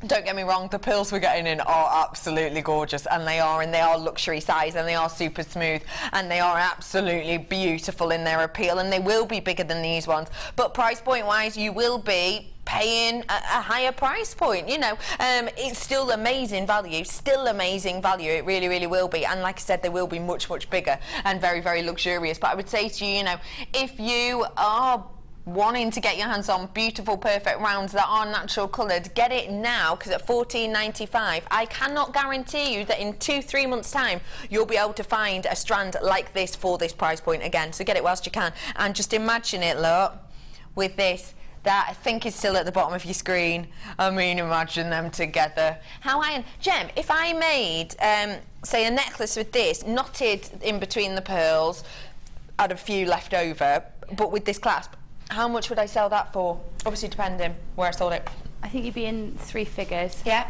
don't get me wrong, the pearls we're getting in are absolutely gorgeous, and they are luxury size, and they are super smooth, and they are absolutely beautiful in their appeal, and they will be bigger than these ones. But price point wise, you will be paying a higher price point, you know. It's still amazing value, it really, really will be. And like I said, they will be much, much bigger and very, very luxurious. But I would say to you, you know, if you are wanting to get your hands on beautiful, perfect rounds that are natural coloured, get it now, because at £14.95, I cannot guarantee you that in 2-3 months' time you'll be able to find a strand like this for this price point again. So get it whilst you can, and just imagine it, look, with this. That I think is still at the bottom of your screen. I mean, imagine them together. How high end? Gem, if I made, say, a necklace with this, knotted in between the pearls, I had a few left over, but with this clasp, how much would I sell that for? Obviously depending where I sold it. I think you'd be in 3 figures. Yeah.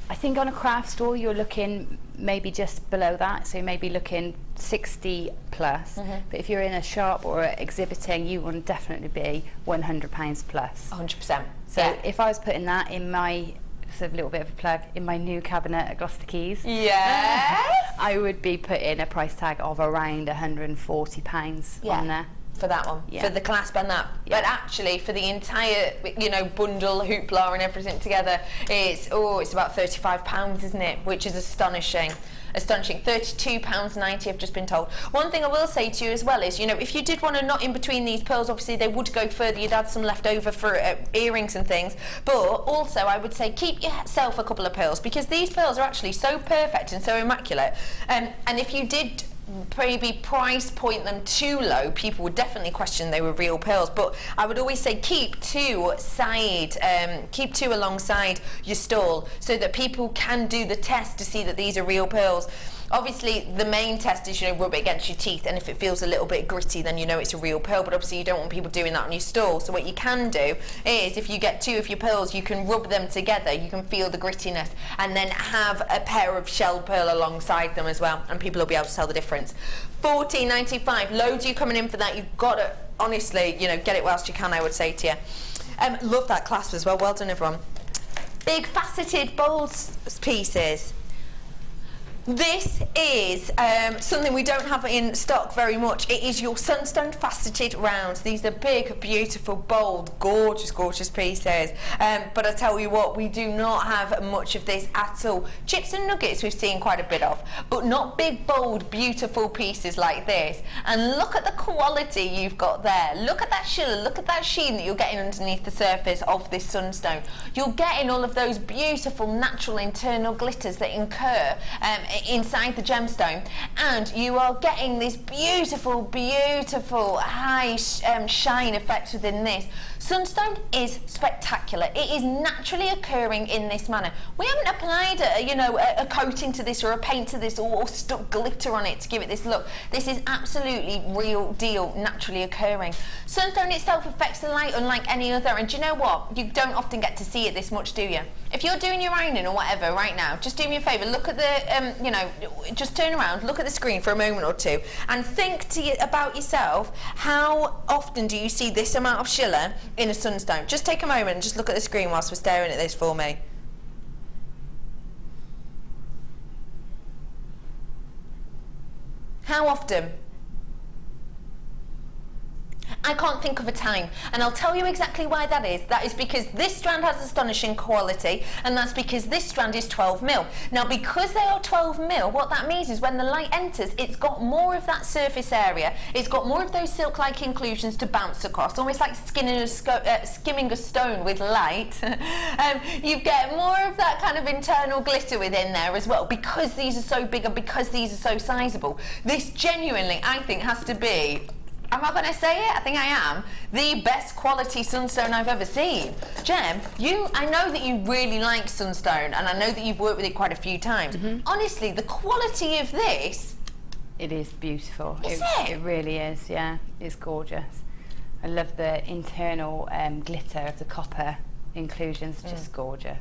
I think on a craft store you're looking maybe just below that, so you may be looking 60 plus. But if you're in a shop or exhibiting, you will definitely be £100 plus. 100%. So if I was putting that in my, sort of a little bit of a plug, in my new cabinet at Gloucester Keys, yes, I would be putting a price tag of around £140 on there. For that one, for the clasp and that. But actually, for the entire, you know, bundle, hoopla and everything together, it's about £35, isn't it? Which is astonishing. Astonishing. £32.90, I've just been told. One thing I will say to you as well is, you know, if you did want to knot in between these pearls, obviously they would go further. You'd add some left over for earrings and things. But also, I would say keep yourself a couple of pearls, because these pearls are actually so perfect and so immaculate. And if you did maybe price point them too low, people would definitely question they were real pearls. But I would always say keep two alongside your stall, so that people can do the test to see that these are real pearls. Obviously the main test is, you know, rub it against your teeth, and if it feels a little bit gritty, then you know it's a real pearl. But obviously you don't want people doing that on your stall. So what you can do is, if you get 2 of your pearls, you can rub them together, you can feel the grittiness, and then have a pair of shell pearl alongside them as well, and people will be able to tell the difference. £14.95, loads of you coming in for that. You've got to, honestly, you know, get it whilst you can, I would say to you. Love that clasp as well, well done everyone. Big faceted bold pieces. This is something we don't have in stock very much. It is your Sunstone faceted rounds. These are big, beautiful, bold, gorgeous, gorgeous pieces. But I tell you what, we do not have much of this at all. Chips and nuggets we've seen quite a bit of, but not big, bold, beautiful pieces like this. And look at the quality you've got there. Look at that shiller, look at that sheen that you're getting underneath the surface of this Sunstone. You're getting all of those beautiful, natural internal glitters that incur inside the gemstone, and you are getting this beautiful, beautiful high shine effect within this. Sunstone is spectacular. It is naturally occurring in this manner. We haven't applied a coating to this or a paint to this or stuck glitter on it to give it this look. This is absolutely real deal, naturally occurring. Sunstone itself affects the light unlike any other, and do you know what? You don't often get to see it this much, do you? If you're doing your ironing or whatever right now, just do me a favour, look at the, just turn around, look at the screen for a moment or two and think about yourself, how often do you see this amount of shiller in a sunstone? Just take a moment and just look at the screen whilst we're staring at this for me. How often? I can't think of a time, and I'll tell you exactly why that is. That is because this strand has astonishing quality, and that's because this strand is 12 mil. Now, because they are 12 mil, what that means is when the light enters, it's got more of that surface area, it's got more of those silk-like inclusions to bounce across, almost like skimming a stone with light. You get more of that kind of internal glitter within there as well, because these are so big and because these are so sizable. This genuinely, I think, has to be, am I going to say it? I think I am. The best quality sunstone I've ever seen. Gem, I know that you really like sunstone, and I know that you've worked with it quite a few times. Honestly, the quality of this... It is beautiful. Is it? It really is, yeah. It's gorgeous. I love the internal glitter of the copper inclusions, just gorgeous.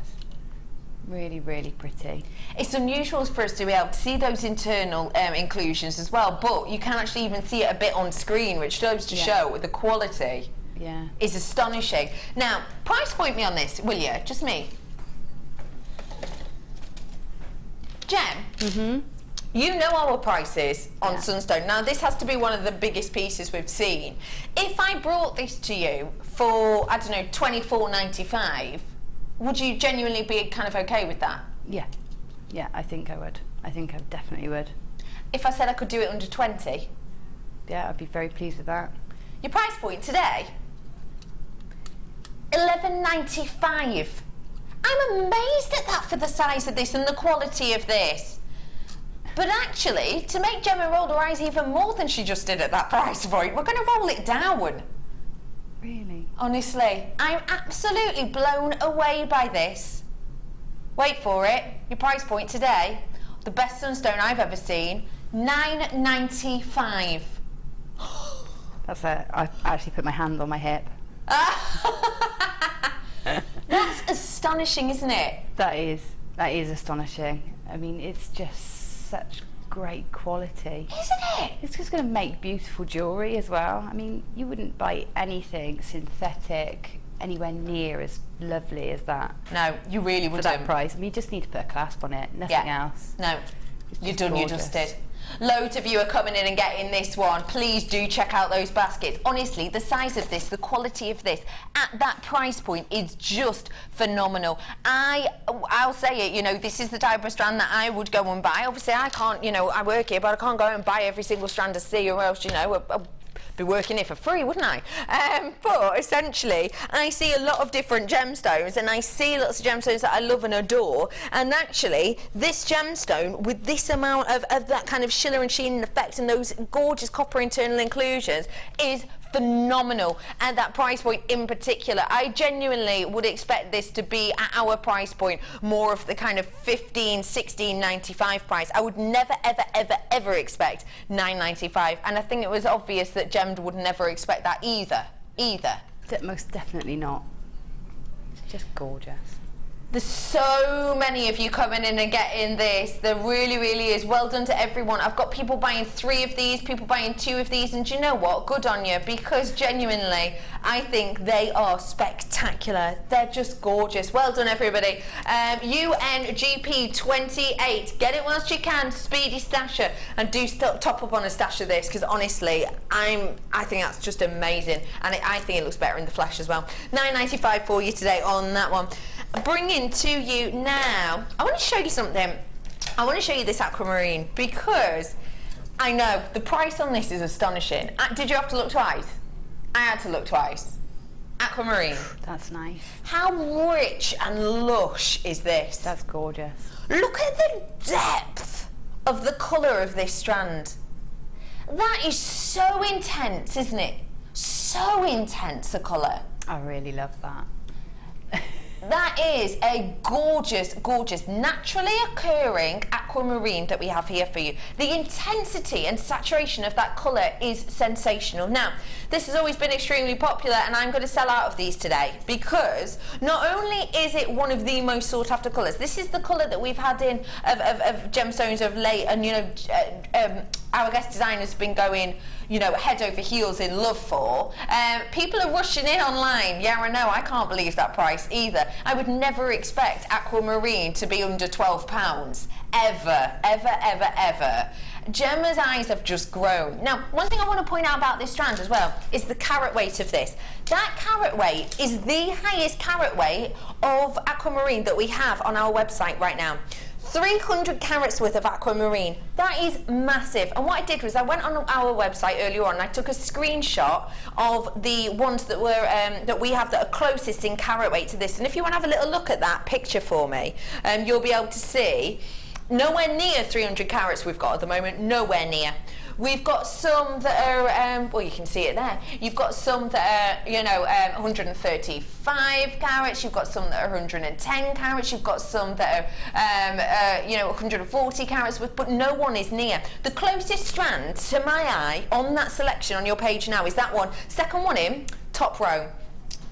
Really, really pretty. It's unusual for us to be able to see those internal inclusions as well, but you can actually even see it a bit on screen, which goes to show the quality is astonishing. Now, price point me on this, will you? Just me. Gem, you know our prices on Sunstone. Now, this has to be one of the biggest pieces we've seen. If I brought this to you for, I don't know, $24.95, would you genuinely be kind of okay with that? Yeah, I think I would. I think I definitely would. If I said I could do it under 20? Yeah, I'd be very pleased with that. Your price point today? $11.95. I'm amazed at that for the size of this and the quality of this. But actually, to make Gemma roll her eyes even more than she just did at that price point, we're going to roll it down. Really? Honestly, I'm absolutely blown away by this. Wait for it. Your price point today, the best sunstone I've ever seen, $9.95. I actually put my hand on my hip. That's astonishing, isn't it? That is astonishing. I mean, it's just such great quality. Isn't it? It's just going to make beautiful jewellery as well. I mean, you wouldn't buy anything synthetic anywhere near as lovely as that. No, you really wouldn't. For that price. I mean, you just need to put a clasp on it, nothing else. No, you're done, you gorgeous. just did. Loads of you are coming in and getting this one. Please do check out those baskets. Honestly, the size of this, the quality of this, at that price point is just phenomenal. I'll say it, this is the type of strand that I would go and buy. Obviously, I can't, I work here, but I can't go and buy every single strand I see, or else, I'll be working here for free, wouldn't I? But essentially, I see a lot of different gemstones, and I see lots of gemstones that I love and adore, and actually this gemstone with this amount of that kind of shiller and sheen effect and those gorgeous copper internal inclusions is phenomenal at that price point in particular. I genuinely would expect this to be at our price point more of the kind of $15, $16, $95 price. I would never, ever, ever, ever expect $9.95, and I think it was obvious that Gem would never expect that either. Most definitely not. It's just gorgeous. There's so many of you coming in and getting this. There really, really is. Well done to everyone. I've got people buying 3 of these, people buying 2 of these, and do you know what? Good on you, because genuinely, I think they are spectacular. They're just gorgeous. Well done, everybody. UNGP28. Get it whilst you can. Speedy stasher, and do top up on a stash of this, because honestly, I think that's just amazing, and I think it looks better in the flash as well. $9.95 for you today on that one. Bringing to you now, I want to show you something. I want to show you this aquamarine, because I know the price on this is astonishing. Did you have to look twice? I had to look twice. Aquamarine. That's nice. How rich and lush is this? That's gorgeous. Look at the depth of the colour of this strand. That is so intense, isn't it? So intense, the colour. I really love that. That is a gorgeous, gorgeous, naturally occurring aquamarine that we have here for you. The intensity and saturation of that colour is sensational. Now, this has always been extremely popular, and I'm going to sell out of these today because not only is it one of the most sought after colours, this is the colour that we've had in of gemstones of late, and you know, our guest designer's been going, you know, head over heels in love for. People are rushing in online. Yeah, I know, I can't believe that price either. I would never expect aquamarine to be under £12. Ever, ever, ever, ever. Gemma's eyes have just grown. Now, one thing I want to point out about this strand as well is the carat weight of this. That carat weight is the highest carat weight of aquamarine that we have on our website right now. 300 carats worth of aquamarine. That is massive. And what I did was I went on our website earlier on and I took a screenshot of the ones that were that we have that are closest in carat weight to this. And if you want to have a little look at that picture for me, you'll be able to see nowhere near 300 carats we've got at the moment, nowhere near. We've got some that are, well, you can see it there. You've got some that are, you know, 135 carats. You've got some that are 110 carats. You've got some that are, you know, 140 carats, but no one is near. The closest strand to my eye on that selection on your page now is that one. Second one in, top row.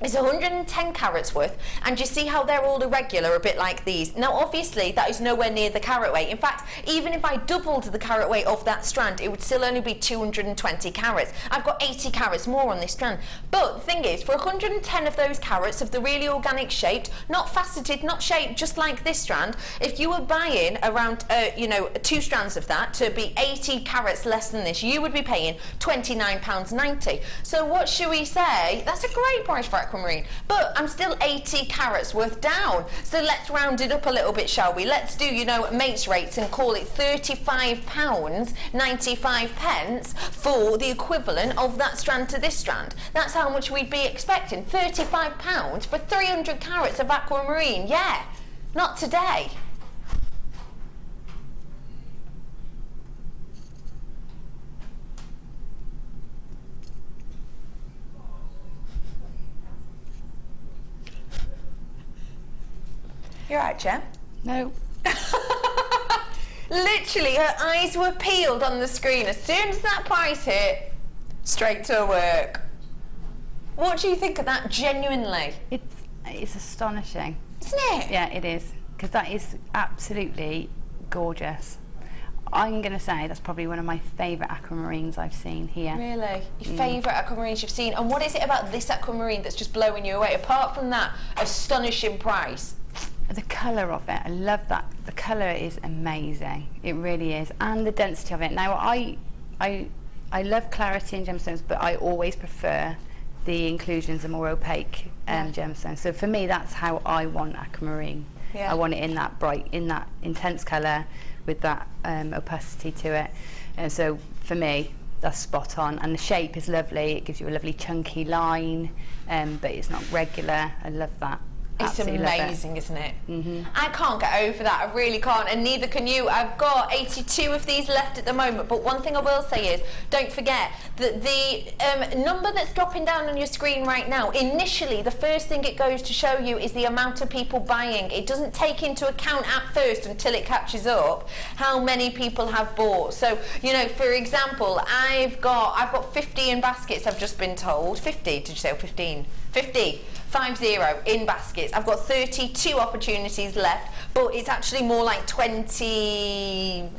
It's 110 carats worth, and you see how they're all irregular, a bit like these. Now obviously that is nowhere near the carat weight. In fact, even if I doubled the carat weight of that strand, it would still only be 220 carats. I've got 80 carats more on this strand. But the thing is, for 110 of those carats of the really organic shaped, not faceted, not shaped, just like this strand, if you were buying around, you know, 2 strands of that to be 80 carats less than this, you would be paying £29.90. So what should we say? That's a great price for aquamarine, but I'm still 80 carats worth down. So let's round it up a little bit, shall we? Let's do, you know, mates rates and call it £35.95 for the equivalent of that strand to this strand. That's how much we'd be expecting. £35 for 300 carats of aquamarine. Yeah, not today. You're right, Gem. No. Literally, her eyes were peeled on the screen. As soon as that price hit, straight to work. What do you think of that, genuinely? It's astonishing. Isn't it? Yeah, it is. Because that is absolutely gorgeous. I'm going to say that's probably one of my favourite aquamarines I've seen here. Really? Your favourite aquamarines you've seen? And what is it about this aquamarine that's just blowing you away, apart from that astonishing price? The colour of it, I love that. The colour is amazing. It really is. And the density of it. Now, I love clarity in gemstones, but I always prefer the inclusions of more opaque gemstones. So for me, that's how I want aquamarine. Yeah. I want it in that bright, in that intense colour with that opacity to it. And so for me, that's spot on. And the shape is lovely. It gives you a lovely chunky line, but it's not regular. I love that. It's amazing, isn't it? I can't get over that, I really can't, and neither can you. I've got 82 of these left at the moment, but one thing I will say is, don't forget that the number that's dropping down on your screen right now, initially, the first thing it goes to show you is the amount of people buying. It doesn't take into account at first, until it catches up, how many people have bought. So, you know, for example, I've got 50 in baskets, I've just been told. 50, did you say, or 15? 50 in baskets. I've got 32 opportunities left, but it's actually more like 22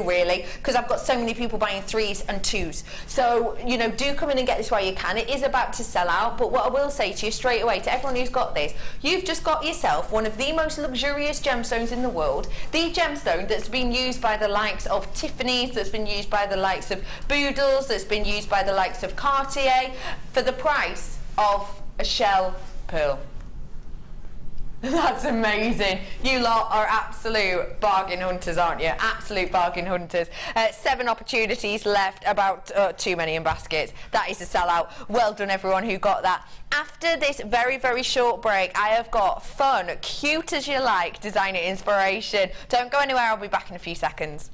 really, because I've got so many people buying 3s and 2s. So, you know, do come in and get this while you can. It is about to sell out, but what I will say to you straight away, to everyone who's got this, you've just got yourself one of the most luxurious gemstones in the world, the gemstone that's been used by the likes of Tiffany's, that's been used by the likes of Boodles, that's been used by the likes of Cartier, for the price of a shell pearl. That's amazing. You lot are absolute bargain hunters, aren't you? Absolute bargain hunters. 7 opportunities left, about too many in baskets. That is a sellout. Well done, everyone who got that. After this very, very short break, I have got fun, cute as you like, designer inspiration. Don't go anywhere, I'll be back in a few seconds.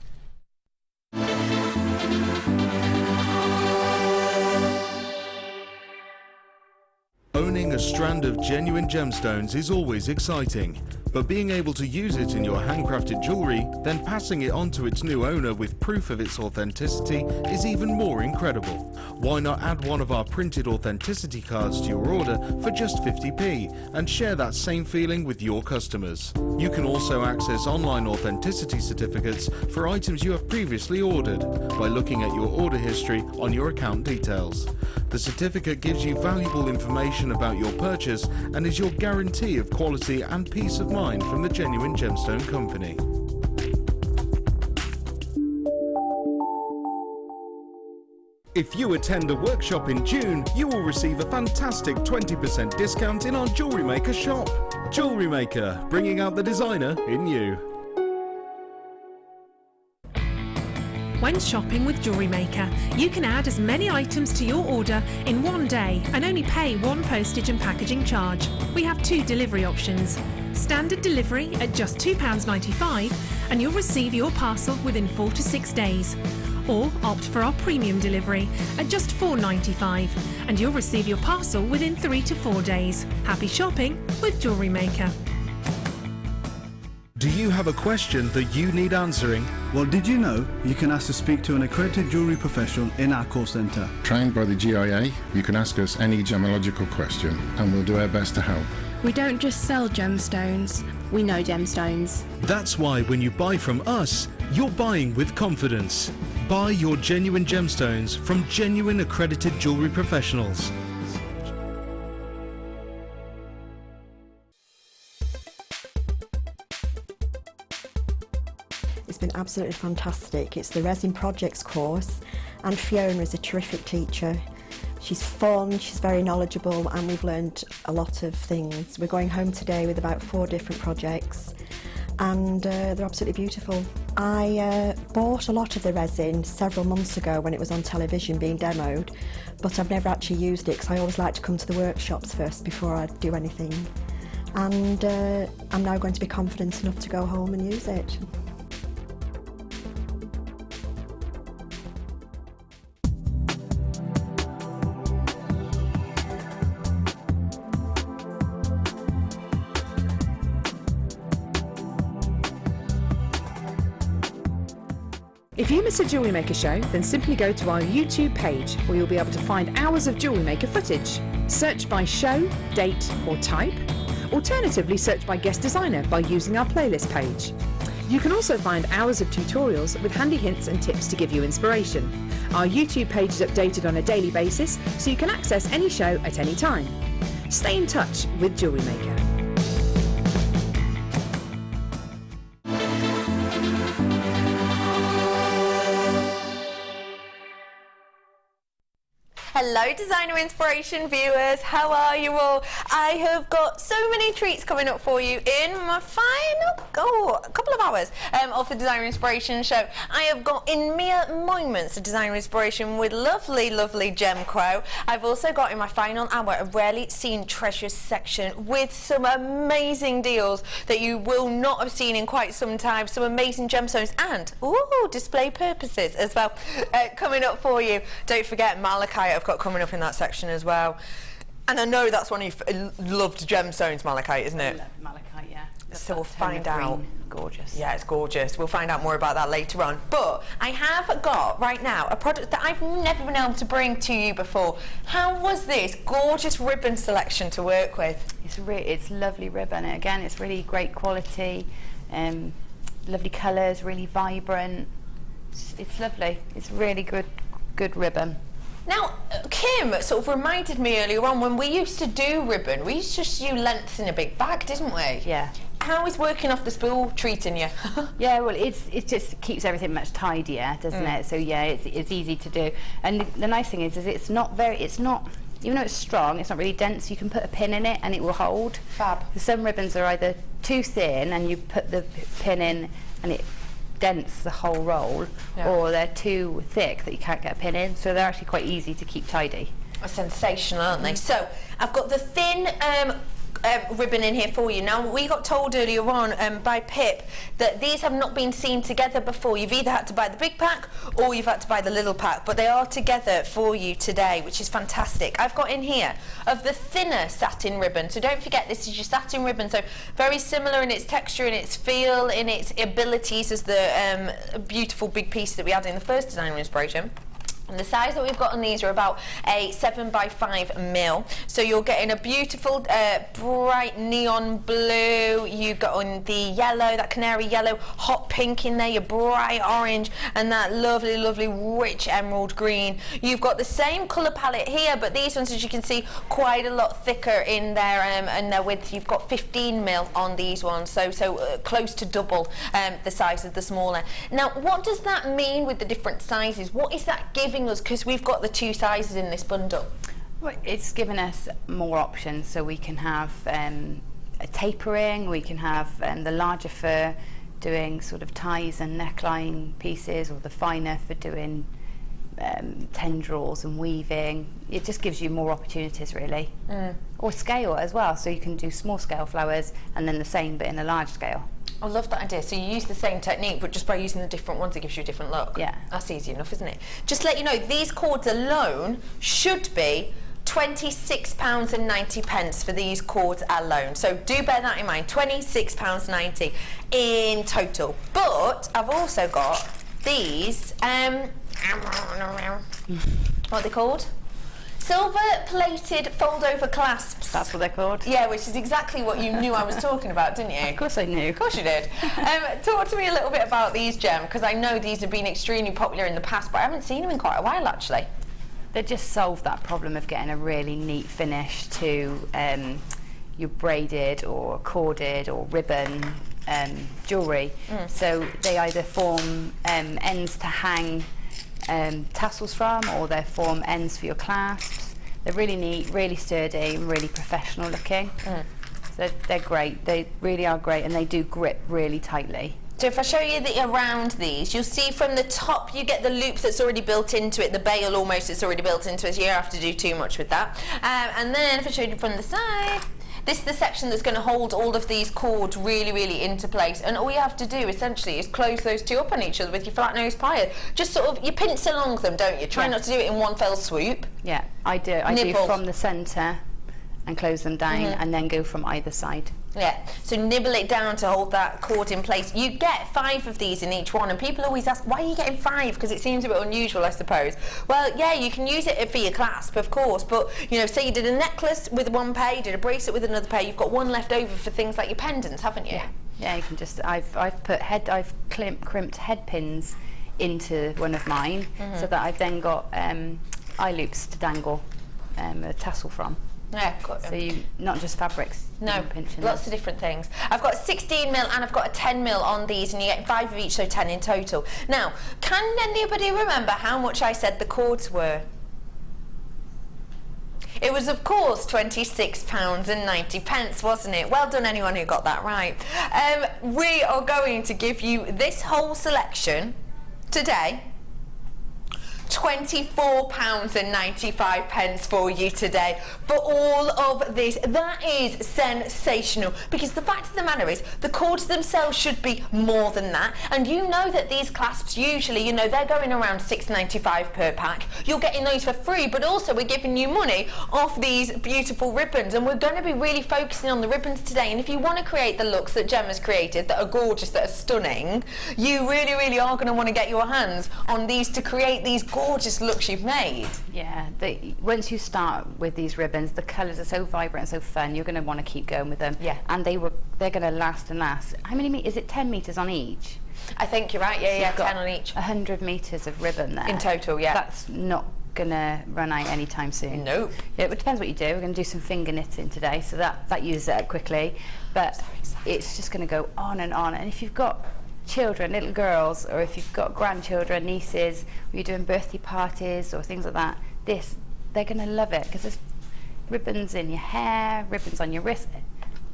Owning a strand of genuine gemstones is always exciting, but being able to use it in your handcrafted jewellery, then passing it on to its new owner with proof of its authenticity is even more incredible. Why not add one of our printed authenticity cards to your order for just 50p and share that same feeling with your customers? You can also access online authenticity certificates for items you have previously ordered by looking at your order history on your account details. The certificate gives you valuable information about your purchase and is your guarantee of quality and peace of mind from the Genuine Gemstone Company. If you attend a workshop in June, you will receive a fantastic 20% discount in our Jewellery Maker shop. Jewellery Maker, bringing out the designer in you. When shopping with Jewellery Maker, you can add as many items to your order in one day and only pay one postage and packaging charge. We have 2 delivery options. Standard delivery at just £2.95 and you'll receive your parcel within 4 to 6 days. Or opt for our premium delivery at just £4.95 and you'll receive your parcel within 3 to 4 days. Happy shopping with Jewellery Maker. Do you have a question that you need answering? Well, did you know you can ask to speak to an accredited jewellery professional in our call centre? Trained by the GIA, you can ask us any gemological question and we'll do our best to help. We don't just sell gemstones, we know gemstones. That's why when you buy from us, you're buying with confidence. Buy your genuine gemstones from genuine accredited jewellery professionals. It's been absolutely fantastic. It's the Resin Projects course and Fiona is a terrific teacher. She's fun, she's very knowledgeable and we've learned a lot of things. We're going home today with about 4 different projects and they're absolutely beautiful. I bought a lot of the resin several months ago when it was on television being demoed, but I've never actually used it because I always like to come to the workshops first before I do anything. And I'm now going to be confident enough to go home and use it. If you miss a Jewellery Maker show, then simply go to our YouTube page where you'll be able to find hours of Jewellery Maker footage. Search by show, date or type. Alternatively, search by guest designer by using our playlist page. You can also find hours of tutorials with handy hints and tips to give you inspiration. Our YouTube page is updated on a daily basis so you can access any show at any time. Stay in touch with Jewellery Maker. Hello Designer Inspiration viewers, how are you all? I have got so many treats coming up for you in my final couple of hours of the Designer Inspiration show. I have got in mere moments the Designer Inspiration with lovely, lovely Gem Crow. I've also got in my final hour a rarely seen treasures section with some amazing deals that you will not have seen in quite some time, some amazing gemstones and display purposes as well coming up for you. Don't forget malachite I've got coming up in that section as well. And I know that's one of your loved gemstones, malachite, isn't it? I love malachite, yeah. So we'll find out. Green. Gorgeous. Yeah, it's gorgeous. We'll find out more about that later on. But I have got right now a product that I've never been able to bring to you before. How was this gorgeous ribbon selection to work with? It's lovely ribbon. Again, it's really great quality, lovely colours, really vibrant. It's lovely. It's really good ribbon. Now, Kim sort of reminded me earlier on when we used to do ribbon, we used to just do lengths in a big bag, didn't we? Yeah. How is working off the spool treating you? Yeah, well, it just keeps everything much tidier, doesn't it? So yeah, it's easy to do. And the nice thing is it's not even though it's strong, it's not really dense. You can put a pin in it and it will hold. Fab. Some ribbons are either too thin and you put the pin in and it dents the whole roll, or they're too thick that you can't get a pin in, so they're actually quite easy to keep tidy. Sensational, aren't they? So I've got the thin ribbon in here for you. Now, we got told earlier on by Pip that these have not been seen together before. You've either had to buy the big pack or you've had to buy the little pack, but they are together for you today, which is fantastic. I've got in here of the thinner satin ribbon, so don't forget this is your satin ribbon, so very similar in its texture, in its feel, in its abilities as the beautiful big piece that we had in the first designer inspiration. And the size that we've got on these are about a 7x5 mm. So you're getting a beautiful bright neon blue, you've got on the yellow, that canary yellow, hot pink in there, your bright orange, and that lovely, lovely rich emerald green. You've got the same colour palette here, but these ones, as you can see, quite a lot thicker in their and their width. You've got 15 mm on these ones, so close to double the size of the smaller. Now, what does that mean with the different sizes? What is that giving us, because we've got the two sizes in this bundle? Well, it's given us more options, so we can have a tapering, we can have the larger for doing sort of ties and neckline pieces, or the finer for doing tendrils and weaving. It just gives you more opportunities, really. Or scale as well, so you can do small scale flowers and then the same but in a large scale. I love that idea. So you use the same technique, but just by using the different ones, it gives you a different look. Yeah. That's easy enough, isn't it? Just to let you know, these cords alone should be £26.90 for these cords alone. So do bear that in mind, £26.90 in total. But I've also got these, what are they called? Silver-plated fold-over clasps. That's what they're called? Yeah, which is exactly what you knew I was talking about, didn't you? Of course I knew. Of course you did. Talk to me a little bit about these, Gem, because I know these have been extremely popular in the past, but I haven't seen them in quite a while, actually. They just solve that problem of getting a really neat finish to your braided or corded or ribbon jewellery. So they either form ends to hang tassels from, or they form ends for your clasps. They're really neat, really sturdy, and really professional looking. So they're great. They really are great, and they do grip really tightly. So if I show you around these, you'll see from the top you get the loop that's already built into it, the bail almost that's already built into it, so you don't have to do too much with that. And then if I show you from the side, this is the section that's going to hold all of these cords really, really into place, and all you have to do essentially is close those two up on each other with your flat nose plier. Just sort of, you pinch along them, don't you? Try not to do it in one fell swoop. Yeah, I do. I do from the centre and close them down, and then go from either side. Yeah, so nibble it down to hold that cord in place. You get 5 of these in each one, and people always ask, why are you getting 5? Because it seems a bit unusual, I suppose. Well, yeah, you can use it for your clasp, of course, but, you know, say you did a necklace with one pair, you did a bracelet with another pair, you've got one left over for things like your pendants, haven't you? Yeah, yeah, you can just, I've crimped head pins into one of mine, so that I've then got eye loops to dangle a tassel from. Yeah, so you not just fabrics. No, lots of different things. I've got 16 mil and I've got a 10 mil on these, and you get 5 of each, so 10 in total. Now, can anybody remember how much I said the cords were? It was, of course, £26.90, wasn't it? Well done, anyone who got that right. We are going to give you this whole selection today. £24.95 for you today for all of this. That is sensational, because the fact of the matter is the cords themselves should be more than that, and you know that these clasps usually, you know, they're going around £6.95 per pack. You're getting those for free, but also we're giving you money off these beautiful ribbons, and we're going to be really focusing on the ribbons today. And if you want to create the looks that Gemma's created that are gorgeous, that are stunning, you really, really are going to want to get your hands on these to create these gorgeous looks you've made. Yeah, once you start with these ribbons, the colours are so vibrant and so fun, you're going to want to keep going with them. Yeah. And they're going to last and last. How many meters? Is it 10 meters on each? I think you're right, yeah, so yeah, 10 on each. 100 meters of ribbon there. In total, yeah. That's not going to run out anytime soon. Nope. Yeah, it depends what you do. We're going to do some finger knitting today, so that uses it up quickly. But it's just going to go on and on. And if you've got children, little girls, or if you've got grandchildren, nieces, or you're doing birthday parties or things like that, they're going to love it, because ribbons in your hair, ribbons on your wrist.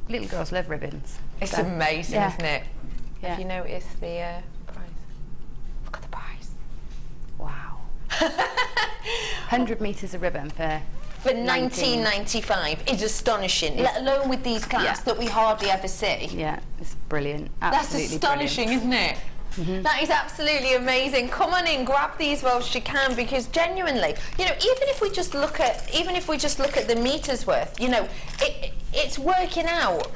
Little girls love ribbons. It's So, amazing, yeah. isn't it? Yeah. Have you noticed the price? Look at the price. Wow. 100 metres of ribbon for $19.95 is astonishing, let alone with these clasps that we hardly ever see. Yeah, it's brilliant. That's Absolutely astonishing, brilliant. isn't it? That is absolutely amazing. Come on in, grab these whilst you can, because genuinely, you know, even if we just look at the meters worth, you know, it's working out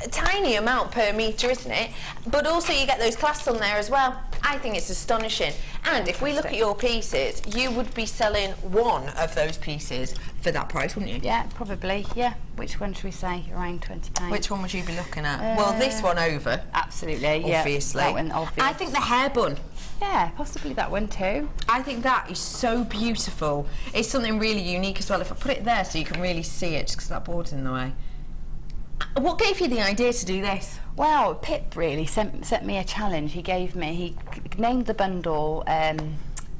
a tiny amount per meter, isn't it? But also you get those clasps on there as well. I think it's astonishing. And if we look at your pieces, you would be selling one of those pieces for that price, wouldn't you? Yeah, probably. Yeah. Which one should we say? Around £20. Which one would you be looking at? Well, this one over. Absolutely. Obviously. Yeah, that one, obvious. I think the hair bun. Yeah, possibly that one too. I think that is so beautiful. It's something really unique as well. If I put it there so you can really see it, just because that board's in the way. What gave you the idea to do this? Well, Pip really set me a challenge. He named the bundle,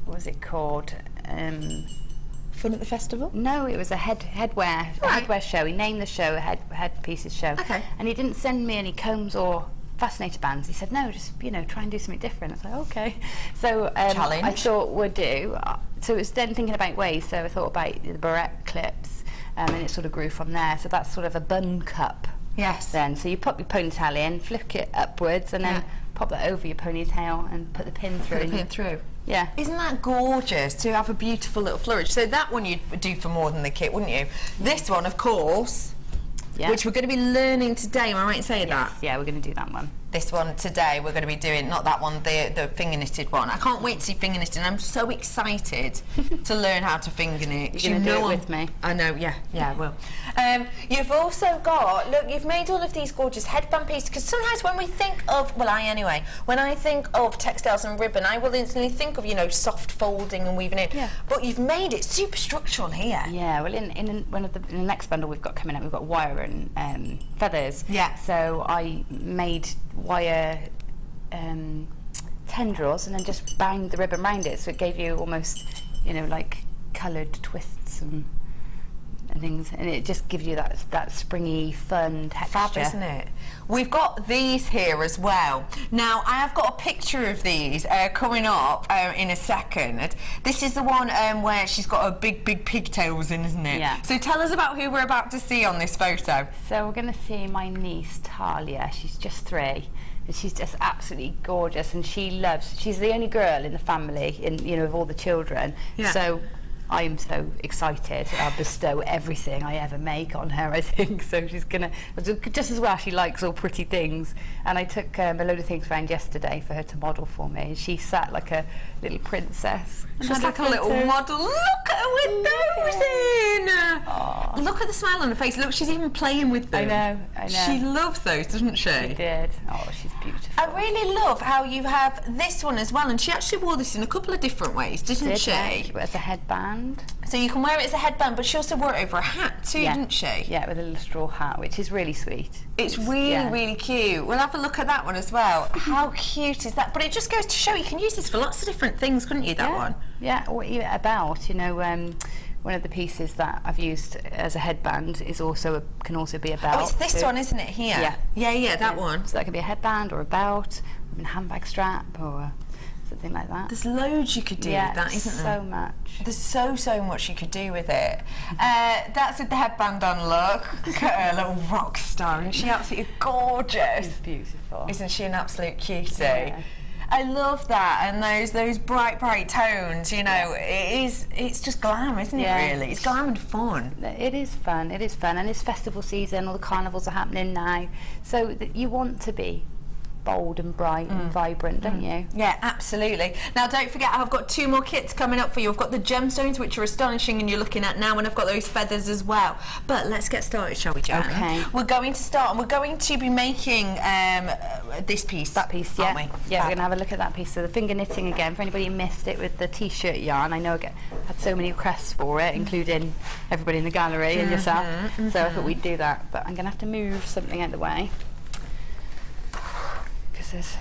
what was it called? Fun at the Festival? No, it was a headwear show. He named the show a head pieces show. Okay. And he didn't send me any combs or Fascinator bands. He said, no, just, you know, try and do something different. I was like, okay. So Challenge. I thought would do. So it was then thinking about ways. So I thought about the barrette clips, and it sort of grew from there. So that's sort of a bun cup. Yes. Then, so you pop your ponytail in, flick it upwards, and then pop that over your ponytail and put the pin through. Put the pin through. Yeah. Isn't that gorgeous to have a beautiful little flourish? So that one you'd do for more than the kit, wouldn't you? This one, of course, which we're going to be learning today. Am I right in saying that? Yeah, we're going to do that one. This one today we're going to be doing, not that one, the finger knitted one. I can't wait to see finger knitting. I'm so excited to learn how to finger knit. You're going to do it with me. I know, yeah, I will. You've also got, look, you've made all of these gorgeous headband pieces, because sometimes when we think of, well, I anyway, when I think of textiles and ribbon, I will instantly think of, you know, soft folding and weaving in. Yeah. But you've made it super structural here. Yeah, well, in the next bundle we've got coming up, we've got wire and feathers. Yeah. So I made wire tendrils and then just bound the ribbon around it, so it gave you almost, you know, like coloured twists and things, and it just gives you that springy, fun texture. Fab, isn't it? We've got these here as well. Now, I have got a picture of these coming up in a second. This is the one where she's got her big pigtails in, isn't it? Yeah. So tell us about who we're about to see on this photo. So we're going to see my niece, Talia. She's just 3. And she's just absolutely gorgeous, and she's the only girl in the family, you know, of all the children. Yeah. So I'm so excited. I'll bestow everything I ever make on her, I think. So she's gonna, just as well, she likes all pretty things. And I took a load of things around yesterday for her to model for me. And she sat like a little princess. Just like a little model. Look at her with those in! Aww. Look at the smile on her face. Look, she's even playing with them. I know. She loves those, doesn't she? She did. Oh, she's beautiful. I really love how you have this one as well. And she actually wore this in a couple of different ways, didn't she? As a headband. So you can wear it as a headband, but she also wore it over a hat too, didn't she? Yeah, with a little straw hat, which is really sweet. It's really cute. We'll have a look at that one as well. How cute is that? But it just goes to show you can use this for lots of different things, couldn't you, that one? Yeah, or even a belt, you know, one of the pieces that I've used as a headband is can also be a belt. Oh, it's this one, isn't it, here? Yeah, that one. So that could be a headband or a belt, or a handbag strap, or something like that. There's loads you could do with that, isn't there? So much. There's so much you could do with it. That's with the headband on, look. Look at her, little rock star. Isn't she absolutely gorgeous? She's beautiful. Isn't she an absolute cutie? Yeah. I love that, and those bright tones, you know, it's just glam, isn't it, really? It's glam and fun. It is fun, and it's festival season, all the carnivals are happening now, so you want to be bold and bright and vibrant, don't you? Yeah, absolutely. Now, don't forget, I've got 2 more kits coming up for you. I've got the gemstones, which are astonishing, and you're looking at now, and I've got those feathers as well. But let's get started, shall we, Jan? Okay. We're going to start, and we're going to be making this piece. That piece, aren't we? Yeah, we're going to have a look at that piece. So the finger knitting again, for anybody who missed it with the t-shirt yarn, I know I had so many requests for it, including everybody in the gallery and yourself. So I thought we'd do that, but I'm going to have to move something out of the way, because there's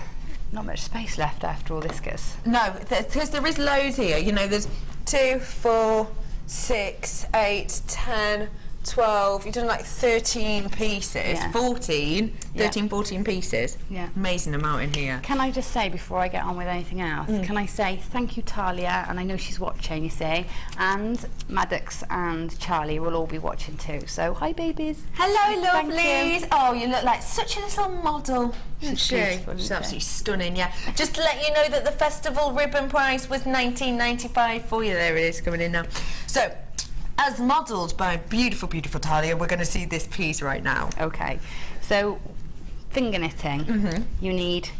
not much space left after all this gets. No, because there is loads here. You know, there's 2, 4, 6, 8, 10, 12, you've done like 13 pieces, Yeah. 14 pieces. Yeah. Amazing amount in here. Can I just say, before I get on with anything else, can I say thank you, Talia, and I know she's watching, you see, and Maddox and Charlie will all be watching too. So, hi, babies. Hello, Thank lovelies. you. Oh, you look like such a little model. She's Isn't beautiful, She's isn't absolutely stunning, yeah. Just to let you know that the festival ribbon price was $19.95 for you. There it is, coming in now. So, as modelled by beautiful, beautiful Talia, we're going to see this piece right now. Okay, so finger knitting, you need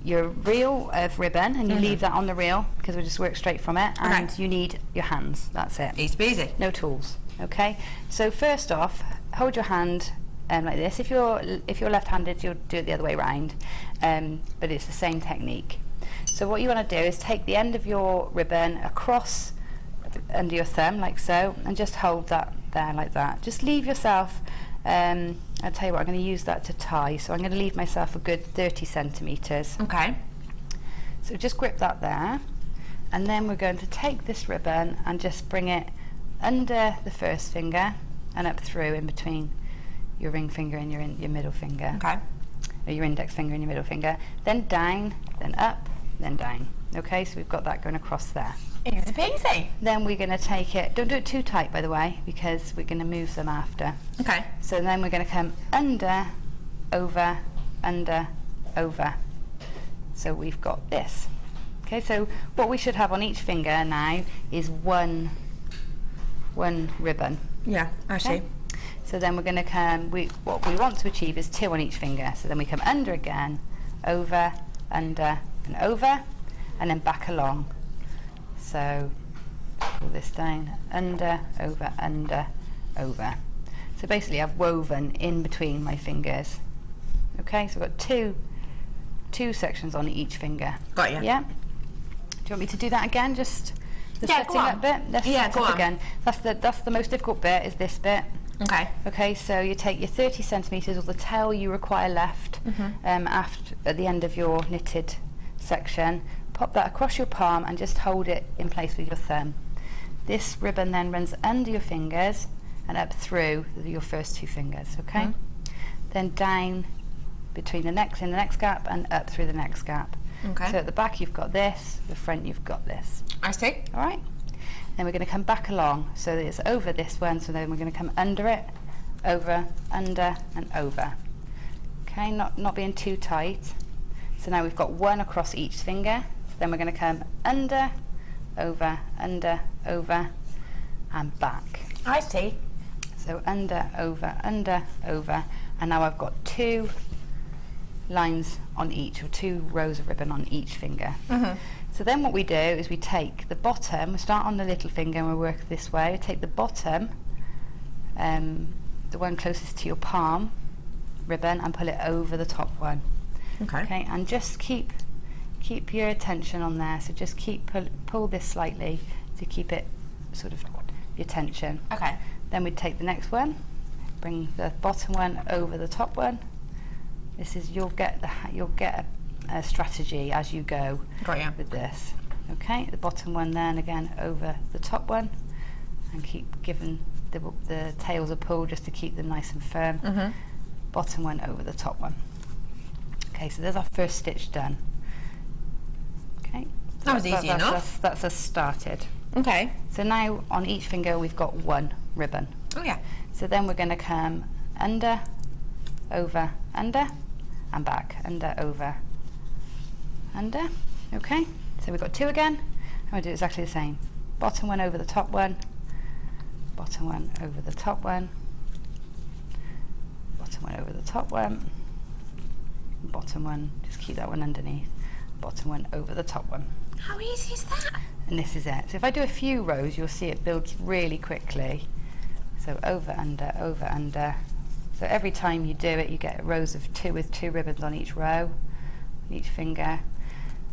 your reel of ribbon, and you leave that on the reel because we just work straight from it, and you need your hands, that's it. Easy peasy. No tools, okay? So first off, hold your hand like this. If you're left-handed, you'll do it the other way around, but it's the same technique. So what you want to do is take the end of your ribbon across under your thumb like so, and just hold that there like that. Just leave yourself, I'll tell you what, I'm going to use that to tie, so I'm going to leave myself a good 30 centimetres. Okay. So just grip that there, and then we're going to take this ribbon and just bring it under the first finger and up through in between your ring finger and your middle finger. Okay. Or your index finger and your middle finger. Then down, then up, then down. Okay, so we've got that going across there. Easy peasy. Then we're going to take it, don't do it too tight by the way, because we're going to move them after. Okay. So then we're going to come under, over, under, over. So we've got this. Okay, so what we should have on each finger now is one ribbon. Yeah, I see. So then we're going to come, what we want to achieve is 2 on each finger. So then we come under again, over, under, and over, and then back along. So pull this down, under, over, under, over. So basically I've woven in between my fingers. Okay, so we've got two sections on each finger. Got you. Yeah? Do you want me to do that again? Just the setting go on. up bit? Let's set go up on. again. That's the most difficult bit, is this bit. Okay. Okay, so you take your 30 centimetres or the tail you require left at the end of your knitted section, pop that across your palm and just hold it in place with your thumb. This ribbon then runs under your fingers and up through your first 2 fingers, okay? Then down between in the next gap and up through the next gap. Okay. So at the back you've got this, the front you've got this. I see. All right? Then we're going to come back along, so that it's over this one, so then we're going to come under it, over, under, and over. Okay, not being too tight. So now we've got 1 across each finger, so then we're going to come under, over, and back. I see. So under, over, and now I've got 2 lines on each, or 2 rows of ribbon on each finger. So then what we do is we take the bottom, we start on the little finger and we work this way. We take the bottom, the one closest to your palm ribbon, and pull it over the top one. Okay, and just keep your attention on there. So just pull this slightly to keep it sort of your tension. Okay. Then we take the next one, bring the bottom one over the top one. This is you'll get a strategy as you go with this. Okay, the bottom one then again over the top one, and keep giving the tails a pull just to keep them nice and firm. Bottom one over the top one. Okay, so there's our first stitch done. Okay, so that was easy enough. That's us started. Okay. So now on each finger we've got 1 ribbon. Oh yeah. So then we're going to come under, over, under, and back, under, over, under. Okay, so we've got 2 again, and we'll do exactly the same. Bottom one over the top one, bottom one over the top one, bottom one over the top one, bottom one, just keep that one underneath, bottom one over the top one. How easy is that? And this is it. So if I do a few rows, you'll see it builds really quickly. So over, under, over, under. So every time you do it, you get rows of 2 with 2 ribbons on each row, on each finger.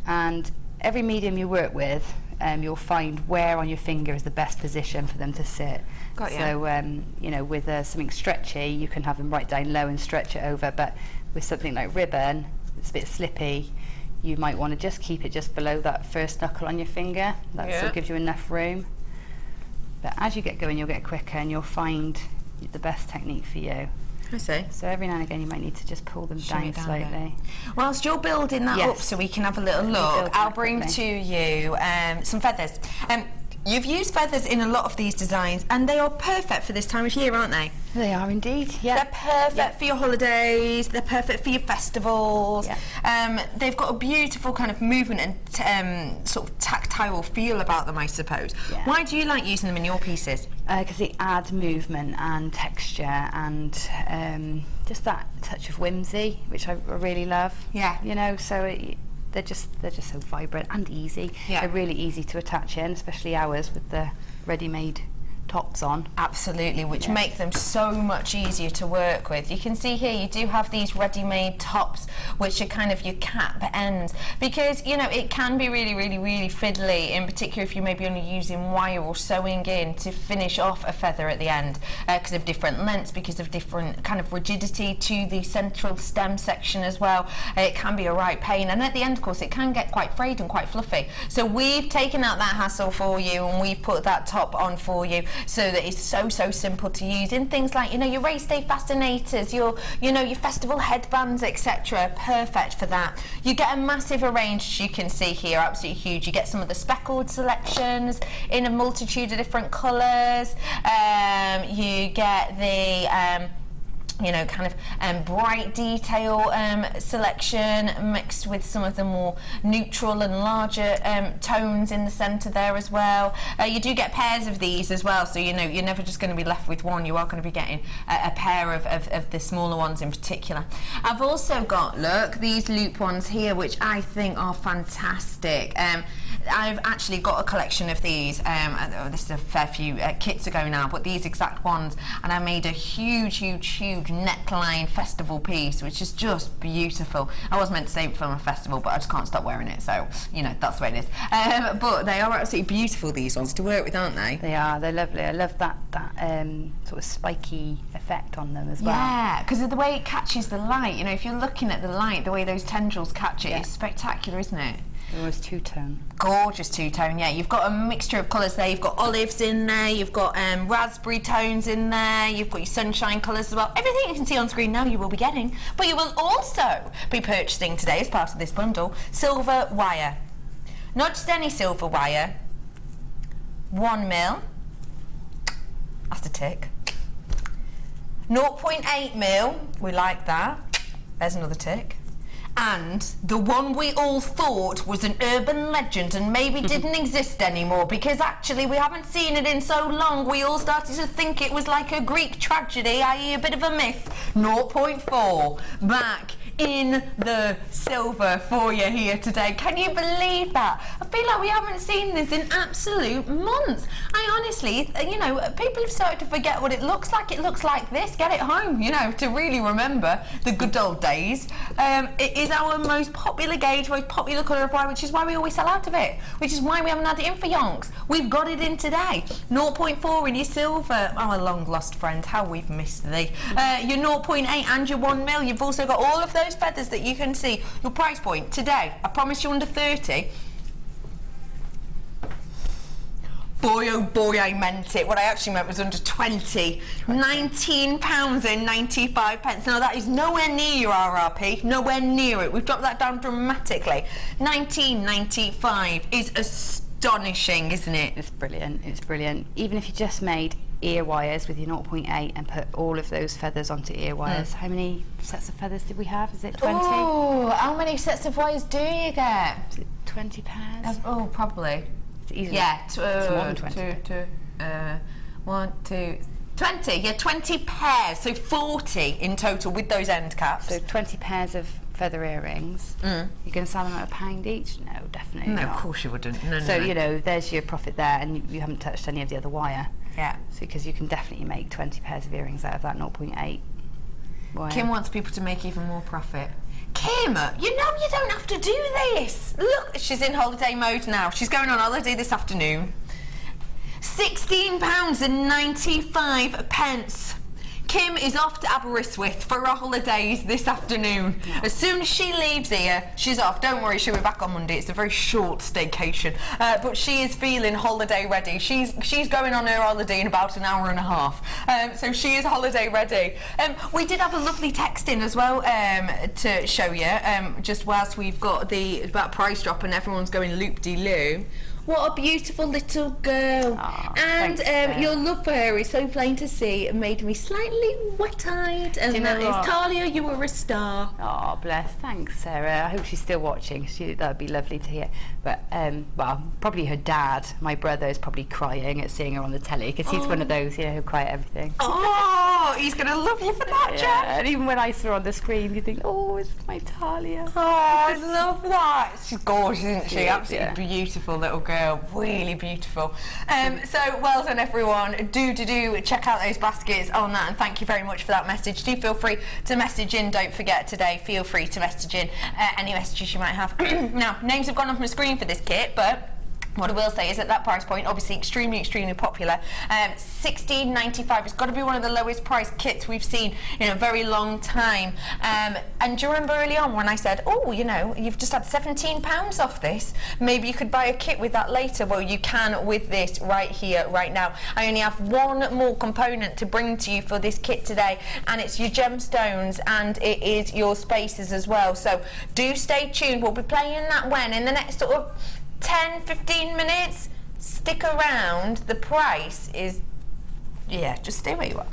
And every medium you work with, you'll find where on your finger is the best position for them to sit. Got you. So, you know, with something stretchy, you can have them right down low and stretch it over. But with something like ribbon, it's a bit slippy, you might want to just keep it just below that first knuckle on your finger. That still gives you enough room. But as you get going, you'll get quicker and you'll find the best technique for you. I see. So every now and again you might need to just pull them down slightly. Whilst you're building that up so we can have a little look, I'll bring to you some feathers. You've used feathers in a lot of these designs and they are perfect for this time of year, aren't they? They are indeed, yeah. They're perfect for your holidays, they're perfect for your festivals. They've got a beautiful kind of movement and sort of tactile feel about them, I suppose. Why do you like using them in your pieces? Because they add movement and texture and just that touch of whimsy, which I really love. Yeah. You know, so they're just so vibrant and easy. Yeah. They're really easy to attach in, especially ours with the ready-made tops on. Absolutely, which make them so much easier to work with. You can see here you do have these ready-made tops which are kind of your cap ends, because you know it can be really fiddly, in particular if you may be only using wire or sewing in to finish off a feather at the end, because of different lengths, because of different kind of rigidity to the central stem section as well. It can be a right pain, and at the end of course it can get quite frayed and quite fluffy. So we've taken out that hassle for you and we've put that top on for you, so that it's so simple to use in things like, you know, your race day fascinators, your festival headbands, etc. Perfect for that. You get a massive range, as you can see here, absolutely huge. You get some of the speckled selections in a multitude of different colours. You get the you know, kind of bright detail selection mixed with some of the more neutral and larger tones in the centre there as well. You do get pairs of these as well, so you know you're never just going to be left with one. You are going to be getting a pair of the smaller ones in particular. I've also got, look, these loop ones here, which I think are fantastic. I've actually got a collection of these. This is a fair few kits ago now, but these exact ones, and I made a huge neckline festival piece, which is just beautiful. I was meant to save it for my festival, but I just can't stop wearing it, so you know that's the way it is. But they are absolutely beautiful, these ones to work with, aren't they? They are. They're lovely. I love that sort of spiky effect on them as well. Yeah, because of the way it catches the light. You know, if you're looking at the light, the way those tendrils catch it, it's spectacular, isn't it? Almost two-tone. Gorgeous two-tone, yeah. You've got a mixture of colours there. You've got olives in there, you've got raspberry tones in there, you've got your sunshine colours as well. Everything you can see on screen now you will be getting, but you will also be purchasing today as part of this bundle silver wire. Not just any silver wire, 1 mil, that's a tick. 0.8 mil, we like that, there's another tick. And the one we all thought was an urban legend and maybe didn't exist anymore, because actually we haven't seen it in so long, we all started to think it was like a Greek tragedy, i.e. a bit of a myth. 0.4 back in the silver for you here today. Can you believe that? I feel like we haven't seen this in absolute months. I honestly, you know, people have started to forget what it looks like. It looks like this. Get it home, you know, to really remember the good old days. It is our most popular gauge, most popular colour of wire, which is why we always sell out of it, which is why we haven't had it in for yonks. We've got it in today. 0.4 in your silver. Oh, long lost friend, how we've missed thee. Your 0.8 and your 1 mil. You've also got all of those feathers that you can see. Your price point today, I promise you under 30. Boy, oh boy, I meant it. What I actually meant was under 20. £19.95. Now that is nowhere near your RRP, nowhere near it. We've dropped that down dramatically. £19.95 is astonishing, isn't it? It's brilliant, it's brilliant. Even if you just made ear wires with your 0.8 and put all of those feathers onto ear wires. How many sets of feathers did we have? Is it 20? Oh, how many sets of wires do you get? Is it 20 pairs? Oh, probably. It's easily. Yeah, it's more than 20. 1, 2, 20. Yeah, 20 pairs, so 40 in total with those end caps. So 20 pairs of feather earrings. You're going to sell them at £1 each? No, definitely not. No, of course you wouldn't. No, so, no. you know, there's your profit there, and you haven't touched any of the other wire. Yeah. So, because you can definitely make 20 pairs of earrings out of that 0.8 wire. Kim wants people to make even more profit. Kim, you know you don't have to do this. Look, she's in holiday mode now. She's going on holiday this afternoon. £16.95. Kim is off to Aberystwyth for her holidays this afternoon. As soon as she leaves here, she's off. Don't worry, she'll be back on Monday. It's a very short staycation, but she is feeling holiday ready. She's going on her holiday in about an hour and a half, so she is holiday ready. We did have a lovely text in as well to show you, just whilst we've got the about price drop and everyone's going loop-de-loo. What a beautiful little girl. Aww, and thanks, your love for her is so plain to see. It made me slightly wet-eyed. And that is Talia, you were a star. Oh, bless. Thanks, Sarah. I hope she's still watching. That would be lovely to hear. But, well, probably her dad, my brother, is probably crying at seeing her on the telly because he's one of those, you know, who cry at everything. Oh, he's going to love you for that, Jack. And even when I saw her on the screen, you think, oh, it's my Talia. Oh, I love that. She's gorgeous, isn't she? Absolutely beautiful little girl. Really beautiful. So well done, everyone. Do check out those baskets on that, and thank you very much for that message. Do feel free to message in. Don't forget today, feel free to message in any messages you might have. Now, names have gone off my screen for this kit, but what I will say is at that price point, obviously extremely popular. $16.95. It's got to be one of the lowest priced kits we've seen in a very long time. And do you remember early on when I said, oh, you know, you've just had £17 off this. Maybe you could buy a kit with that later. Well, you can with this right here, right now. I only have one more component to bring to you for this kit today, and it's your gemstones and it is your spacers as well. So do stay tuned. We'll be playing that when in the next sort of 10-15 minutes. Stick around. The price is, yeah, just stay where you are.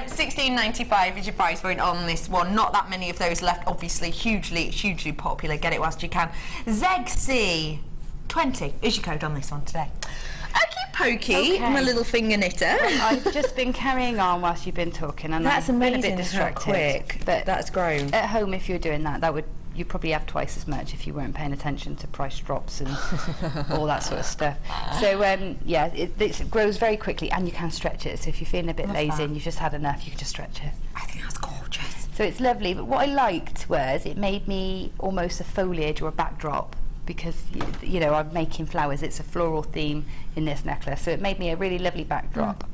$16.95 is your price point on this one. Not that many of those left, obviously. Hugely popular. Get it whilst you can. ZEGC20 is your code on this one today. Okie pokey, my little finger knitter. I've just been carrying on whilst you've been talking, and that's I've amazing. been a bit distracted. Quick, but that's grown. At home, if you're doing that, you probably have twice as much if you weren't paying attention to price drops and all that sort of stuff. So yeah, it grows very quickly, and you can stretch it. So if you're feeling a bit lazy and you've just had enough, you can just stretch it. I think that's gorgeous. So it's lovely. But what I liked was it made me almost a foliage or a backdrop, because you know I'm making flowers. It's a floral theme in this necklace, so it made me a really lovely backdrop.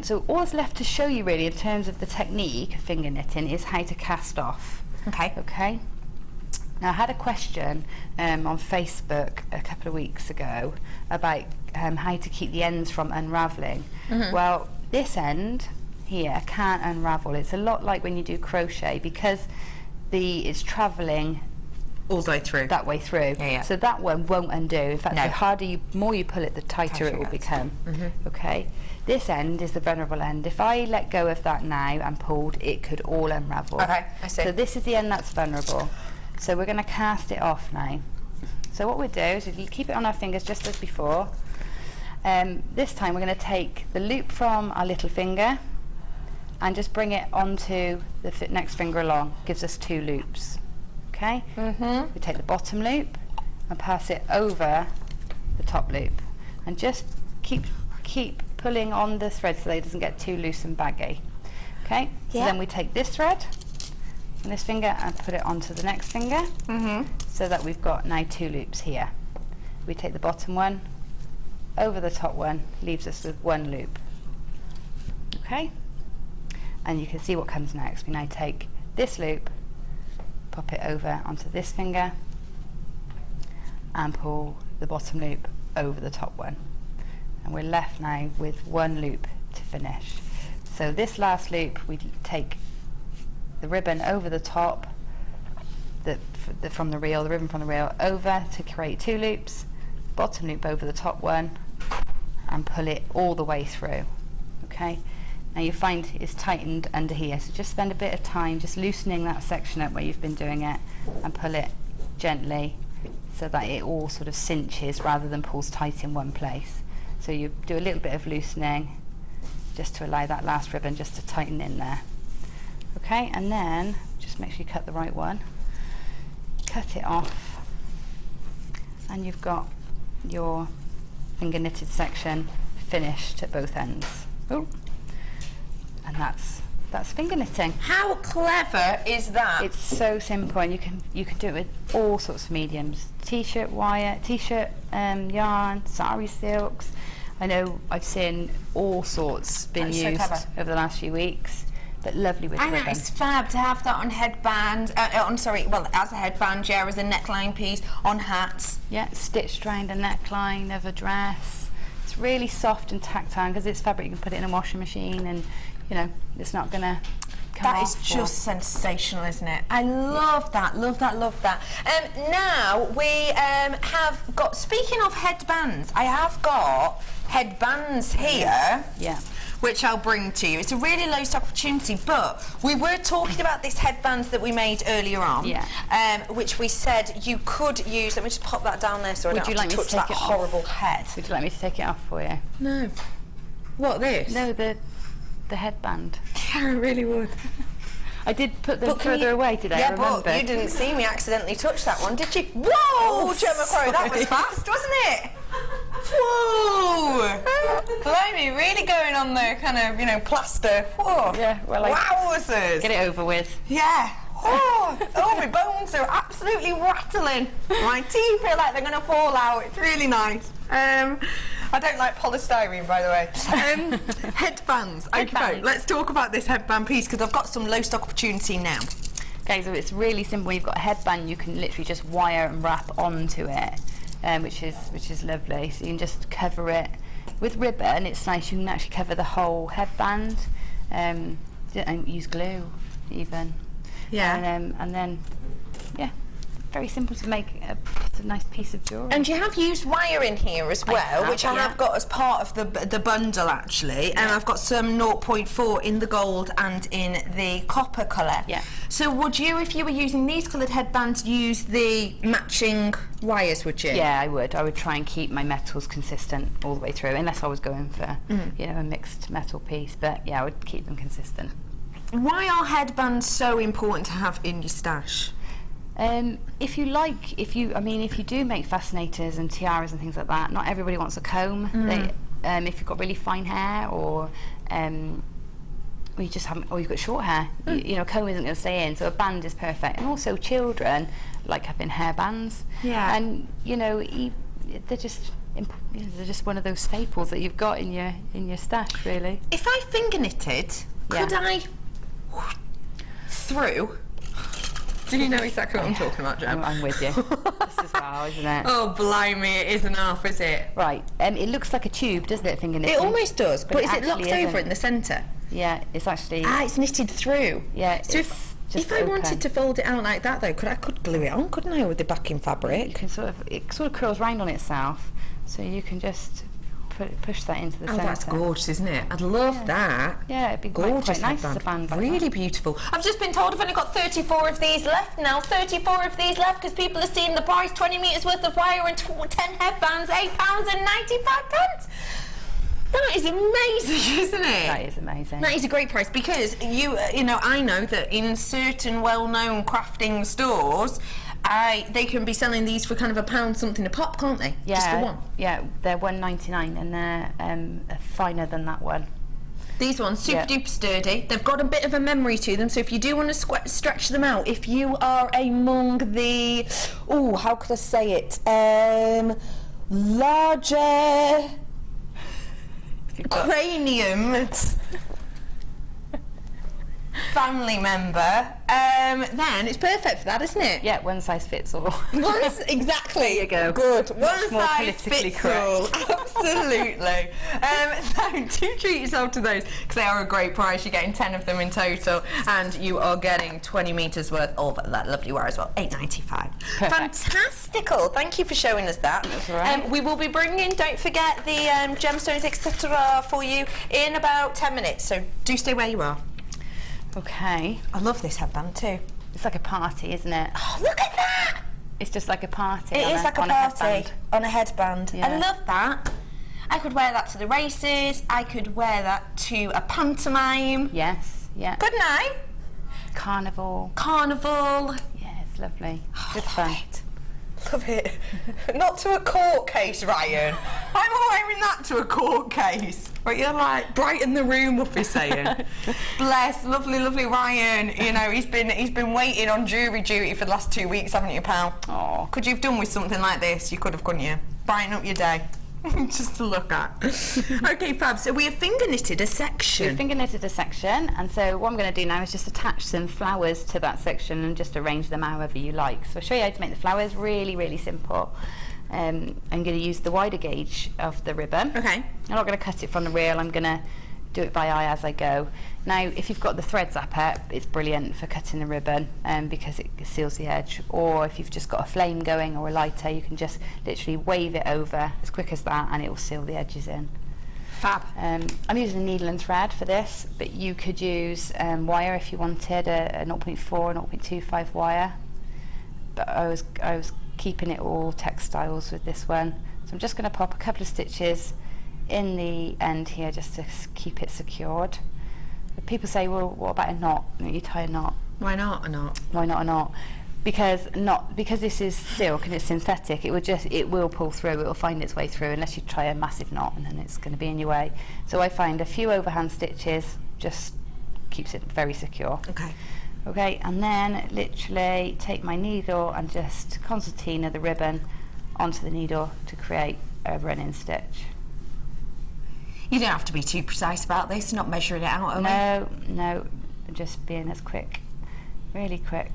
So all that's left to show you really in terms of the technique of finger knitting is how to cast off. Okay. Now I had a question on Facebook a couple of weeks ago about how to keep the ends from unravelling. Well, this end here can't unravel. It's a lot like when you do crochet, because it's travelling all the way through. That way through. So that one won't undo. In fact, the more you pull it, the tighter it will become. Okay. This end is the vulnerable end. If I let go of that now and pulled, it could all unravel. Okay, I see. So this is the end that's vulnerable. So we're going to cast it off now. So what we'll do is we'll keep it on our fingers just as before. This time we're going to take the loop from our little finger and just bring it onto the next finger along. Gives us 2 loops. Okay? We take the bottom loop and pass it over the top loop, and just keep pulling on the thread so that it doesn't get too loose and baggy. Okay? So then we take this thread and this finger and put it onto the next finger, so that we've got now 2 loops here. We take the bottom one over the top one, leaves us with 1 loop. Okay? And you can see what comes next. We now take this loop, pop it over onto this finger, and pull the bottom loop over the top one. And we're left now with 1 loop to finish. So this last loop, we take the ribbon over the top, the ribbon from the reel over to create 2 loops, bottom loop over the top one, and pull it all the way through. Okay? Now you find it's tightened under here, so just spend a bit of time just loosening that section up where you've been doing it, and pull it gently so that it all sort of cinches rather than pulls tight in one place. So you do a little bit of loosening just to allow that last ribbon just to tighten in there. Okay, and then just make sure you cut the right one. Cut it off, and you've got your finger knitted section finished at both ends. Ooh. And that's finger knitting. How clever is that? It's so simple, and you can do it with all sorts of mediums: t-shirt wire, t-shirt yarn, sari silks. I know I've seen all sorts been used over the last few weeks. but lovely with I know, ribbon. it's fab to have that on headband, as a headband, yeah, as a neckline piece, on hats. Yeah, stitched around a neckline of a dress. It's really soft and tactile because it's fabric. You can put it in a washing machine and, you know, it's not going to come That off. is just sensational, isn't it? I love that, love that, love that. Now we have got, speaking of headbands, I have got headbands here. Yeah. Which I'll bring to you. It's a really low stock opportunity, but we were talking about this headband that we made earlier on, which we said you could use. Let me just pop that down there so I don't have to touch that horrible head. Would you like me to take it off for you? No. What, this? No, the headband. Yeah, I really would. I did put them further away today. Yeah, I remember. but you didn't see me accidentally touch that one, did you? Whoa, Gemma Crow, that was fast, wasn't it? Whoa! Blimey, really going on the kind of, you know, plaster. Whoa. Yeah, well, wowzers. Get it over with. Yeah. Oh, my bones are absolutely rattling. My teeth feel like they're going to fall out. It's really nice. I don't like polystyrene, by the way. Headbands. Okay, let's talk about this headband piece because I've got some low stock opportunity now. Okay, so it's really simple. You've got a headband, you can literally just wire and wrap onto it, which is lovely. So you can just cover it with ribbon. It's nice. You can actually cover the whole headband. And use glue, even. Yeah. And then, yeah, very simple to make a nice piece of jewellery. And you have used wire in here as well, which I have got as part of the bundle actually, and I've got some 0.4 in the gold and in the copper colour. Yeah. So would you, if you were using these coloured headbands, use the matching wires, would you? Yeah, I would. I would try and keep my metals consistent all the way through, unless I was going for, you know, a mixed metal piece. But yeah, I would keep them consistent. Why are headbands so important to have in your stash? If you do make fascinators and tiaras and things like that, not everybody wants a comb. If you've got really fine hair or you just haven't, or you've got short hair, you know, a comb isn't going to stay in, so a band is perfect. And also children like having hair bands. Yeah. And you know, they're just one of those staples that you've got in your stash, really. If I finger knitted, could I through? Do you know exactly what I'm talking about, Gem? I'm with you. This is wow, isn't it? Oh, blimey, it isn't half, is it? Right. It looks like a tube, doesn't it, finger knitting? It almost does, but is it locked isn't. over in the centre? Yeah, it's actually... it's knitted through. Yeah, so if I wanted to fold it out like that, though, I could glue it on, couldn't I, with the backing fabric? You can it sort of curls round on itself, so you can just push that into the centre. Oh, that's gorgeous, isn't it? I'd love that. Yeah, it'd be gorgeous. Quite nice as a band. Really beautiful. I've just been told I've only got 34 of these left now. 34 of these left because people are seeing the price: 20 metres worth of wire and 10 headbands, £8.95. That is amazing, isn't it? That is amazing. That is a great price because you know, I know that in certain well-known crafting stores, they can be selling these for kind of £1 something a pop, can't they? Yeah, just for one. Yeah, they're $1.99 and they're finer than that one. These ones, super duper sturdy. They've got a bit of a memory to them, so if you do want to stretch them out, if you are among the, how could I say it? Larger cranium family member, then it's perfect for that, isn't it? Yeah, one size fits all. Exactly. There you go. Good. One more size fits all. Absolutely. So do treat yourself to those because they are a great price. You're getting 10 of them in total, and you are getting 20 metres worth of that lovely wire as well. £8.95. Fantastical. Thank you for showing us that. That's all right. We will be bringing, don't forget, the gemstones, etc. for you in about 10 minutes. So do stay where you are. Okay. I love this headband too. It's like a party, isn't it? Oh, look at that! It's just like a party. It is like a party on a headband. Yeah. I love that. I could wear that to the races. I could wear that to a pantomime. Yes, yeah. Couldn't I? Carnival. Yeah, it's lovely. Good fun. Love it. Not to a court case, Ryan. I'm wearing that to a court case. But you're like, brighten the room up, he's saying. Bless, lovely, lovely Ryan. You know, he's been waiting on jury duty for the last 2 weeks, haven't you, pal? Oh. Could you have done with something like this? You could have, couldn't you? Brighten up your day. just to look at. Okay, fab. So we have finger knitted a section. We've finger knitted a section, and so what I'm going to do now is just attach some flowers to that section and just arrange them however you like. So I'll show you how to make the flowers. Really, really simple. I'm going to use the wider gauge of the ribbon. Okay. I'm not going to cut it from the reel. I'm going to do it by eye as I go. Now, if you've got the thread zapper, it's brilliant for cutting the ribbon because it seals the edge. Or if you've just got a flame going or a lighter, you can just literally wave it over as quick as that and it will seal the edges in. Fab. I'm using a needle and thread for this, but you could use wire if you wanted, a 0.4, 0.25 wire. But I was keeping it all textiles with this one. So I'm just going to pop a couple of stitches in the end here just to keep it secured. But people say, well, what about a knot? You tie a knot. Why not a knot? Why not a knot? Because this is silk and it's synthetic, it will pull through, it will find its way through unless you try a massive knot, and then it's going to be in your way. So I find a few overhand stitches just keeps it very secure. Okay, and then literally take my needle and just concertina the ribbon onto the needle to create a run-in stitch. You don't have to be too precise about this, not measuring it out, No, just being as quick, really quick.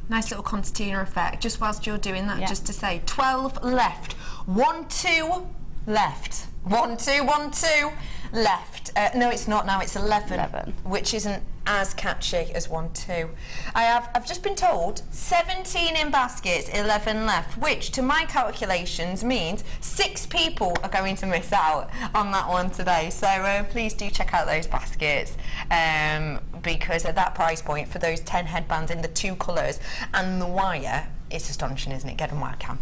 Nice little concertina effect, just whilst you're doing that, just to say 12 left, 1, 2, left, 1, 2, 1, 2, left. No, it's not now, it's 11, which isn't as catchy as 1, 2. I've just been told 17 in baskets, 11 left, which to my calculations means 6 people are going to miss out on that one today. So please do check out those baskets because at that price point for those 10 headbands in the 2 colours and the wire, it's astonishing, isn't it? Get them while I can.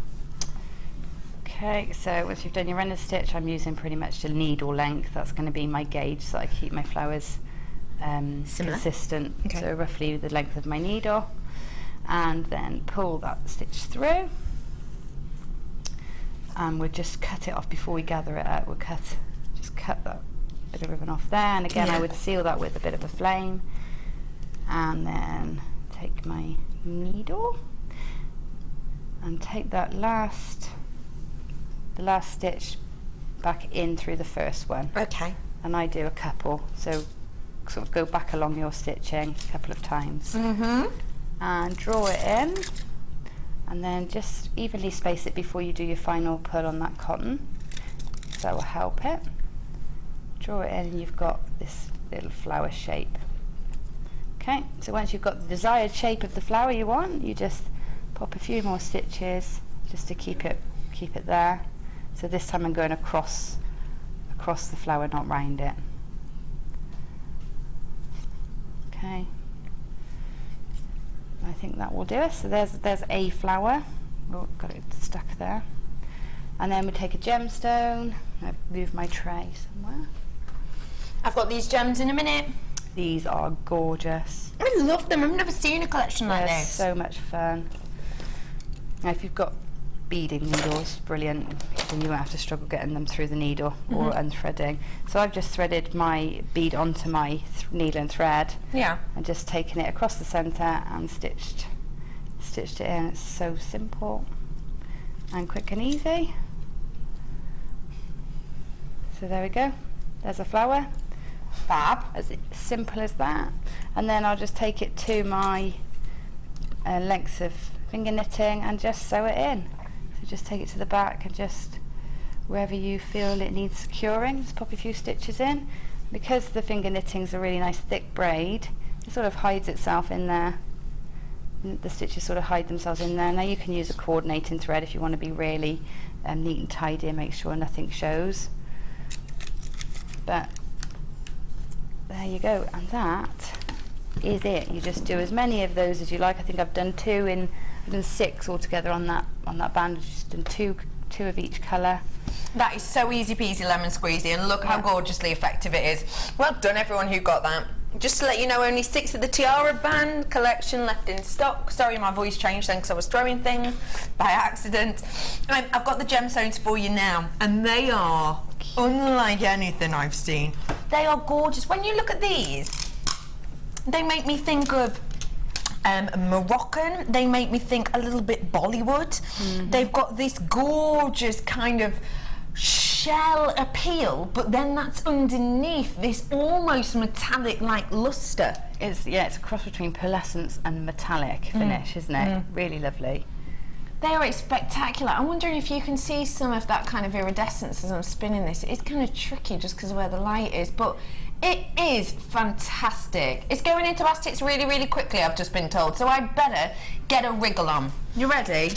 Okay, so once you've done your runner stitch, I'm using pretty much the needle length. That's going to be my gauge so I keep my flowers consistent. So roughly the length of my needle, and then pull that stitch through, and we'll just cut it off before we gather it out. We'll just cut that bit of ribbon off there, and again I would seal that with a bit of a flame, and then take my needle and take that last stitch back in through the first one. And I do a couple, so sort of go back along your stitching a couple of times and draw it in, and then just evenly space it before you do your final pull on that cotton, so that will help it. Draw it in and you've got this little flower shape. Okay, so once you've got the desired shape of the flower you want, you just pop a few more stitches just to keep it there. So this time I'm going across the flower, not round it. Okay, I think that will do it. So there's a flower. Oh, got it stuck there. And then we take a gemstone. I've moved my tray somewhere. I've got these gems in a minute. These are gorgeous. I love them. I've never seen a collection like this. So much fun. Now, if you've got beading needles, brilliant, then you won't have to struggle getting them through the needle or unthreading. So I've just threaded my bead onto my needle and thread, and just taken it across the centre and stitched it in. It's so simple and quick and easy. So there we go, there's a flower. Fab. As simple as that. And then I'll just take it to my lengths of finger knitting and just sew it in. So just take it to the back and just wherever you feel it needs securing, just pop a few stitches in. Because the finger knitting's a really nice thick braid, it sort of hides itself in there. The stitches sort of hide themselves in there. Now you can use a coordinating thread if you want to be really neat and tidy and make sure nothing shows. But there you go, and that is it. You just do as many of those as you like. I think I've done 6 altogether on that band. I've just done two of each colour. That is so easy peasy lemon squeezy, and look how gorgeously effective it is. Well done everyone who got that. Just to let you know, only 6 of the tiara band collection left in stock. Sorry, my voice changed then because I was throwing things by accident. I've got the gemstones for you now, and they are unlike anything I've seen. They are gorgeous. When you look at these, they make me think of Moroccan. They make me think a little bit Bollywood. They've got this gorgeous kind of shell appeal, but then that's underneath this almost metallic like luster. It's a cross between pearlescence and metallic finish, isn't it? Really lovely. They are spectacular. I'm wondering if you can see some of that kind of iridescence as I'm spinning this. It's kind of tricky just because of where the light is, but it is fantastic. It's going into baskets really, really quickly, I've just been told, so I better get a wriggle on. You ready?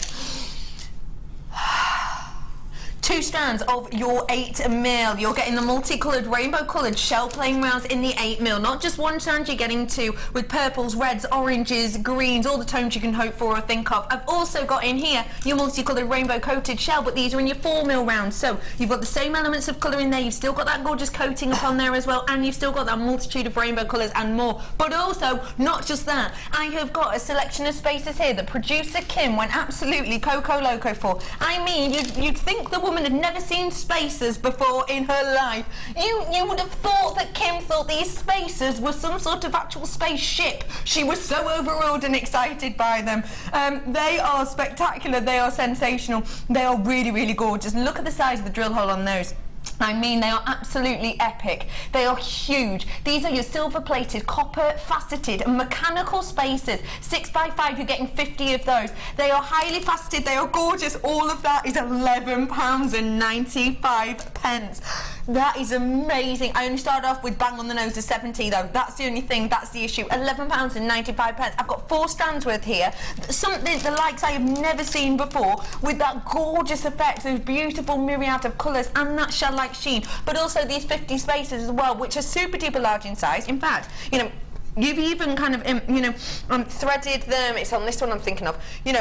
2 strands of your 8mm. You're getting the multicoloured, rainbow-coloured shell playing rounds in the 8mm. Not just one strand, you're getting 2 with purples, reds, oranges, greens, all the tones you can hope for or think of. I've also got in here your multicoloured rainbow-coated shell, but these are in your 4mm rounds. So you've got the same elements of colour in there, you've still got that gorgeous coating upon there as well, and you've still got that multitude of rainbow colours and more. But also, not just that, I have got a selection of spaces here that producer Kim went absolutely Coco Loco for. I mean, you'd think the woman had never seen spacers before in her life. You would have thought that Kim thought these spacers were some sort of actual spaceship. She was so overawed and excited by them. They are spectacular, they are sensational, they are really, really gorgeous. Look at the size of the drill hole on those. I mean, they are absolutely epic. They are huge. These are your silver-plated, copper faceted, mechanical spacers. 6x5, you're getting 50 of those. They are highly faceted, they are gorgeous. All of that is £11.95. That is amazing. I only started off with bang on the nose of 70 though. That's the only thing, that's the issue. £11.95. I've got 4 strands worth here. Something the likes I have never seen before, with that gorgeous effect, those beautiful myriad of colours and that shell-like sheen. But also these 50 spacers as well, which are super duper large in size. In fact, you know, you've even kind of, threaded them, it's on this one I'm thinking of,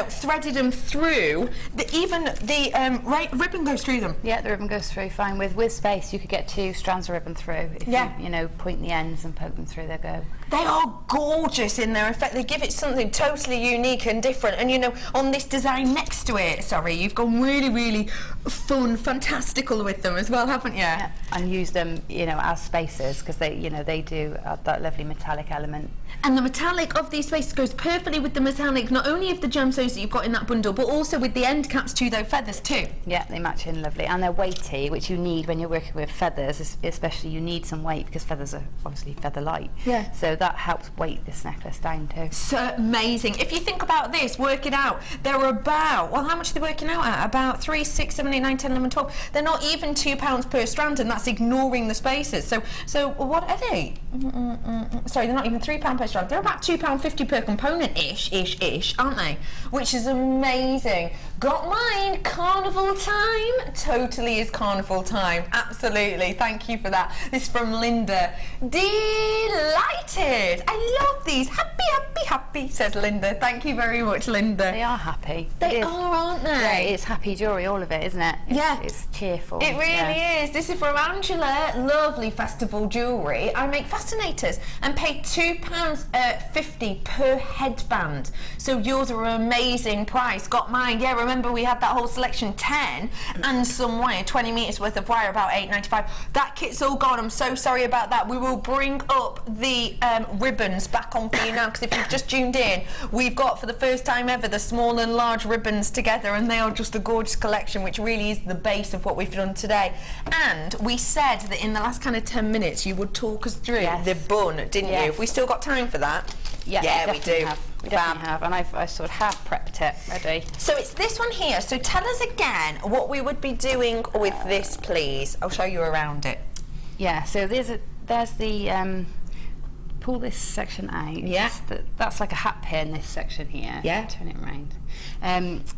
threaded them through, ribbon goes through them. Yeah, the ribbon goes through fine. With space, you could get 2 strands of ribbon through. If you point the ends and poke them through, they go. They are gorgeous in their effect. They give it something totally unique and different. And on this design next to it, you've gone really, really fun, fantastical with them as well, haven't you? Yeah, and use them, as spacers, because they do add that lovely metallic element. And the metallic of these spacers goes perfectly with the metallic, not only of the gemstones that you've got in that bundle, but also with the end caps to those feathers too. Yeah, they match in lovely, and they're weighty, which you need when you're working with feathers. Especially, you need some weight because feathers are obviously feather light. Yeah. So that helps weight this necklace down too. So amazing. If you think about this, work it out. They're about, how much are they working out at? About 3, 6, 7, 8, 9, 10, 11, 12. They're not even £2 per strand, and that's ignoring the spacers. So what are they? Sorry, they're not even £3 per strand. They're about £2.50 per component, ish, aren't they? Which is amazing. Got mine. Carnival time. Totally is carnival time. Absolutely. Thank you for that. This is from Linda. Delighted. I love these. Happy, happy, happy, says Linda. Thank you very much, Linda. They are happy. They are, aren't they? Yeah, it's happy jewellery, all of it, isn't it? It's cheerful. It really is. This is from Angela. Lovely festival jewellery. I make fascinators and pay £2.50 per headband. So yours are an amazing price. Got mine. Yeah, remember we had that whole selection 10 and some wire, 20 metres worth of wire, about £8.95. That kit's all gone. I'm so sorry about that. We will bring up the ribbons back on for you now, because if you've just tuned in, we've got for the first time ever the small and large ribbons together, and they are just a gorgeous collection, which really is the base of what we've done today. And we said that in the last kind of 10 minutes you would talk us through the bun, didn't you? Have we still got time for that? Yeah, we do. We definitely have, and I sort of half prepped it ready. So it's this one here. So tell us again what we would be doing with this, please. I'll show you around it. Yeah, so there's the pull this section out. Yeah. That's like a hat pin, this section here. Yeah. Turn it around.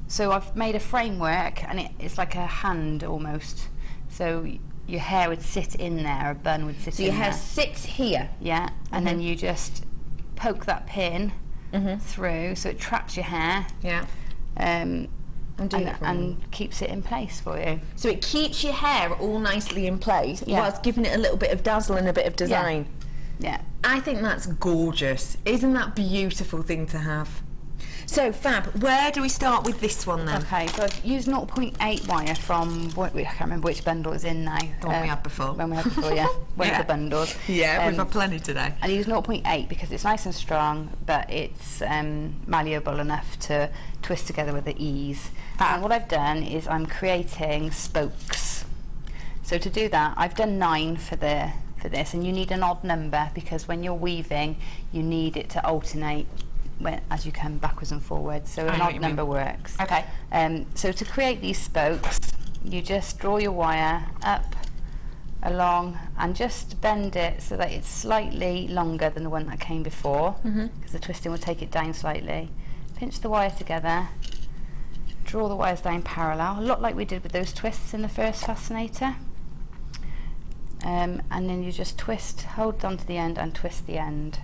So I've made a framework, and it's like a hand almost. So your hair would sit in there, a bun would sit in there. So your hair sits here. Yeah, and then you just poke that pin through, so it traps your hair. Yeah. And keeps it in place for you. So it keeps your hair all nicely in place, whilst giving it a little bit of dazzle and a bit of design. Yeah. I think that's gorgeous. Isn't that a beautiful thing to have? So Fab, where do we start with this one then? Okay, so I've used 0.8 wire from, I can't remember which bundle it's in now. The one we had before. One we had before, yeah. One of the bundles. Yeah, we've had plenty today. I use 0.8 because it's nice and strong, but it's malleable enough to twist together with ease. And what I've done is I'm creating spokes. So to do that, I've done 9 for this, and you need an odd number because when you're weaving, you need it to alternate as you come backwards and forwards. So an odd number works. Okay. So to create these spokes, you just draw your wire up, along, and just bend it so that it's slightly longer than the one that came before, because the twisting will take it down slightly. Pinch the wire together, draw the wires down parallel, a lot like we did with those twists in the first Fascinator. And then you just twist, hold on to the end and twist the end.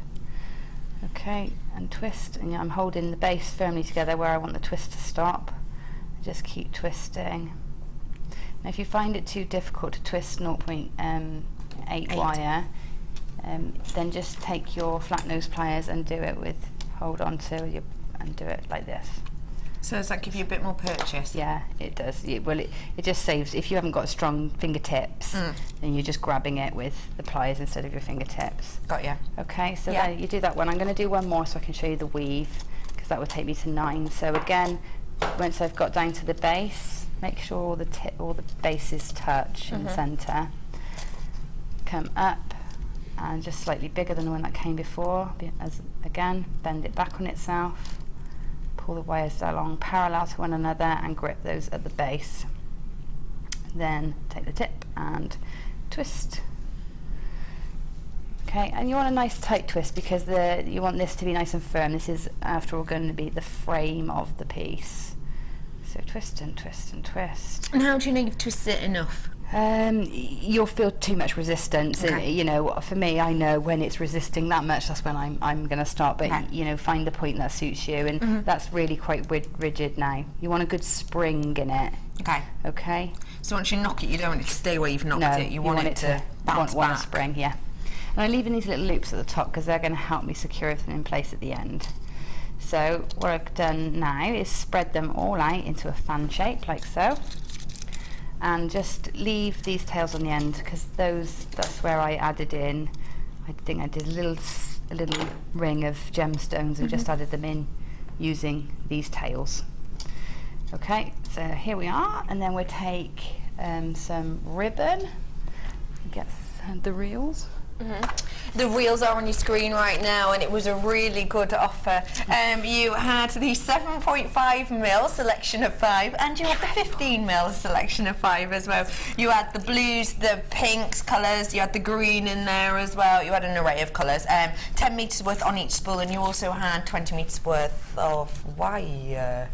Okay, and twist, and I'm holding the base firmly together where I want the twist to stop. Just keep twisting. Now if you find it too difficult to twist 0.8 wire, then just take your flat nose pliers and do it with, hold on to your, and do it like this. So does that give you a bit more purchase? Yeah, it does. It just saves, if you haven't got strong fingertips, then you're just grabbing it with the pliers instead of your fingertips. Got you. Okay, so there, you do that one. I'm going to do one more so I can show you the weave, because that would take me to 9. So again, once I've got down to the base, make sure all the bases touch in the centre. Come up, and just slightly bigger than the one that came before. Again, bend it back on itself. Pull the wires along parallel to one another and grip those at the base. Then take the tip and twist. Okay, and you want a nice tight twist because you want this to be nice and firm. This is, after all, going to be the frame of the piece. So twist and twist and twist. And how do you know you've twisted it enough? You'll feel too much resistance. Okay. You know, for me, I know when it's resisting that much, that's when I'm going to stop. But you know, find the point that suits you, and that's really quite rigid now. You want a good spring in it. Okay. Okay. So once you knock it, you don't want it to stay where you've knocked it. You want it to bounce want back. a spring, yeah. And I'm leaving these little loops at the top because they're going to help me secure everything in place at the end. So what I've done now is spread them all out into a fan shape, like so. And just leave these tails on the end because that's where I added in, I think I did a little ring of gemstones and just added them in using these tails. Okay, so here we are, and then we'll take some ribbon, get the reels. The reels are on your screen right now, and it was a really good offer. You had the 7.5mm selection of 5, and you had the 15mm selection of 5 as well. You had the blues, the pinks colours, you had the green in there as well. You had an array of colours. 10 metres worth on each spool, and you also had 20 metres worth of wire.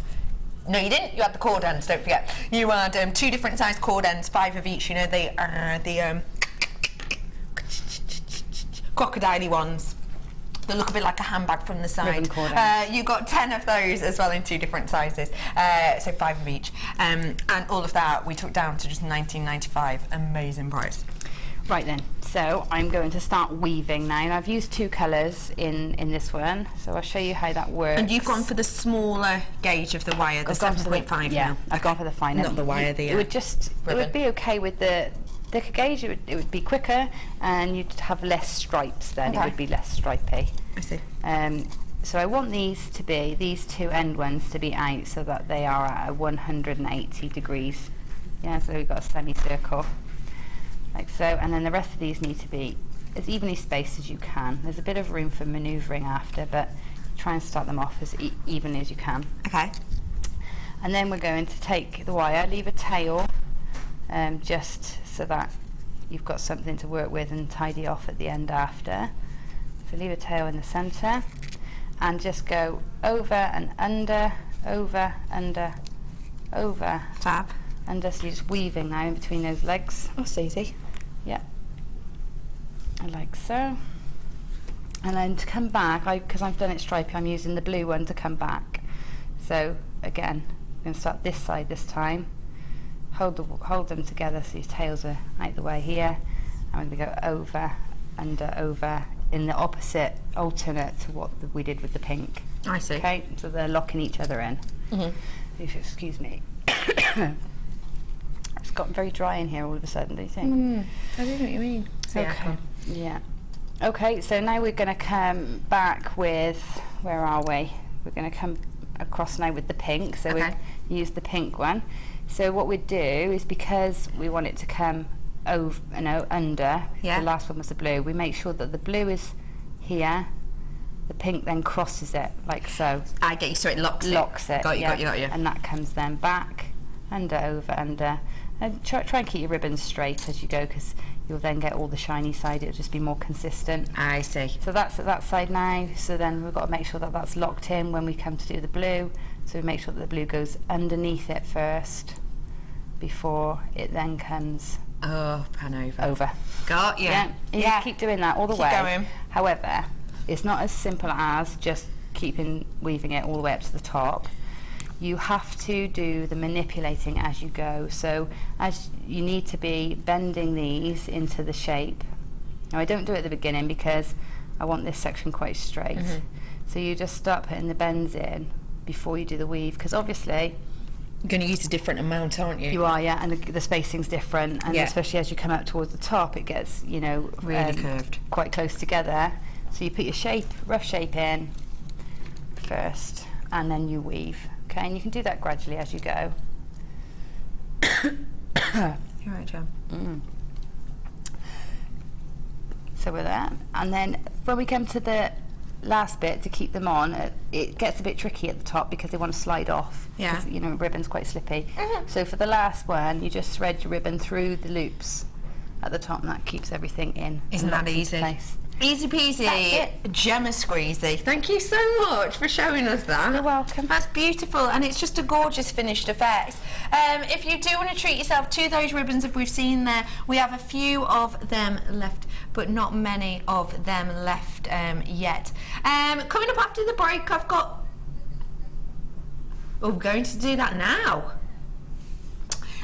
No, you didn't. You had the cord ends, don't forget. You had 2 different sized cord ends, 5 of each. You know, they are the crocodile-y ones that look a bit like a handbag from the side. You got 10 of those as well in 2 different sizes, so 5 of each, and all of that we took down to just $19.95. Amazing price. Right then, so I'm going to start weaving now, and I've used 2 colours in this one, so I'll show you how that works. And you've gone for the smaller gauge of the wire, the 7.5. Yeah, I've gone for the finer. Not the wire, it would be okay with the thicker gauge. It would be quicker, and you'd have less stripes then. It would be less stripy. I see. So I want these 2 end ones to be out so that they are at 180 degrees. Yeah, so we've got a semicircle, like so, and then the rest of these need to be as evenly spaced as you can. There's a bit of room for manoeuvring after, but try and start them off as evenly as you can. Okay. And then we're going to take the wire, leave a tail, just so that you've got something to work with and tidy off at the end after. So leave a tail in the centre and just go over and under, over, under, over. Fab. And just you're just weaving now in between those legs. That's easy. Yeah. Like so. And then to come back, because I've done it stripy, I'm using the blue one to come back. So again, I'm going to start this side this time. Hold them together so your tails are out the way here. I'm going to go over, under, over, in the opposite, alternate to what we did with the pink. I see. Okay, so they're locking each other in. If you excuse me. It's gotten very dry in here all of a sudden, don't you think? I don't know what you mean. Okay. Yeah. Okay, so now we're going to come back with, where are we? We're going to come across now with the pink. So we use the pink one. So what we'd do is, because we want it to come over, under. Yeah. The last one was the blue. We make sure that the blue is here. The pink then crosses it like so. I get you, so it locks it. Got you, yeah. got you. And that comes then back, under, over, under. And try and keep your ribbons straight as you go, because you'll then get all the shiny side. It'll just be more consistent. I see. So that's at that side now. So then we've got to make sure that that's locked in when we come to do the blue. So we make sure that the blue goes underneath it first before it then comes up and over. Got you. Yeah. You just keep doing that all the way. Going. However, it's not as simple as just weaving it all the way up to the top. You have to do the manipulating as you go. So as you need to be bending these into the shape. Now I don't do it at the beginning because I want this section quite straight. So you just start putting the bends in before you do the weave, because obviously you're going to use a different amount, aren't you? You are, yeah, and the spacing's different, and especially as you come up towards the top, it gets, really curved, quite close together. So you put your rough shape in first, and then you weave. Okay, and you can do that gradually as you go. You're right, Jem. So with that, and then when we come to the last bit to keep them on, it gets a bit tricky at the top because they want to slide off. Yeah. Because, ribbon's quite slippy. So for the last one, you just thread your ribbon through the loops at the top, and that keeps everything in. Isn't that easy? Easy peasy, Gemma squeezy. Thank you so much for showing us that. You're welcome. That's beautiful, and it's just a gorgeous finished effect. If you do want to treat yourself to those ribbons, if we've seen there, we have a few of them left, but not many of them left yet. Coming up after the break, I've got... Oh, we're going to do that now.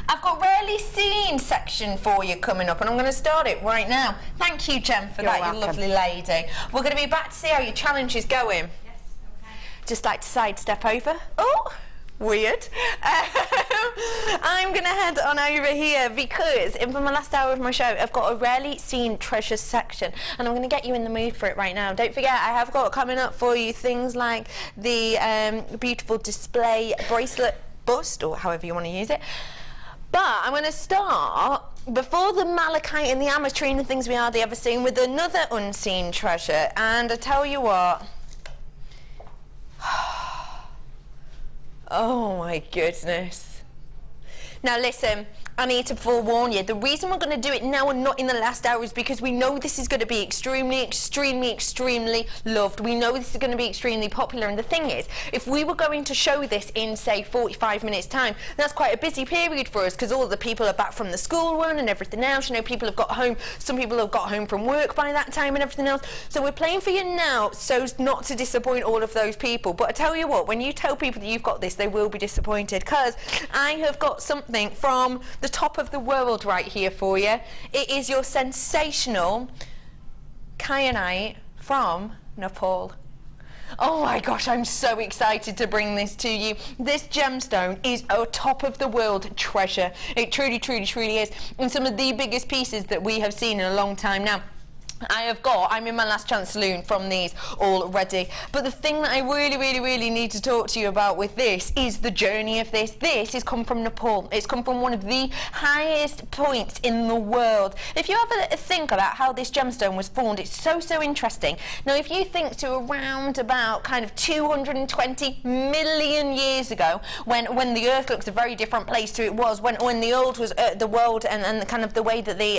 I've got rarely seen section for you coming up, and I'm going to start it right now. Thank you, Jem, for that, you lovely lady. We're going to be back to see how your challenge is going. Yes, okay. Just like to sidestep over. Oh, weird. I'm going to head on over here because for my last hour of my show, I've got a rarely seen treasures section, and I'm going to get you in the mood for it right now. Don't forget, I have got coming up for you things like the beautiful display bracelet bust, or however you want to use it. But I'm going to start, before the malachite and the ametrine and things we hardly ever seen, with another unseen treasure. And I tell you what, oh my goodness. Now listen, I need to forewarn you, the reason we're going to do it now and not in the last hour is because we know this is going to be extremely, extremely, extremely loved. We know this is going to be extremely popular, and the thing is, if we were going to show this in, say, 45 minutes time, that's quite a busy period for us, because all the people are back from the school run and everything else. People have got home, some people have got home from work by that time and everything else. So we're playing for you now so as not to disappoint all of those people. But I tell you what, when you tell people that you've got this, they will be disappointed, because I have got something from the top of the world right here for you. It is your sensational kyanite from Nepal. Oh my gosh, I'm so excited to bring this to you. This gemstone is a top of the world treasure. It truly, truly, truly is. And some of the biggest pieces that we have seen in a long time now. I'm in my last chance saloon from these already. But the thing that I really, really, really need to talk to you about with this is the journey of this. This has come from Nepal. It's come from one of the highest points in the world. If you have a think about how this gemstone was formed, it's so, so interesting. Now, if you think to around about kind of 220 million years ago, when the Earth looks a very different place to it was, when the old was the world, and kind of the way that the,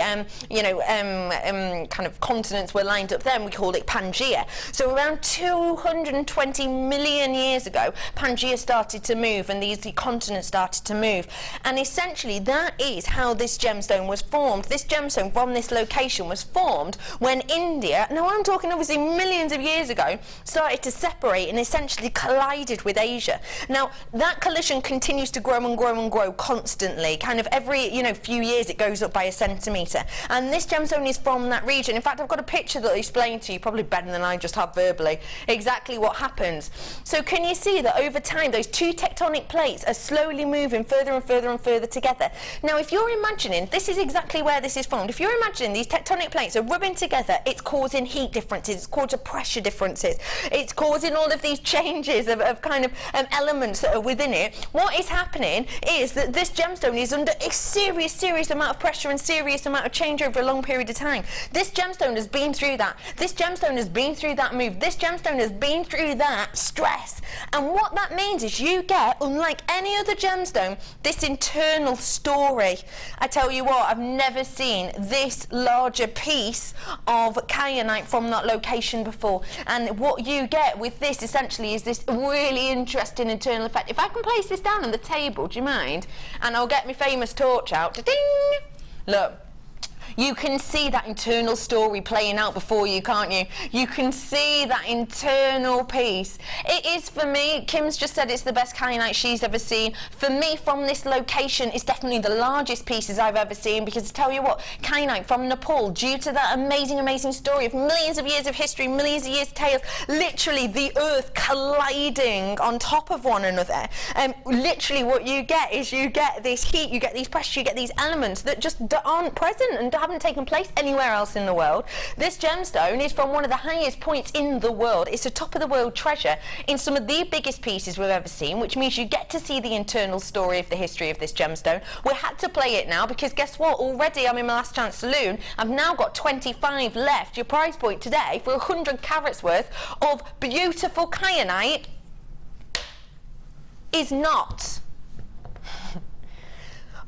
kind of continents were lined up then, we called it Pangaea. So around 220 million years ago, Pangaea started to move, and the continents started to move. And essentially, that is how this gemstone was formed. This gemstone from this location was formed when India, now I'm talking obviously millions of years ago, started to separate and essentially collided with Asia. Now, that collision continues to grow and grow and grow constantly. Kind of every, few years it goes up by a centimetre. And this gemstone is from that region. In fact, fact, I've got a picture that'll explain to you, probably better than I just have verbally, exactly what happens. So can you see that over time, those two tectonic plates are slowly moving further and further and further together? Now, if you're imagining, this is exactly where this is formed. If you're imagining these tectonic plates are rubbing together, it's causing heat differences, it's causing pressure differences, it's causing all of these changes of kind of elements that are within it. What is happening is that this gemstone is under a serious amount of pressure and serious amount of change over a long period of time. This gemstone has been through that. This gemstone has been through that move. This gemstone has been through that stress. And what that means is you get, unlike any other gemstone, this internal story. I tell you what, I've never seen this larger piece of kyanite from that location before. And what you get with this essentially is this really interesting internal effect. If I can place this down on the table, do you mind? And I'll get my famous torch out. Ding! Look. You can see that internal story playing out before you, can't you? You can see that internal piece. It is, for me, Kim's just said it's the best kyanite she's ever seen. For me, from this location, it's definitely the largest pieces I've ever seen, because I tell you what, kyanite from Nepal, due to that amazing story of millions of years of history, millions of years of tales, literally the earth colliding on top of one another. Literally what you get is you get this heat, you get these pressures, you get these elements that just aren't present and haven't taken place anywhere else in the world. This gemstone is from one of the highest points in the world. It's a top of the world treasure in some of the biggest pieces we've ever seen, which means you get to see the internal story of the history of this gemstone. We had to play it now because guess what? Already I'm in my last chance saloon. I've now got 25 left. Your prize point today for 100 carats worth of beautiful kyanite is not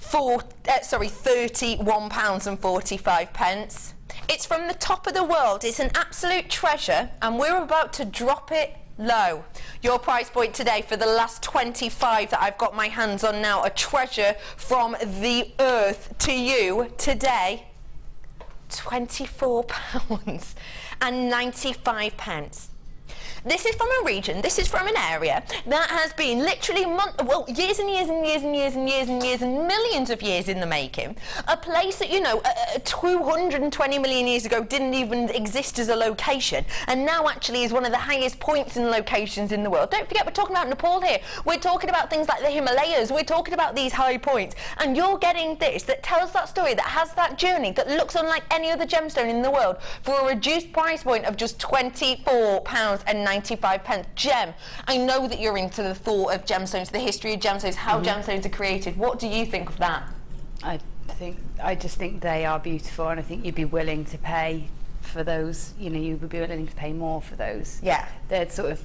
£31.45. It's from the top of the world. It's an absolute treasure, and we're about to drop it low. Your prize point today for the last 25 that I've got my hands on now, a treasure from the earth to you today, £24.95. This is from a region, this is from an area that has been literally years and millions of years in the making. A place that, you know, 220 million years ago didn't even exist as a location, and now actually is one of the highest points and locations in the world. Don't forget, we're talking about Nepal here. We're talking about things like the Himalayas. We're talking about these high points, and you're getting this that tells that story, that has that journey, that looks unlike any other gemstone in the world for a reduced price point of just £24.95. Gem, I know that you're into the thought of gemstones, the history of gemstones, how gemstones are created. What do you think of that? I just think they are beautiful, and I think you'd be willing to pay for those. You know, you would be willing to pay more for those. Yeah, they're sort of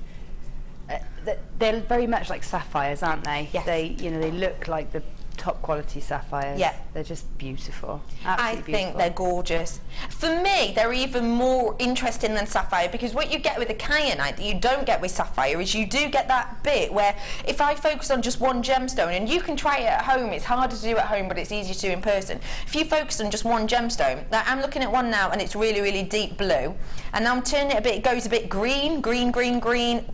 they're very much like sapphires, aren't they? Yes. They look like the top quality sapphires. Yeah, they're just beautiful. Absolutely beautiful. I think they're gorgeous. For me, they're even more interesting than sapphire, because what you get with a kyanite that you don't get with sapphire is you do get that bit where if I focus on just one gemstone, and you can try it at home, it's harder to do at home but it's easier to do in person. If you focus on just one gemstone, like I'm looking at one now and it's really deep blue, and now I'm turning it a bit, it goes a bit green,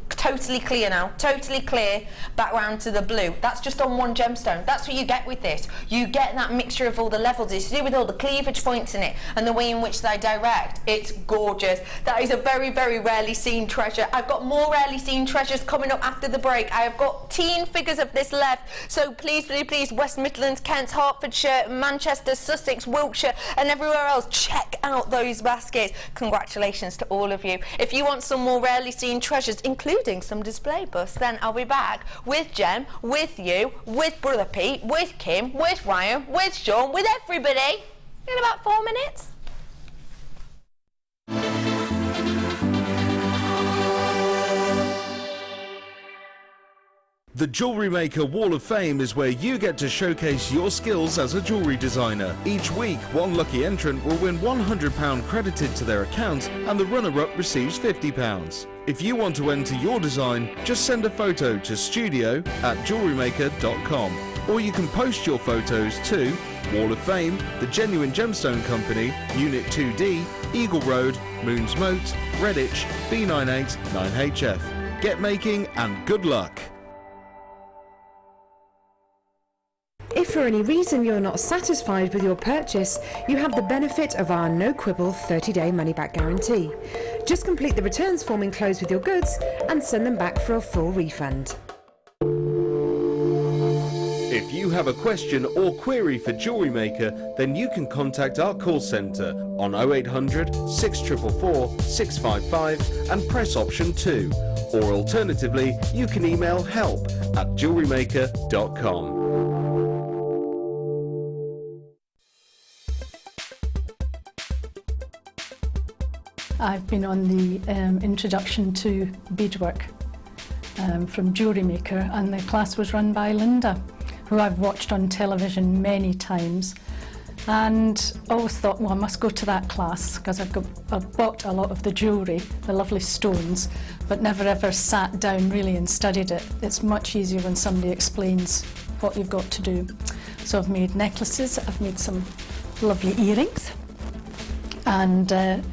totally clear now, totally clear, back round to the blue. That's just on one gemstone. That's what you get with this. You get that mixture of all the levels. It's to do with all the cleavage points in it and the way in which they direct. It's gorgeous. That is a very rarely seen treasure. I've got more rarely seen treasures coming up after the break. I have got teen figures of this left, so please West Midlands, Kent, Hertfordshire, Manchester, Sussex, Wiltshire and everywhere else, check out those baskets. Congratulations to all of you. If you want some more rarely seen treasures, including some display busts, then I'll be back with Gem, with you, with Brother Pete, with Kim, with Ryan, with Sean, with everybody in about 4 minutes. The Jewellery Maker Wall of Fame is where you get to showcase your skills as a jewellery designer. Each week, one lucky entrant will win £100 credited to their account, and the runner-up receives £50. If you want to enter your design, just send a photo to studio@jewellerymaker.com, or you can post your photos to Wall of Fame, The Genuine Gemstone Company, Unit 2D, Eagle Road, Moons Moat, Redditch, B98 9HF. Get making and good luck! If for any reason you're not satisfied with your purchase, you have the benefit of our no quibble 30-day money-back guarantee. Just complete the returns form enclosed with your goods and send them back for a full refund. If you have a question or query for Jewellery Maker, then you can contact our call centre on 0800 644 655 and press option 2. Or alternatively, you can email help@jewellerymaker.com. I've been on the introduction to beadwork from Jewellery Maker, and the class was run by Linda, who I've watched on television many times, and always thought, well, I must go to that class because I've bought a lot of the jewellery, the lovely stones, but never ever sat down really and studied it. It's much easier when somebody explains what you've got to do. So I've made necklaces, I've made some lovely earrings, and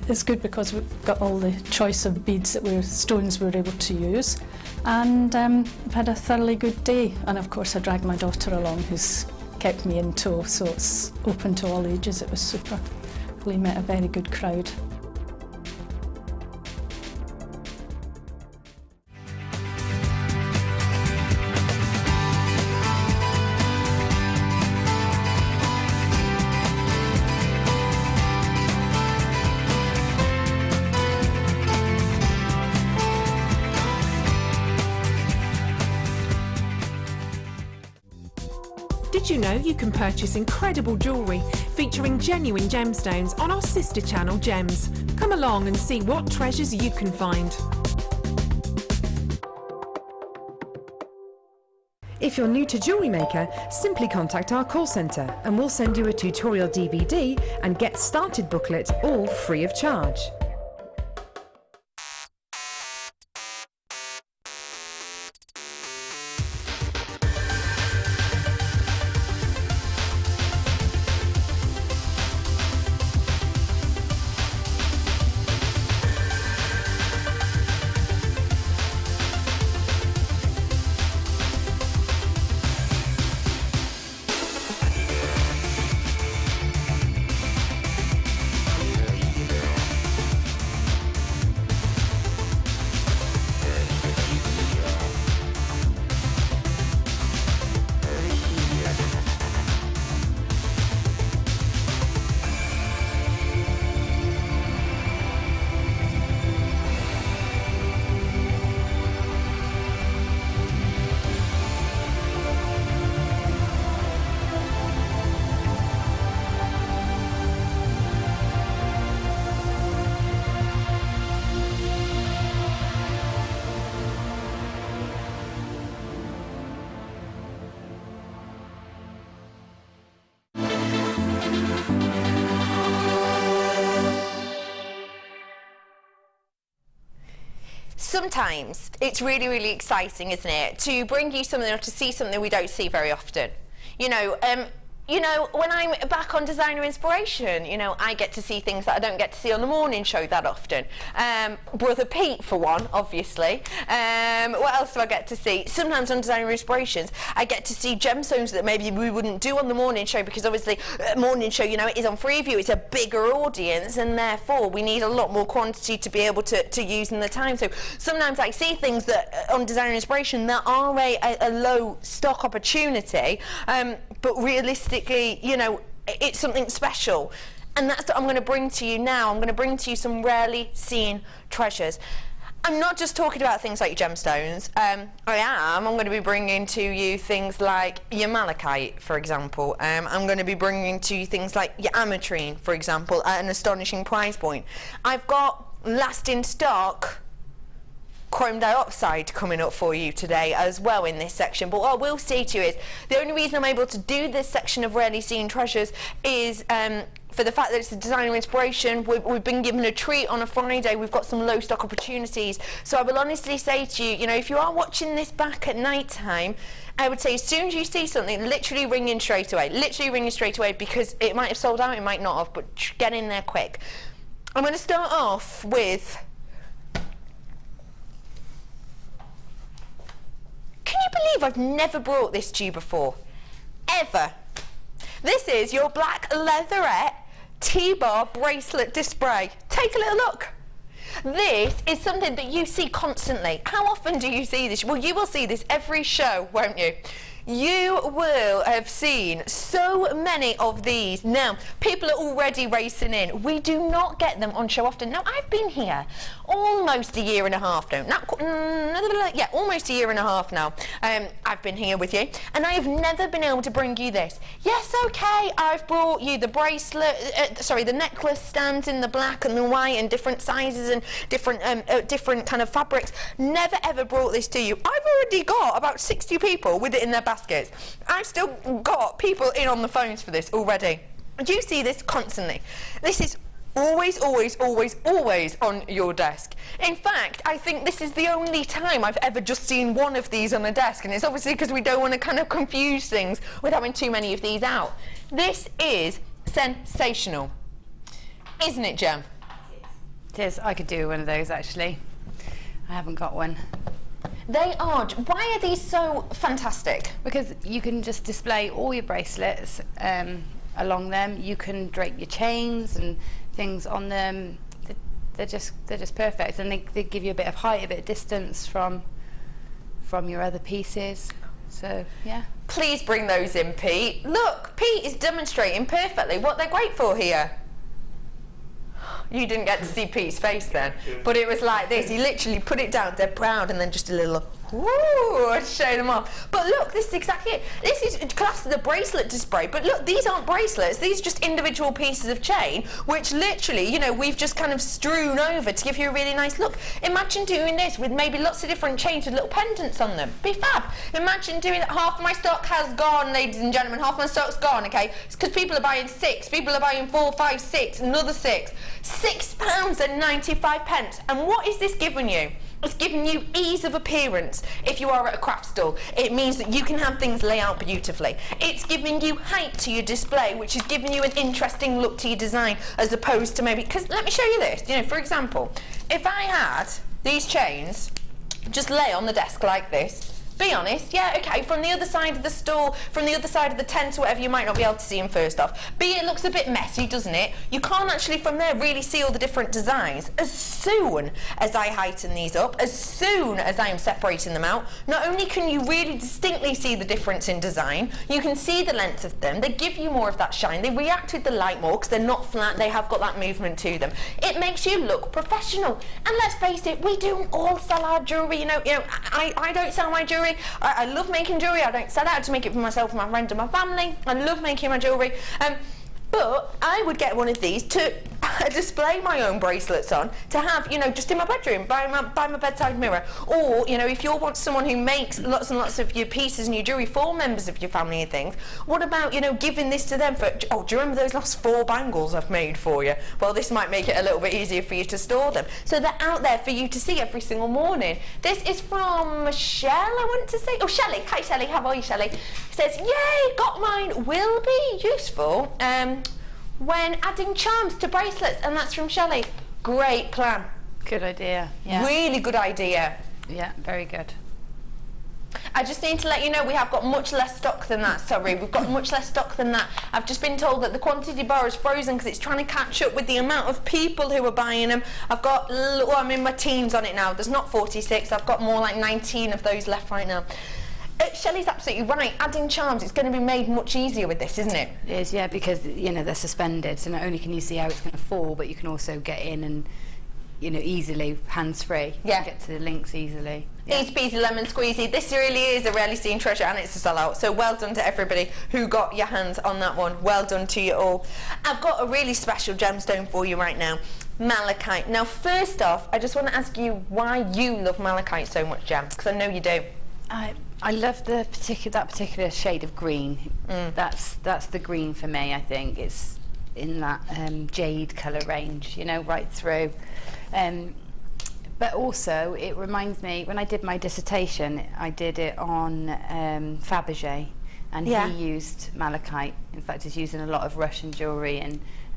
it's good because we've got all the choice of beads stones we're able to use, and I've had a thoroughly good day. And of course I dragged my daughter along, who's kept me in tow, so it's open to all ages. It was super. We met a very good crowd. Did you know you can purchase incredible jewellery featuring genuine gemstones on our sister channel Gems? Come along and see what treasures you can find. If you're new to Jewellery Maker, simply contact our call centre and we'll send you a tutorial DVD and Get Started booklet, all free of charge. Sometimes it's really, really exciting, isn't it, to bring you something or to see something we don't see very often. You know, when I'm back on Designer Inspiration, you know, I get to see things that I don't get to see on the morning show that often. Brother Pete, for one, obviously. What else do I get to see? Sometimes on Designer Inspirations, I get to see gemstones that maybe we wouldn't do on the morning show, because obviously, morning show, you know, it is on Freeview, it's a bigger audience, and therefore we need a lot more quantity to be able to use in the time. So sometimes I see things that on Designer Inspiration that are a low stock opportunity, but realistically, you know, it's something special, and that's what I'm going to bring to you now. I'm going to bring to you some rarely seen treasures. I'm not just talking about things like your gemstones. I'm going to be bringing to you things like your malachite, for example. I'm going to be bringing to you things like your Ametrine, for example, at an astonishing price point. I've got last in stock chrome diopside coming up for you today as well in this section. But what I will say to you is, the only reason I'm able to do this section of rarely seen treasures is for the fact that it's a Designer Inspiration. We've been given a treat on a Friday. We've got some low stock opportunities. So I will honestly say to you, you know, if you are watching this back at night time, I would say as soon as you see something, literally ring in straight away. Literally ring in straight away, because it might have sold out, it might not have, but get in there quick. I'm going to start off with... Can you believe I've never brought this to you before? Ever. This is your black leatherette T-bar bracelet display. Take a little look. This is something that you see constantly. How often do you see this? Well, you will see this every show, won't you? You will have seen so many of these. Now, people are already racing in. We do not get them on show often. Now, I've been here almost a year and a half now. Yeah, almost a year and a half now. I've been here with you, and I have never been able to bring you this. Yes, okay, I've brought you the bracelet, the necklace stands in the black and the white and different sizes and different kind of fabrics. Never ever brought this to you. I've already got about 60 people with it in their baskets. I've still got people in on the phones for this already. You see this constantly. This is always, always, always, always on your desk. In fact, I think this is the only time I've ever just seen one of these on a desk, and it's obviously because we don't want to kind of confuse things with having too many of these out. This is sensational, isn't it, Gem? It is. I could do one of those, actually. I haven't got one. They are. Why are these so fantastic? Because you can just display all your bracelets along them. You can drape your chains and things on them. They're just perfect, and they give you a bit of height, a bit of distance from your other pieces. So yeah. Please bring those in, Pete. Look, Pete is demonstrating perfectly what they're great for here. You didn't get to see Pete's face then, but it was like this. He literally put it down, they're proud, and then just a little, woo, show them off. But look, this is exactly it. This is classed as a bracelet display, but look, these aren't bracelets. These are just individual pieces of chain, which literally, you know, we've just kind of strewn over to give you a really nice look. Imagine doing this with maybe lots of different chains with little pendants on them. Be fab. Imagine doing that. Half my stock has gone, ladies and gentlemen. Half my stock's gone, okay? It's because people are buying 6. People are buying 4, 5, 6, another 6. £6.95. And what is this giving you? It's giving you ease of appearance if you are at a craft store. It means that you can have things lay out beautifully. It's giving you height to your display, which is giving you an interesting look to your design, as opposed to maybe, because let me show you this. You know, for example, if I had these chains just lay on the desk like this, be honest, yeah, okay, from the other side of the store, from the other side of the tent or whatever, you might not be able to see them first off. It looks a bit messy, doesn't it? You can't actually from there really see all the different designs. As soon as I heighten these up, as soon as I am separating them out, not only can you really distinctly see the difference in design, you can see the length of them, they give you more of that shine, they react with the light more because they're not flat, they have got that movement to them. It makes you look professional. And let's face it, we don't all sell our jewellery, you know, I don't sell my jewellery. I love making jewellery. I don't set out to make it for myself and my friends and my family. I love making my jewellery. But I would get one of these to display my own bracelets on, to have, you know, just in my bedroom, by my bedside mirror. Or, you know, if you want someone who makes lots and lots of your pieces and your jewellery for members of your family and things, what about, you know, giving this to them for, oh, do you remember those last 4 bangles I've made for you? Well, this might make it a little bit easier for you to store them. So they're out there for you to see every single morning. This is from Michelle, I want to say. Oh, Shelley. Hi, Shelley. How are you, Shelley? It says, yay, got mine. Will be useful when adding charms to bracelets, and that's from Shelley. Great plan. Good idea. Yeah. Really good idea. Yeah, very good. I just need to let you know we have got much less stock than that. Sorry, we've got much less stock than that. I've just been told that the quantity bar is frozen because it's trying to catch up with the amount of people who are buying them. I've got, well, I'm in my teens on it now. There's not 46. I've got more like 19 of those left right now. Shelley's absolutely right. Adding charms, it's going to be made much easier with this, isn't it? It is, yeah, because, you know, they're suspended, so not only can you see how it's going to fall, but you can also get in and, you know, easily, hands-free. Yeah. Get to the links easily. Yeah. Easy peasy lemon squeezy. This really is a rarely seen treasure, and it's a sellout. So well done to everybody who got your hands on that one. Well done to you all. I've got a really special gemstone for you right now. Malachite. Now, first off, I just want to ask you why you love malachite so much, Gem, because I know you do. I love that particular shade of green. That's the green for me. I think it's in that jade colour range, you know, right through. But also, it reminds me, when I did my dissertation, I did it on Fabergé, and he used malachite. In fact, he's using a lot of Russian jewellery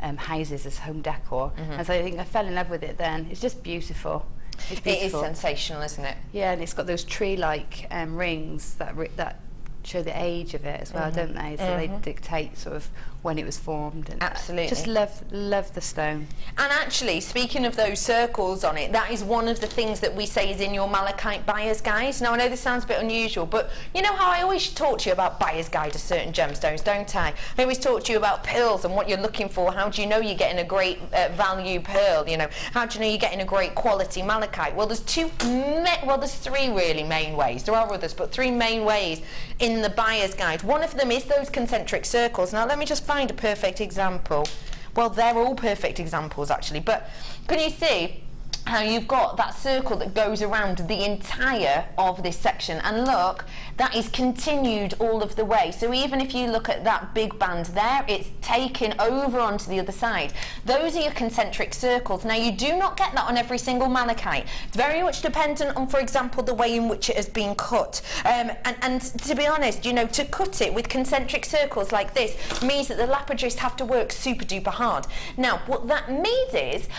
and houses as home decor. And so I think I fell in love with it then. It's just beautiful. It is sensational, isn't it? Yeah, and it's got those tree-like rings that show the age of it as well, don't they? So they dictate sort of when it was formed. And absolutely. Just love the stone. And actually, speaking of those circles on it, that is one of the things that we say is in your malachite buyer's guide. Now, I know this sounds a bit unusual, but you know how I always talk to you about buyer's guide to certain gemstones, don't I? I always talk to you about pearls and what you're looking for. How do you know you're getting a great value pearl? You know, how do you know you're getting a great quality malachite? Well, there's three really main ways. There are others, but three main ways in the buyer's guide. One of them is those concentric circles. Now, let me just find a perfect example. Well, they're all perfect examples actually, but can you see how you've got that circle that goes around the entire of this section? And look, that is continued all of the way. So even if you look at that big band there, it's taken over onto the other side. Those are your concentric circles. Now, you do not get that on every single malachite. It's very much dependent on, for example, the way in which it has been cut. And to be honest, you know, to cut it with concentric circles like this means that the lapidarists have to work super duper hard. Now, what that means is,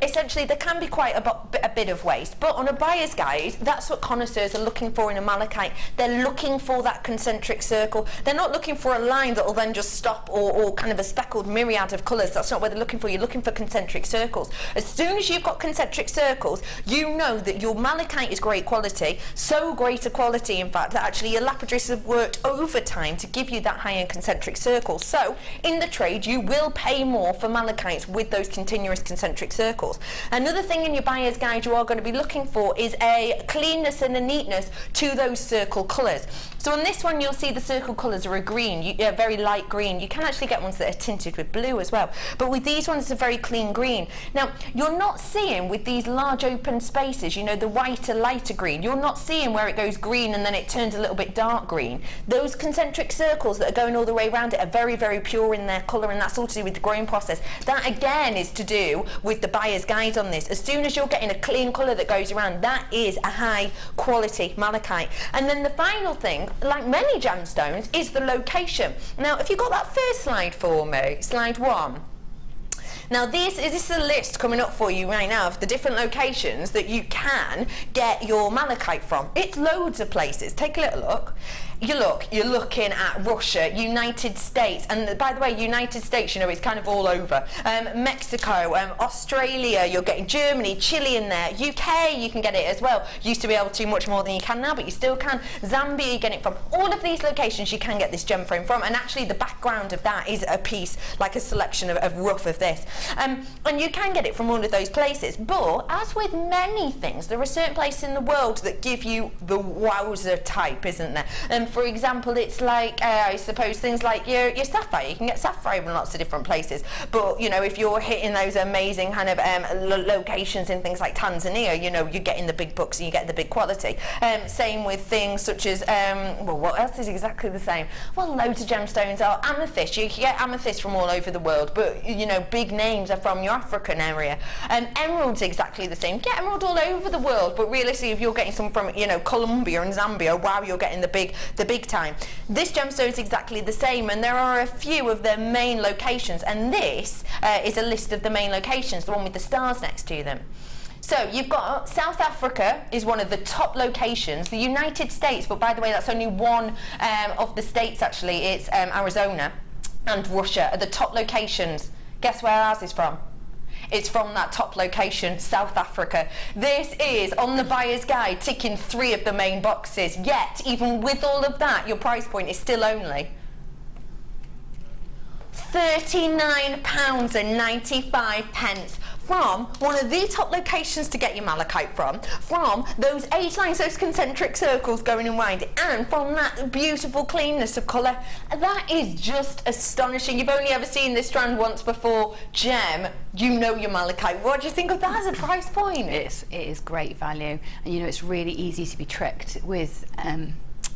essentially, there can be quite a bit of waste, but on a buyer's guide, that's what connoisseurs are looking for in a malachite. They're looking for that concentric circle. They're not looking for a line that will then just stop, or kind of a speckled myriad of colours. That's not what they're looking for. You're looking for concentric circles. As soon as you've got concentric circles, you know that your malachite is great quality, so great a quality, in fact, that actually your lapidarists have worked overtime to give you that high-end concentric circle. So in the trade, you will pay more for malachites with those continuous concentric circles. Another thing in your buyer's guide you are going to be looking for is a cleanness and a neatness to those circle colours. So on this one, you'll see the circle colours are a green, very light green. You can actually get ones that are tinted with blue as well, but with these ones, it's a very clean green. Now, you're not seeing with these large open spaces, you know, the whiter, lighter green, you're not seeing where it goes green and then it turns a little bit dark green. Those concentric circles that are going all the way around it are very, very pure in their colour, and that's all to do with the growing process. That again is to do with the buyer's guide on this. As soon as you're getting a clean colour that goes around, that is a high quality malachite. And then the final thing, like many gemstones, is the location. Now, if you got that first slide for me, slide 1. Now, this is a list coming up for you right now of the different locations that you can get your malachite from. It's loads of places. Take a little look. You're looking at Russia, United States, and by the way, United States, you know, it's kind of all over. Mexico, Australia, you're getting Germany, Chile in there. UK, you can get it as well. Used to be able to much more than you can now, but you still can. Zambia, you get it from. All of these locations you can get this gem frame from, and actually the background of that is a piece, like a selection of rough of this. And you can get it from all of those places, but as with many things, there are certain places in the world that give you the wowzer type, isn't there? For example, it's like, I suppose, things like your sapphire. You can get sapphire in lots of different places. But, you know, if you're hitting those amazing kind of locations in things like Tanzania, you know, you're getting the big bucks and you get the big quality. Same with things such as, well, what else is exactly the same? Well, loads of gemstones are amethyst. You can get amethyst from all over the world, but, you know, big names are from your African area. Emerald's exactly the same. Get emerald all over the world, but realistically, if you're getting some from, you know, Colombia and Zambia, wow, you're getting the big time. This gemstone is exactly the same, and there are a few of their main locations, and this is a list of the main locations, the one with the stars next to them. So you've got South Africa is one of the top locations, the United States, but by the way, that's only one of the states actually. It's Arizona and Russia are the top locations. Guess where ours is from? It's from that top location, South Africa. This is on the buyer's guide, ticking 3 of the main boxes. Yet, even with all of that, your price point is still only £39.95 from one of the top locations to get your malachite from those 8 lines, those concentric circles going in wide, and from that beautiful cleanness of colour. That is just astonishing. You've only ever seen this strand once before. Gem, you know your malachite. What do you think of that as a price point? It is great value, and you know, it's really easy to be tricked with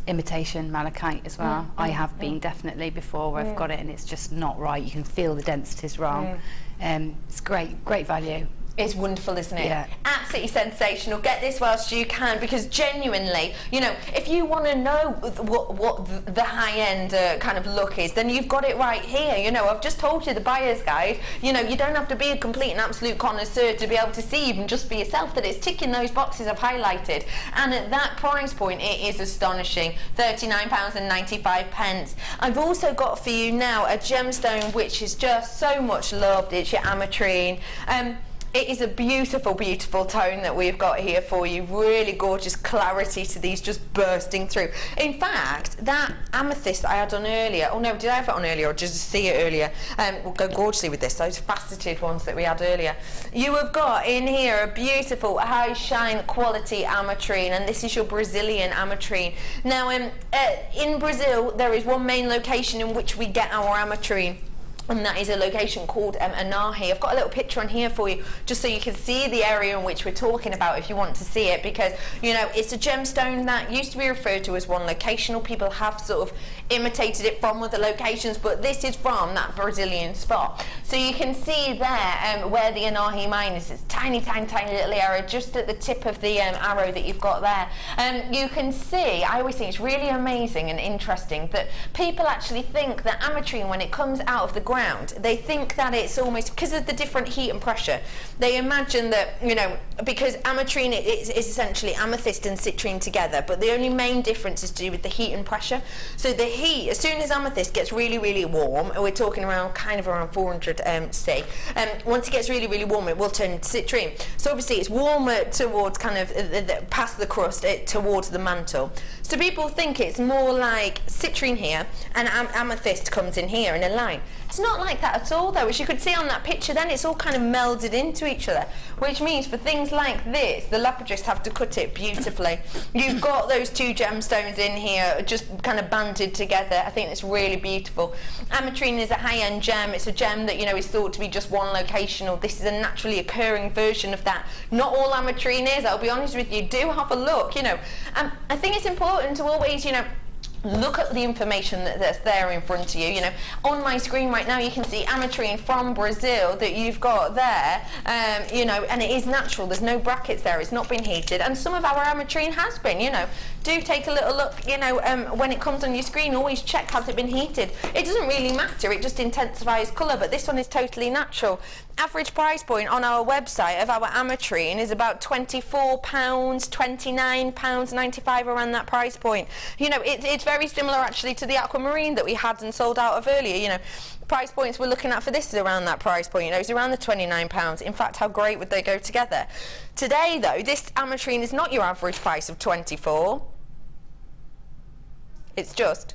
imitation malachite as well. I have been definitely before where I've got it and it's just not right. You can feel the density's wrong. It's great value. It's wonderful, isn't it? Yeah. Absolutely sensational. Get this whilst you can, because genuinely, you know, if you want to know what the high-end kind of look is, then you've got it right here. You know, I've just told you the buyer's guide. You know, you don't have to be a complete and absolute connoisseur to be able to see, even just for yourself, that it's ticking those boxes I've highlighted. And at that price point, it is astonishing. £39.95. I've also got for you now a gemstone which is just so much loved. It's your Ametrine. It is a beautiful, beautiful tone that we've got here for you. Really gorgeous clarity to these just bursting through. In fact, that amethyst that I had on earlier, oh no, did I have it on earlier or just see it earlier? We'll go gorgeously with this, those faceted ones that we had earlier. You have got in here a beautiful high shine quality Ametrine, and this is your Brazilian Ametrine. Now, in Brazil, there is one main location in which we get our Ametrine, and that is a location called Anahe. I've got a little picture on here for you, just so you can see the area in which we're talking about if you want to see it, because, you know, it's a gemstone that used to be referred to as one location, or people have sort of imitated it from other locations, but this is from that Brazilian spot. So you can see there where the Anahe mine is. It's tiny, tiny, tiny little area just at the tip of the arrow that you've got there. You can see, I always think it's really amazing and interesting that people actually think that Ametrine, when it comes out of the ground, they think that it's almost, because of the different heat and pressure, they imagine that, you know, because Ametrine is essentially amethyst and citrine together, but the only main difference is to do with the heat and pressure. So the heat, as soon as amethyst gets really, really warm, and we're talking around kind of around 400 C, once it gets really, really warm, it will turn to citrine. So obviously it's warmer towards kind of past the crust, towards the mantle. So people think it's more like citrine here and amethyst comes in here in a line. It's not like that at all, though. As you could see on that picture then, it's all kind of melded into each other, which means for things like this, the lapidarists have to cut it beautifully. You've got those two gemstones in here just kind of banded together. I think it's really beautiful. Ametrine is a high-end gem. It's a gem that, you know, is thought to be just one location, or this is a naturally occurring version of that. Not all Ametrine is, I'll be honest with you. Do have a look, you know. I think it's important to always, you know, look at the information that's there in front of you. You know, on my screen right now you can see Ametrine from Brazil that you've got there, you know, and it is natural. There's no brackets there. It's not been heated, and some of our Ametrine has been. You know, do take a little look. You know, when it comes on your screen, always check, has it been heated. It doesn't really matter. It just intensifies colour, but this one is totally natural. Average price point on our website of our Ametrine is about £24, £29.95, around that price point. You know, it's very similar actually to the Aquamarine that we had and sold out of earlier. You know, price points we're looking at for this is around that price point. You know, it's around the £29. In fact, how great would they go together? Today, though, this Ametrine is not your average price of £24. It's just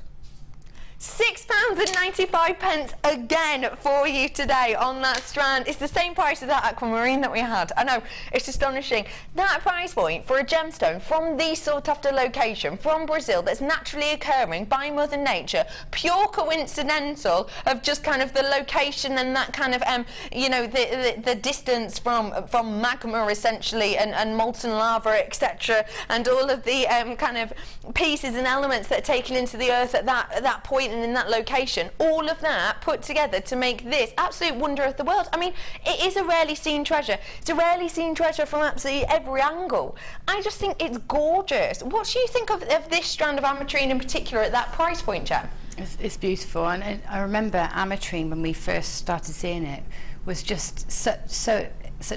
£6.95 again for you today on that strand. It's the same price as that Aquamarine that we had. I know, it's astonishing. That price point for a gemstone from the sought after location from Brazil that's naturally occurring by Mother Nature, pure coincidental of just kind of the location and that kind of, you know, the distance from magma essentially and molten lava, etc., and all of the kind of pieces and elements that are taken into the earth at that point and in that location, all of that put together to make this absolute wonder of the world. I mean, it is a rarely seen treasure. It's a rarely seen treasure from absolutely every angle. I just think it's gorgeous. What do you think of this strand of Ametrine in particular at that price point, Gem? It's beautiful, and I remember Ametrine when we first started seeing it was just such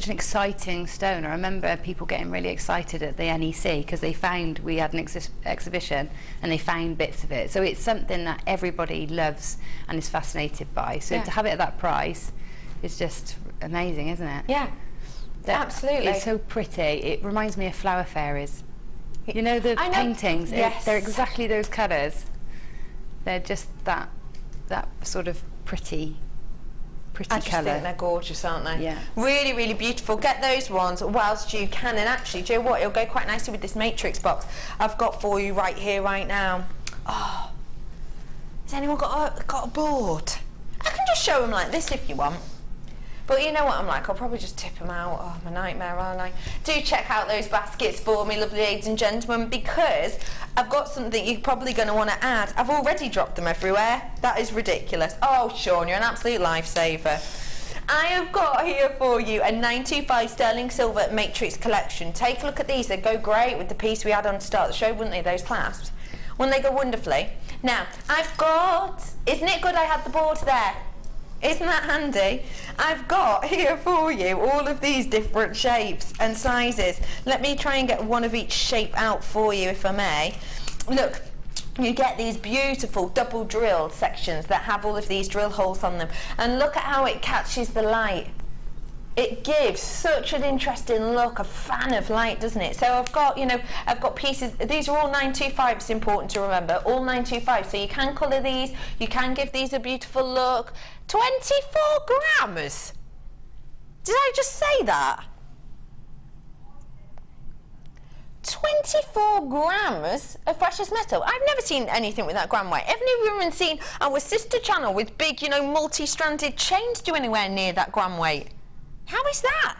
an exciting stone. I remember people getting really excited at the NEC because they found we had an exhibition and they found bits of it. So it's something that everybody loves and is fascinated by. So to have it at that price is just amazing, isn't it? Yeah, absolutely. It's so pretty. It reminds me of flower fairies. You know the paintings? Yes. They're exactly those colours. They're just that sort of pretty I just colour. think they're gorgeous, aren't they? Yeah. Really, really beautiful. Get those ones whilst you can. And actually, do you know what? It'll go quite nicely with this matrix box I've got for you right here, right now. Oh, has anyone got a board? I can just show them like this if you want. But you know what I'm like, I'll probably just tip them out. Oh, I'm a nightmare, aren't I? Do check out those baskets for me, lovely ladies and gentlemen, because I've got something you're probably going to want to add. I've already dropped them everywhere. That is ridiculous. Oh, Sean, you're an absolute lifesaver. I have got here for you a 925 sterling silver matrix collection. Take a look at these. They go great with the piece we had on to start the show, wouldn't they, those clasps? Wouldn't they go wonderfully? Now, I've got, isn't it good I had the board there? Isn't that handy? I've got here for you all of these different shapes and sizes. Let me try and get one of each shape out for you, if I may. Look, you get these beautiful double drilled sections that have all of these drill holes on them. And look at how it catches the light. It gives such an interesting look, a fan of light, doesn't it? So I've got, you know, I've got pieces, these are all 925, it's important to remember, all 925. So you can colour these, you can give these a beautiful look. 24 grams? Did I just say that? 24 grams of precious metal. I've never seen anything with that gram weight. I've never even seen our sister channel with big, you know, multi-stranded chains do anywhere near that gram weight. How is that?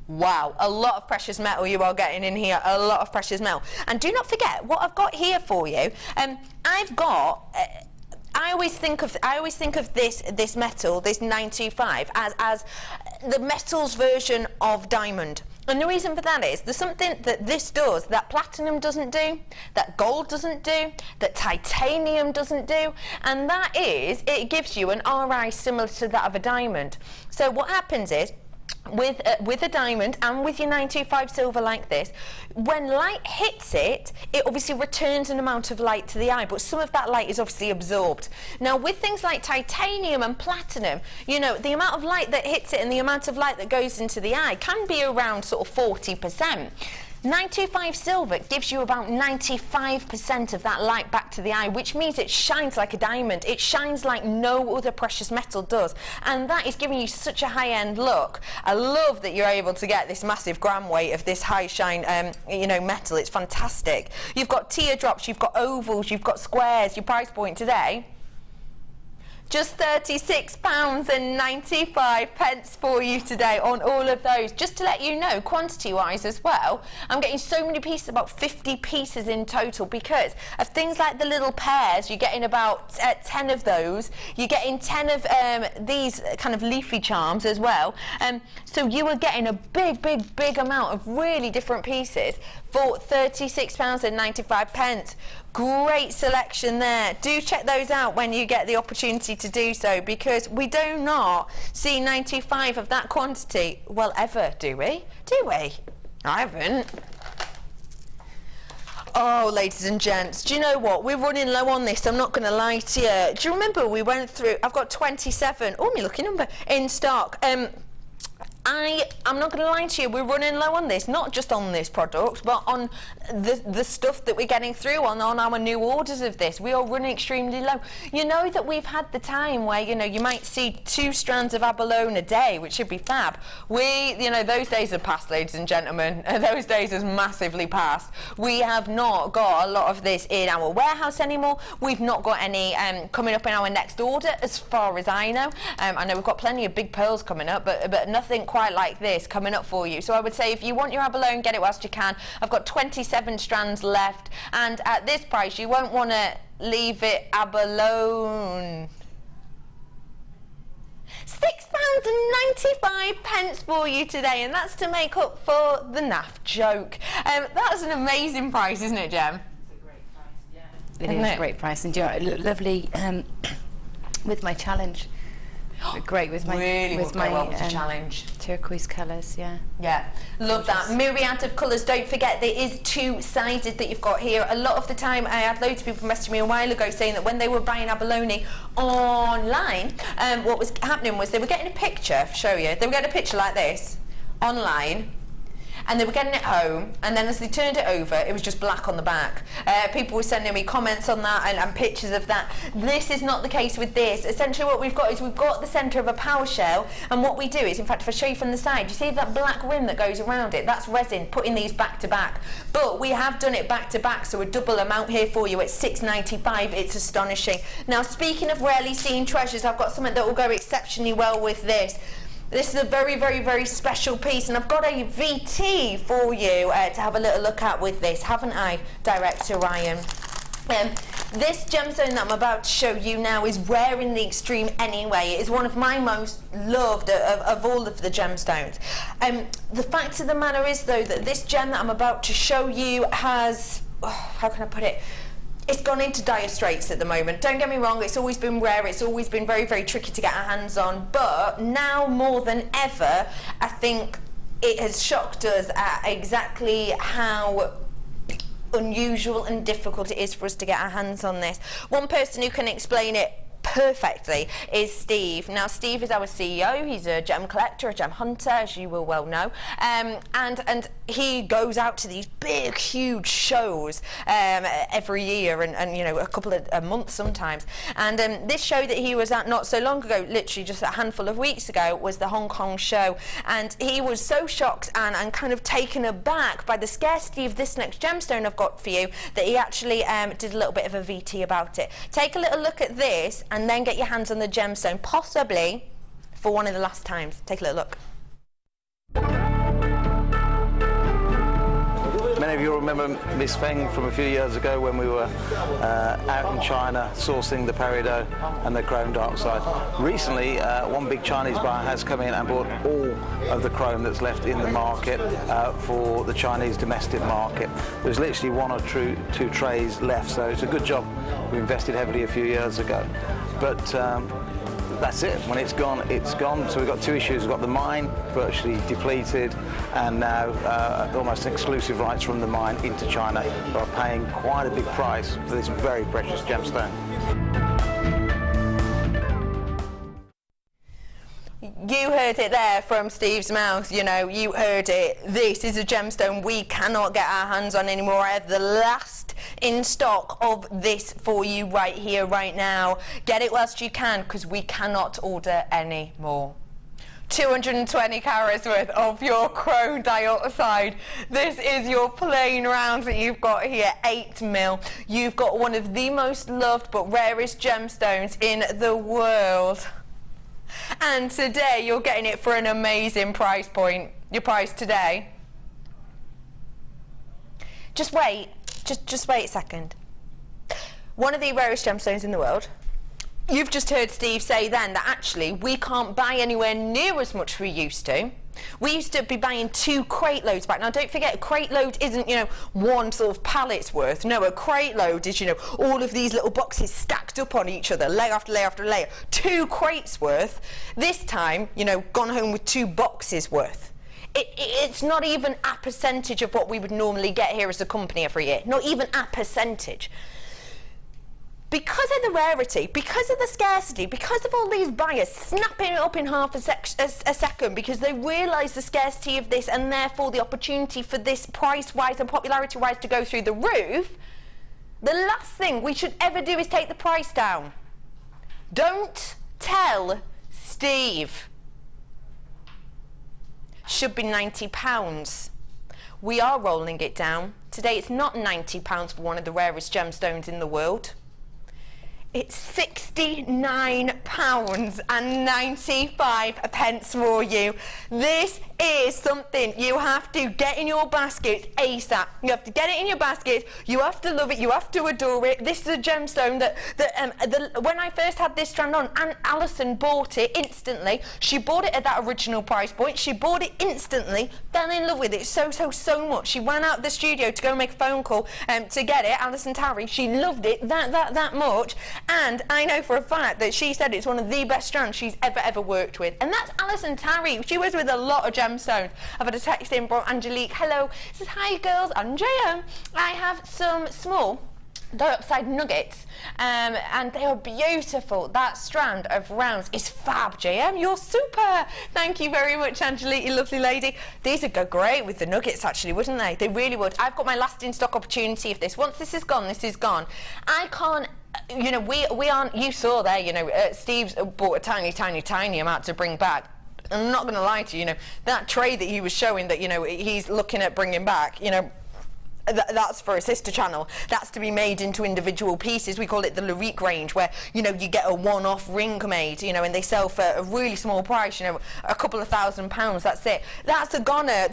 Wow, a lot of precious metal you are getting in here, a lot of precious metal. And do not forget what I've got here for you. I've got, I always think of this metal, this 925, as the metal's version of diamond. And the reason for that is there's something that this does that platinum doesn't do, that gold doesn't do, that titanium doesn't do, and that is it gives you an RI similar to that of a diamond. So what happens is with a diamond and with your 925 silver like this, when light hits it, it obviously returns an amount of light to the eye, but some of that light is obviously absorbed. Now with things like titanium and platinum, you know, the amount of light that hits it and the amount of light that goes into the eye can be around sort of 40%. 925 silver gives you about 95% of that light back to the eye, which means it shines like a diamond. It shines like no other precious metal does, and that is giving you such a high-end look. I love that you're able to get this massive gram weight of this high shine, you know, metal. It's fantastic. You've got teardrops, you've got ovals, you've got squares. Your price point today, just £36.95 for you today on all of those. Just to let you know, quantity-wise as well, I'm getting so many pieces, about 50 pieces in total, because of things like the little pairs. You're getting about 10 of those. You're getting 10 of these kind of leafy charms as well. So you are getting a big amount of really different pieces for £36.95. Great selection there. Do check those out when you get the opportunity to do so, because we do not see 95 of that quantity, well, ever, do we? Do we? I haven't. Oh, ladies and gents, do you know what? We're running low on this, I'm not going to lie to you. Do you remember we went through, I've got 27, oh, my lucky number, in stock. I'm not going to lie to you, we're running low on this, not just on this product, but on the stuff that we're getting through on our new orders of this. We are running extremely low. You know that we've had the time where, you know, you might see 2 strands of Abalone a day, which should be fab. You know, those days are past, ladies and gentlemen. Those days has massively passed. We have not got a lot of this in our warehouse anymore. We've not got any coming up in our next order, as far as I know. I know we've got plenty of big pearls coming up, but nothing quite like this coming up for you. So I would say if you want your Abalone, get it whilst you can. I've got 27 strands left, and at this price you won't want to leave it Abalone. £6.95 for you today, and that's to make up for the naff joke. That's an amazing price, isn't it, Gem? It's a great price, yeah. It is a great price, and you know, lovely with my challenge. Great with my challenge. Turquoise colours, yeah. Yeah, love that. Myriad of colours. Don't forget there is 2-sided that you've got here. A lot of the time, I had loads of people messaging me a while ago saying that when they were buying Abalone online, what was happening was they were getting a picture, I'll show you, they were getting a picture like this online, and they were getting it home, and then as they turned it over, it was just black on the back. People were sending me comments on that and pictures of that. This is not the case with this. Essentially what we've got is we've got the centre of a power shell, and what we do is, in fact, if I show you from the side, you see that black rim that goes around it? That's resin, putting these back to back. But we have done it back to back, so a double amount here for you at £6.95. It's astonishing. Now, speaking of rarely seen treasures, I've got something that will go exceptionally well with this. This is a very special piece, and I've got a VT for you to have a little look at with this, haven't I, Director Ryan? This gemstone that I'm about to show you now is rare in the extreme anyway. It is one of my most loved of all of the gemstones. The fact of the matter is, though, that this gem that I'm about to show you has, how can I put it? It's gone into dire straits at the moment. Don't get me wrong, it's always been rare, it's always been very, very tricky to get our hands on, but now more than ever, I think it has shocked us at exactly how unusual and difficult it is for us to get our hands on this. One person who can explain it perfectly is Steve. Now, Steve is our CEO. He's a gem collector, a gem hunter, as you will well know, and he goes out to these big, huge shows every year, and you know, a couple of a month sometimes. And this show that he was at not so long ago, literally just a handful of weeks ago, was the Hong Kong show, and he was so shocked and kind of taken aback by the scarcity of this next gemstone I've got for you that he actually did a little bit of a VT about it. Take a little look at this and then get your hands on the gemstone, possibly for one of the last times. Take a little look. Many of you remember Miss Feng from a few years ago when we were out in China sourcing the peridot and the chrome diopside. Recently, one big Chinese buyer has come in and bought all of the chrome that's left in the market for the Chinese domestic market. There's literally one or two trays left, so it's a good job. We invested heavily a few years ago. But that's it. When it's gone, it's gone. So we've got two issues. We've got the mine virtually depleted, and now almost exclusive rights from the mine into China, who are paying quite a big price for this very precious gemstone. You heard it there from Steve's mouth, you know, you heard it. This is a gemstone we cannot get our hands on anymore. I have the last in stock of this for you right here, right now. Get it whilst you can, because we cannot order any more. 220 carats worth of your chrome diopside. This is your plain rounds that you've got here, 8 mil. You've got one of the most loved but rarest gemstones in the world. And today you're getting it for an amazing price point. Your price today. Just wait. Just wait a second. One of the rarest gemstones in the world. You've just heard Steve say then that actually we can't buy anywhere near as much we used to. We used to be buying 2 crate loads back. Now don't forget, a crate load isn't, you know, one sort of pallet's worth. No, a crate load is, you know, all of these little boxes stacked up on each other, layer after layer after layer. 2 crates worth. This time, you know, gone home with 2 boxes worth. It's not even a percentage of what we would normally get here as a company every year. Not even a percentage. Because of the rarity, because of the scarcity, because of all these buyers snapping it up in half a second because they realise the scarcity of this and therefore the opportunity for this price-wise and popularity-wise to go through the roof, the last thing we should ever do is take the price down. Don't tell Steve. Should be £90. We are rolling it down. Today it's not £90 for one of the rarest gemstones in the world. It's £69.95 for you. This is something you have to get in your baskets ASAP. You have to get it in your baskets. You have to love it. You have to adore it. This is a gemstone that when I first had this strand on, and Alison bought it instantly. She bought it at that original price point. She bought it instantly, fell in love with it so much. She ran out of the studio to go make a phone call to get it. Alison Tarry, she loved it that much. And I know for a fact that she said it's one of the best strands she's ever worked with. And that's Alison Tarry. She was with a lot of gemstones. I've had a text in from Angelique. Hello. Says, hi girls, Andrea. I have some small diopside nuggets and they are beautiful. That strand of rounds is fab, JM. You're super. Thank you very much, Angelique, you lovely lady. These would go great with the nuggets actually, wouldn't they? They really would. I've got my last in stock opportunity of this. Once this is gone, this is gone. I can't, you know, we aren't, you saw there, you know, Steve's bought a tiny amount to bring back. I'm not going to lie to you, you know, that tray that he was showing that, you know, he's looking at bringing back, you know, that's for a sister channel. That's to be made into individual pieces. We call it the Redican range, where, you know, you get a one-off ring made, you know, and they sell for a really small price, you know, a couple of £1,000, that's it. That's a goner.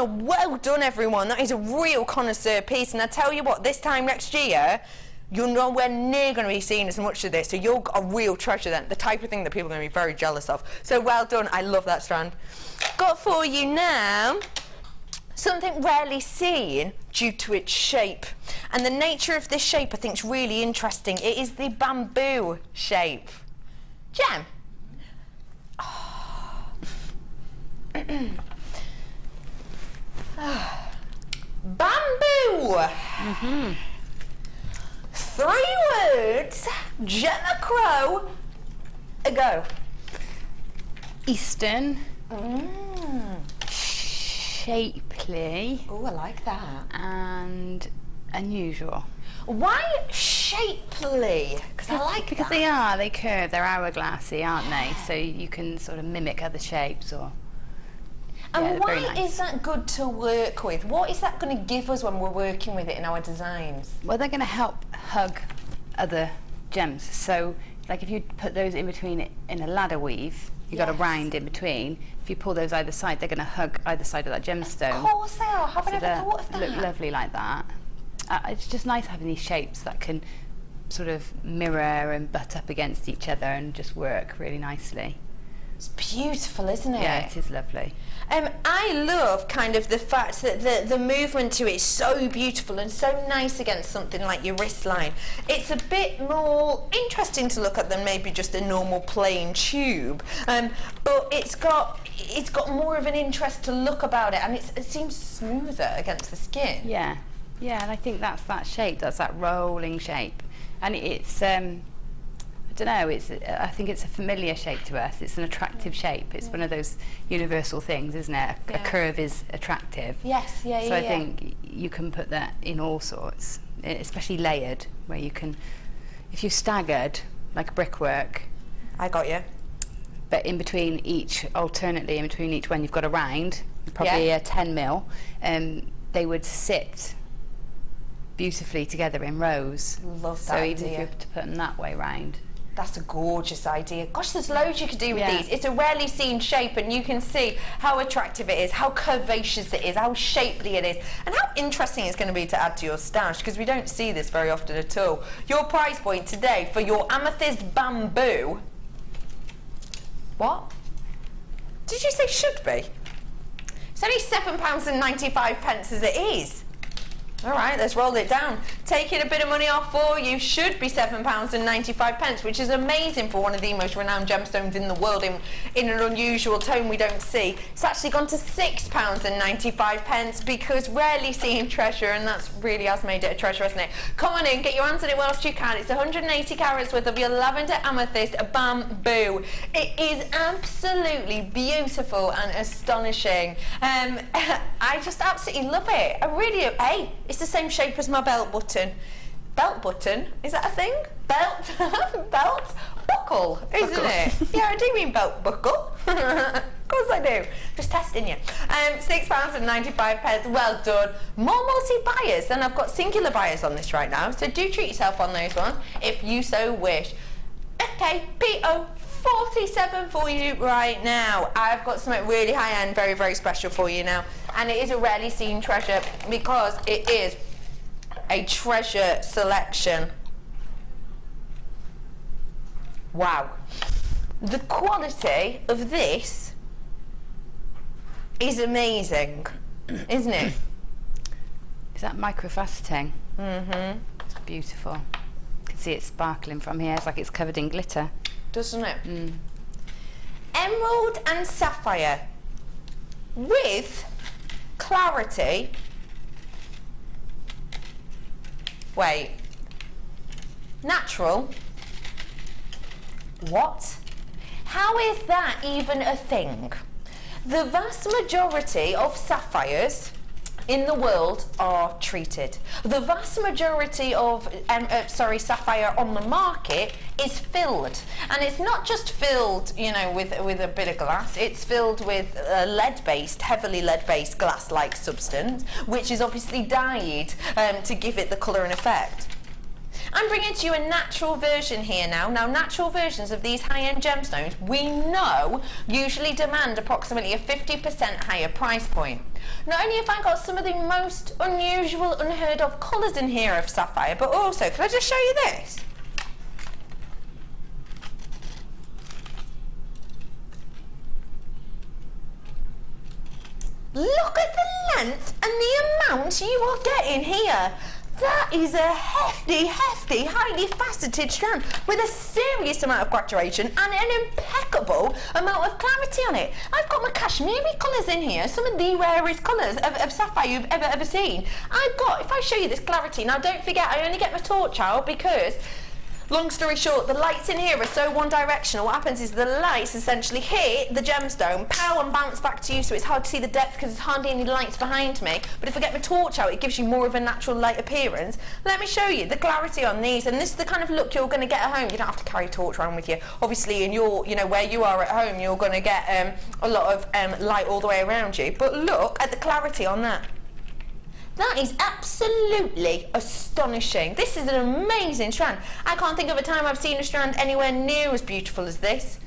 Well done, everyone. That is a real connoisseur piece. And I tell you what, this time next year, you're nowhere near going to be seeing as much of this, so you're a real treasure then, the type of thing that people are going to be very jealous of. So well done, I love that strand. Got for you now something rarely seen due to its shape. And the nature of this shape I think is really interesting. It is the bamboo shape. Gem. Oh. Bamboo. Mm-hmm. 3 words, Gemma Crow, a go. Eastern. Shapely. Oh, I like that. And unusual. Why shapely? Because I like because that. they curve, they're hourglassy, aren't they? So you can sort of mimic other shapes or. And why is that good to work with? What is that going to give us when we're working with it in our designs? Well, they're going to help hug other gems. So, like if you put those in between it in a ladder weave, you've got a round in between. If you pull those either side, they're going to hug either side of that gemstone. Of course they are. Haven't ever thought of that. Look lovely like that. It's just nice having these shapes that can sort of mirror and butt up against each other and just work really nicely. It's beautiful, isn't it? Yeah, it is lovely. I love kind of the fact that the movement to it is so beautiful and so nice against something like your wristline. It's a bit more interesting to look at than maybe just a normal plain tube, but it's got more of an interest to look about it, and it seems smoother against the skin. Yeah, yeah, and I think that's that shape, that's that rolling shape, and it's I don't know, I think it's a familiar shape to us. It's an attractive shape. It's one of those universal things, isn't it? A curve is attractive. Yes, yeah, so I think you can put that in all sorts, especially layered, where you can, if you staggered, like brickwork. I got you. But in between each, alternately, in between each one, you've got a round, probably a 10 mil, and they would sit beautifully together in rows. Love that So even idea. if you were to put them that way round. That's a gorgeous idea. Gosh, there's loads you could do with these. It's a rarely seen shape, and you can see how attractive it is, how curvaceous it is, how shapely it is, and how interesting it's going to be to add to your stash, because we don't see this very often at all. Your price point today for your amethyst bamboo. What? Did you say should be? It's only £7.95 as it is. All right, let's roll it down. Taking a bit of money off for you should be £7.95, which is amazing for one of the most renowned gemstones in the world in an unusual tone we don't see. It's actually gone to £6.95 because rarely seen treasure, and that's really has made it a treasure, hasn't it? Come on in, get your hands on it whilst you can. It's 180 carats worth of your lavender amethyst bamboo. It is absolutely beautiful and astonishing. I just absolutely love it. I really, hey, it's the same shape as my belt button. Belt button? Is that a thing? Belt? Belt? Buckle, isn't it? Yeah, I do mean belt buckle. Of course I do. Just testing you. £6.95. Well done. More multi-buyers, and I've got singular buyers on this right now, so do treat yourself on those ones if you so wish. Okay, PO 47 for you right now. I've got something really high-end, very, very special for you now, and it is a rarely seen treasure because it is a treasure selection. Wow. The quality of this is amazing, isn't it? Is that microfaceting? Mm-hmm. It's beautiful. You can see it sparkling from here. It's like it's covered in glitter. Doesn't it? Mm. Emerald and sapphire with clarity. Wait. Natural. What? How is that even a thing? The vast majority of sapphires in the world are treated. The vast majority of sapphire on the market is filled, and it's not just filled, you know, with a bit of glass. It's filled with lead-based, heavily lead-based glass-like substance, which is obviously dyed to give it the colour and effect. I'm bringing to you a natural version here now. Now, natural versions of these high-end gemstones, we know, usually demand approximately a 50% higher price point. Not only have I got some of the most unusual, unheard of colours in here of sapphire, but also, can I just show you this? Look at the length and the amount you are getting here. That is a hefty, highly faceted strand with a serious amount of graduation and an impeccable amount of clarity on it. I've got my cashmere colours in here, some of the rarest colours of sapphire you've ever seen. I've got, if I show you this clarity, now don't forget I only get my torch out because, long story short, the lights in here are so one directional. What happens is the lights essentially hit the gemstone, pow, and bounce back to you, so it's hard to see the depth because there's hardly any lights behind me. But if I get my torch out, it gives you more of a natural light appearance. Let me show you the clarity on these, and this is the kind of look you're going to get at home. You don't have to carry a torch around with you. Obviously, in your, you know, where you are at home, you're going to get a lot of light all the way around you. But look at the clarity on that. That is absolutely astonishing. This is an amazing strand. I can't think of a time I've seen a strand anywhere near as beautiful as this.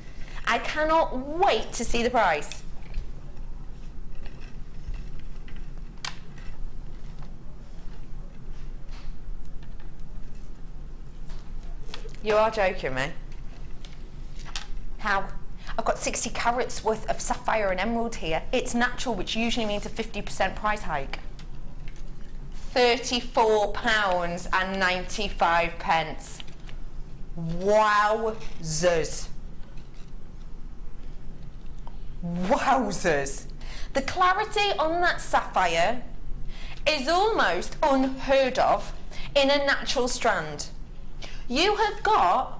I cannot wait to see the price. You are joking me. How? I've got 60 carats worth of sapphire and emerald here. It's natural, which usually means a 50% price hike. £34.95. Wowzers. Wowzers. The clarity on that sapphire is almost unheard of in a natural strand. You have got,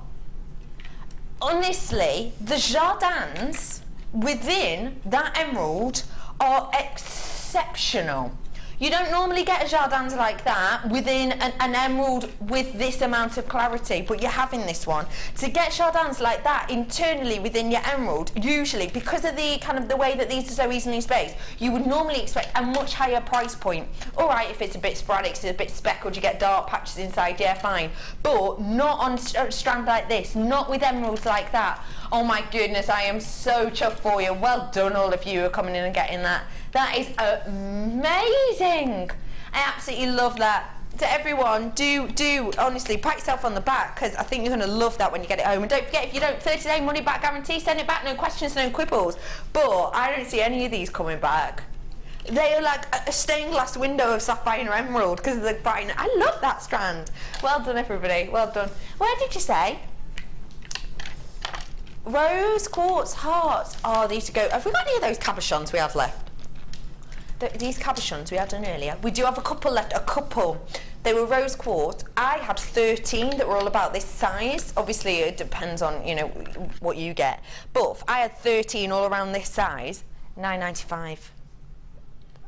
honestly, the jardins within that emerald are exceptional. You don't normally get a jardins like that within an emerald with this amount of clarity, but you're having this one. To get jardins like that internally within your emerald, usually, because of the kind of the way that these are so easily spaced, you would normally expect a much higher price point. All right, if it's a bit sporadic, it's a bit speckled, you get dark patches inside, yeah, fine. But not on a strand like this, not with emeralds like that. Oh my goodness, I am so chuffed for you. Well done, all of you who are coming in and getting that. That is amazing. I absolutely love that. To everyone, do honestly pat yourself on the back, because I think you're going to love that when you get it home. And don't forget, if you don't, 30-day money back guarantee, send it back, no questions, no quibbles. But I don't see any of these coming back. They are like a stained glass window of sapphire and emerald because of the brightness. I love that strand. Well done, everybody. Well done. Where did you say? Rose quartz hearts. Oh, these to go. Have we got any of those cabochons we had left? These cabochons we had done earlier. We do have a couple left, a couple. They were rose quartz. I had 13 that were all about this size. Obviously, it depends on, you know, what you get. But I had 13 all around this size, £9.95.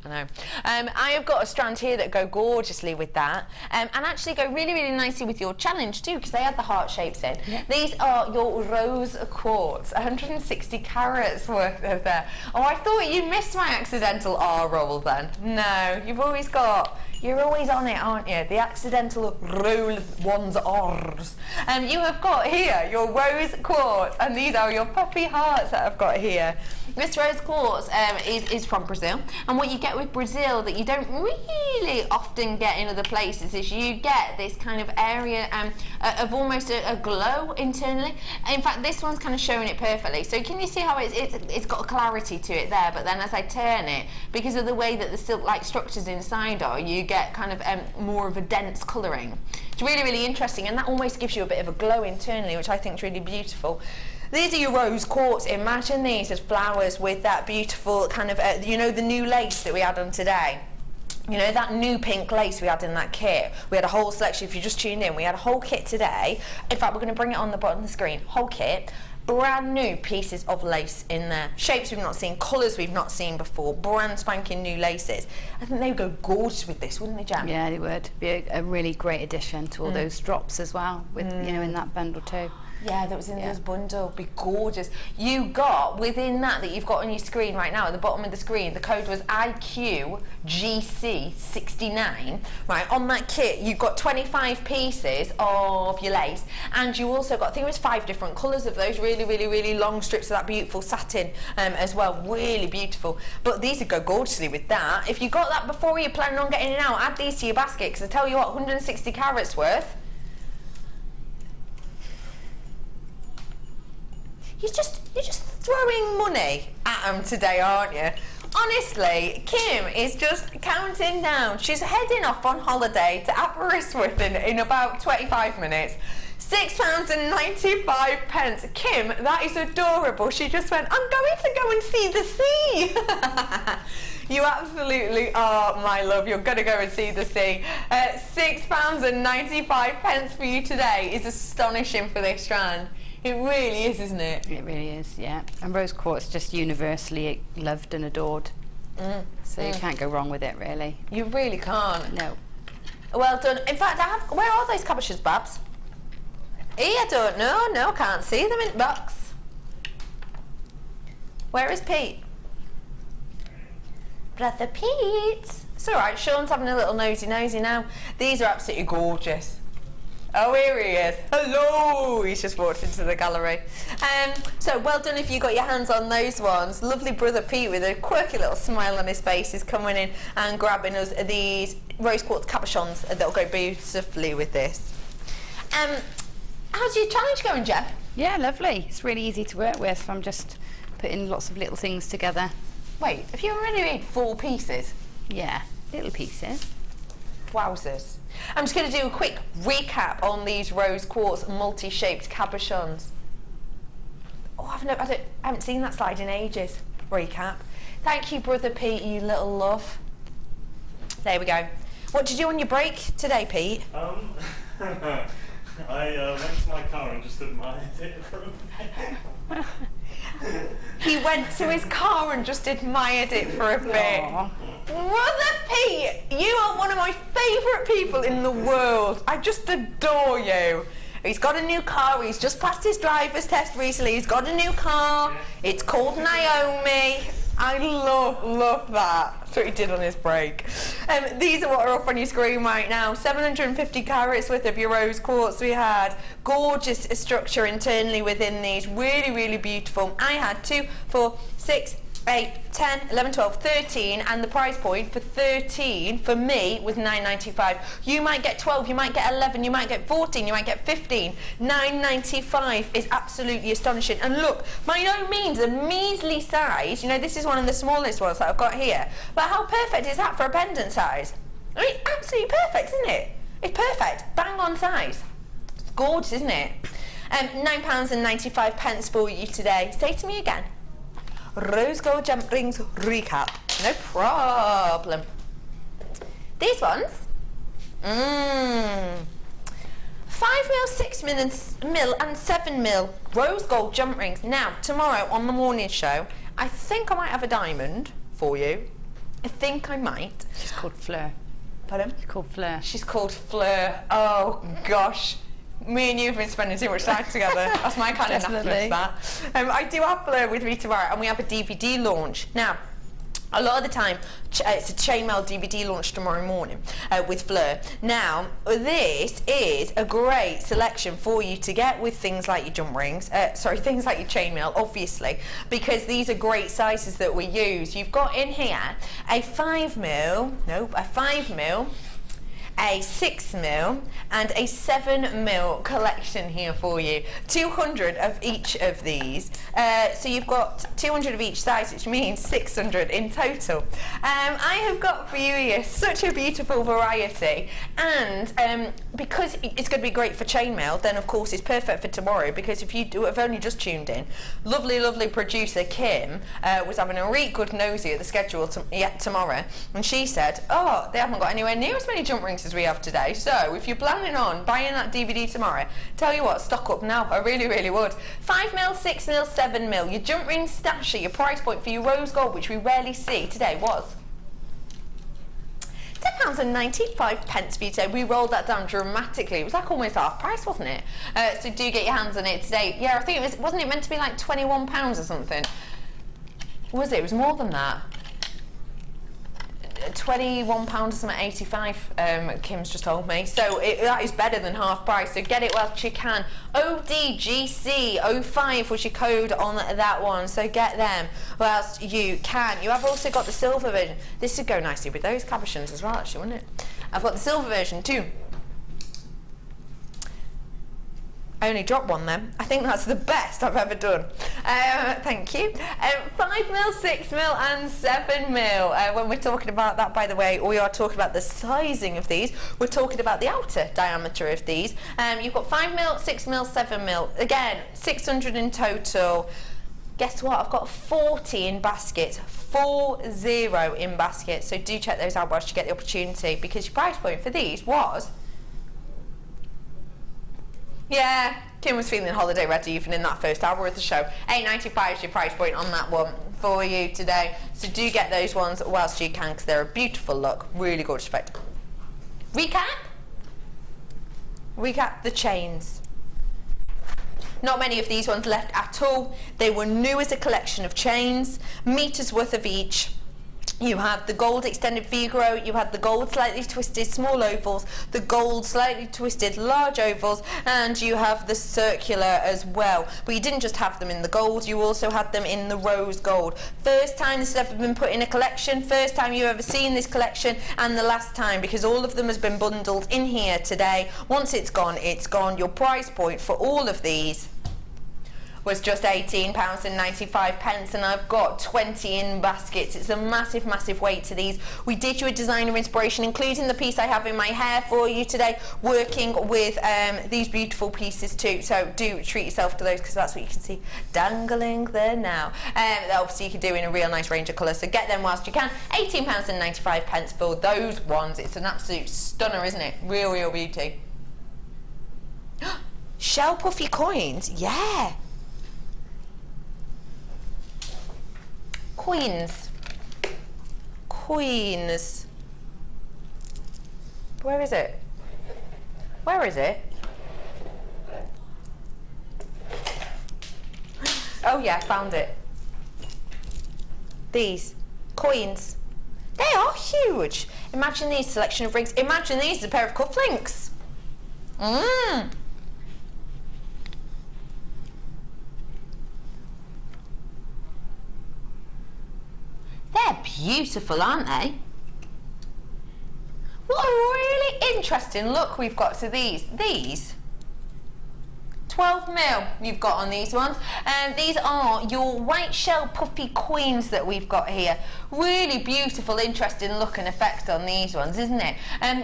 I know. I have got a strand here that go gorgeously with that, and actually go really, really nicely with your challenge too, because they had the heart shapes in. Yeah. These are your rose quartz, 160 carats worth of there. Oh, I thought you missed my accidental R roll then. No, you've always got. You're always on it, aren't you? The accidental roll ones R's. You have got here your rose quartz, and these are your puppy hearts that I've got here. This rose quartz is from Brazil, and what you get with Brazil that you don't really often get in other places is you get this kind of area of almost a glow internally. In fact, this one's kind of showing it perfectly. So can you see how it's got a clarity to it there, but then as I turn it, because of the way that the silk-like structures inside are, you get kind of more of a dense colouring. It's really, really interesting, and that almost gives you a bit of a glow internally, which I think is really beautiful. These are your rose quartz. Imagine these as flowers with that beautiful kind of, you know, the new lace that we had on today. You know, that new pink lace we had in that kit. We had a whole selection. If you just tuned in, we had a whole kit today. In fact, we're going to bring it on the bottom of the screen. Whole kit. Brand new pieces of lace in there. Shapes we've not seen, colours we've not seen before, brand spanking new laces. I think they would go gorgeous with this, wouldn't they, Gem? Yeah, they would. Be a really great addition to all those drops as well, with you know, in that bundle too. Yeah, that was in this bundle. Be gorgeous. You got, within that you've got on your screen right now, at the bottom of the screen, the code was IQGC69. Right, on that kit, you've got 25 pieces of your lace, and you also got, I think it was 5 different colours of those really, really, really long strips of that beautiful satin as well. Really beautiful. But these would go gorgeously with that. If you got that before you're planning on getting it out, add these to your basket, because I tell you what, 160 carats worth. You're just throwing money at them today, aren't you? Honestly, Kim is just counting down. She's heading off on holiday to Aberystwyth in about 25 minutes. £6.95. Kim, that is adorable. She just went, I'm going to go and see the sea. You absolutely are, my love. You're going to go and see the sea. £6.95 for you today is astonishing for this strand. It really is, isn't it? It really is, yeah. And rose quartz just universally loved and adored. So you can't go wrong with it, really. You really can't. No. Well done. In fact, where are those cabochons, Babs? I don't know. No, can't see them in the box. Where is Pete? Brother Pete. It's all right. Sean's having a little nosy now. These are absolutely gorgeous. Oh, here he is. Hello! He's just walked into the gallery. So well done if you got your hands on those ones. Lovely brother Pete with a quirky little smile on his face is coming in and grabbing us these rose quartz cabochons that'll go beautifully with this. How's your challenge going, Jem? Yeah, lovely. It's really easy to work with. I'm just putting lots of little things together. Wait, have you already made 4 pieces? Yeah, little pieces. Wowzers. I'm just going to do a quick recap on these rose quartz multi-shaped cabochons. Oh, I haven't seen that slide in ages. Recap. Thank you, brother Pete, you little love. There we go. What did you do on your break today, Pete? I went to my car and just admired it for a bit. He went to his car and just admired it for a bit. Aww. Brother Pete, you are one of my favourite people in the world. I just adore you. He's got a new car. He's just passed his driver's test recently. He's got a new car. It's called Naomi. I love that. That's what he did on his break. These are what are up on your screen right now. 750 carats worth of your rose quartz we had. Gorgeous structure internally within these. Really, really beautiful. I had 2, 4, 6, 8, 10, 11, 12, 13, and the price point for 13 for me was £9.95. You might get 12, you might get 11, you might get 14, you might get 15. £9.95 is absolutely astonishing. And look, by no means a measly size. You know, this is one of the smallest ones that I've got here. But how perfect is that for a pendant size? I mean, absolutely perfect, isn't it? It's perfect. Bang on size. It's gorgeous, isn't it? £9.95 for you today. Say to me again. Rose gold jump rings recap. No problem. These ones. 5mm, 6mm and 7mm rose gold jump rings. Now, tomorrow on the morning show, I think I might have a diamond for you. I think I might. She's called Fleur. Pardon? She's called Fleur. She's called Fleur. Oh, gosh. Me and you have been spending too much time together. That's my kind of nappiness, that. I do have Fleur with me tomorrow, and we have a DVD launch. Now, a lot of the time, it's a chainmail DVD launch tomorrow morning with Fleur. Now, this is a great selection for you to get with things like your jump rings, things like your chainmail, obviously, because these are great sizes that we use. You've got in here a 5mm, a 6mm and a 7mm collection here for you. 200 of each of these. So you've got 200 of each size, which means 600 in total. I have got for you here such a beautiful variety, and because it's going to be great for chainmail, then of course it's perfect for tomorrow, because if you have only just tuned in, lovely producer Kim was having a really good nosy at the schedule tomorrow, and she said, oh, they haven't got anywhere near as many jump rings as we have today, so if you're planning on buying that DVD tomorrow, tell you what, stock up now. I really would. 5mm, 6mm, 7mm. Your jump ring stasher, your price point for your rose gold, which we rarely see today, was £10.95 for you today. We rolled that down dramatically. It was like almost half price, wasn't it? So do get your hands on it today. Yeah, I think it was, wasn't it meant to be like £21 or something? Was it? It was more than that. £21 or something, 85, Kim's just told me. So that is better than half price, so get it whilst you can. ODGC05 was your code on that one, so get them whilst you can. You have also got the silver version. This would go nicely with those cabochons as well, actually, wouldn't it? I've got the silver version too. I only dropped one then. I think that's the best I've ever done. Thank you. 5mm, 6mm and 7mm. When we're talking about that, by the way, we are talking about the sizing of these. We're talking about the outer diameter of these. You've got 5mm, 6mm, 7mm. Again, 600 in total. Guess what? I've got 40 in baskets. 40 in baskets. So do check those out whilst you get the opportunity, because your price point for these was... Yeah, Kim was feeling holiday ready even in that first hour of the show. £8.95 is your price point on that one for you today. So do get those ones whilst you can, because they're a beautiful look, really gorgeous effect. Recap the chains. Not many of these ones left at all. They were new as a collection of chains, meters worth of each. You have the gold extended Figaro, you had the gold slightly twisted small ovals, the gold slightly twisted large ovals, and you have the circular as well. But you didn't just have them in the gold, you also had them in the rose gold. First time this has ever been put in a collection, first time you've ever seen this collection, and the last time, because all of them has been bundled in here today. Once it's gone, it's gone. Your price point for all of these was just £18.95, and I've got 20 in baskets. It's a massive, massive weight to these. We did you a designer inspiration, including the piece I have in my hair for you today, working with these beautiful pieces too. So do treat yourself to those, because that's what you can see dangling there now. Obviously you can do in a real nice range of colours, so get them whilst you can. £18.95 for those ones. It's an absolute stunner, isn't it? Real, real beauty. Shell puffy coins, yeah. Coins. Where is it? Where is it? Oh yeah, found it. These coins. They are huge. Imagine these selection of rings. Imagine these as a pair of cufflinks. They're beautiful, aren't they? What a really interesting look we've got to these. 12mm you've got on these ones, and these are your white shell puffy coins that we've got here. Really beautiful, interesting look and effect on these ones, isn't it?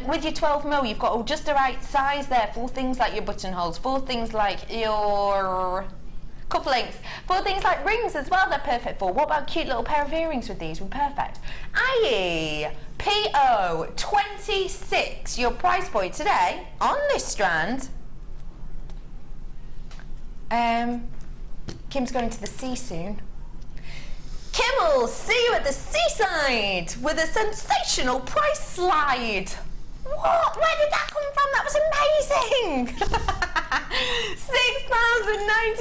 With your 12mm you've got just the right size there for things like your buttonholes, for things like your cufflinks, for things like rings as well, they're perfect for. What about a cute little pair of earrings with these? We're perfect. Aye, PO 26, your price point today on this strand. Kim's going to the sea soon. Kim will see you at the seaside with a sensational price slide. What? Where did that come from? That was amazing!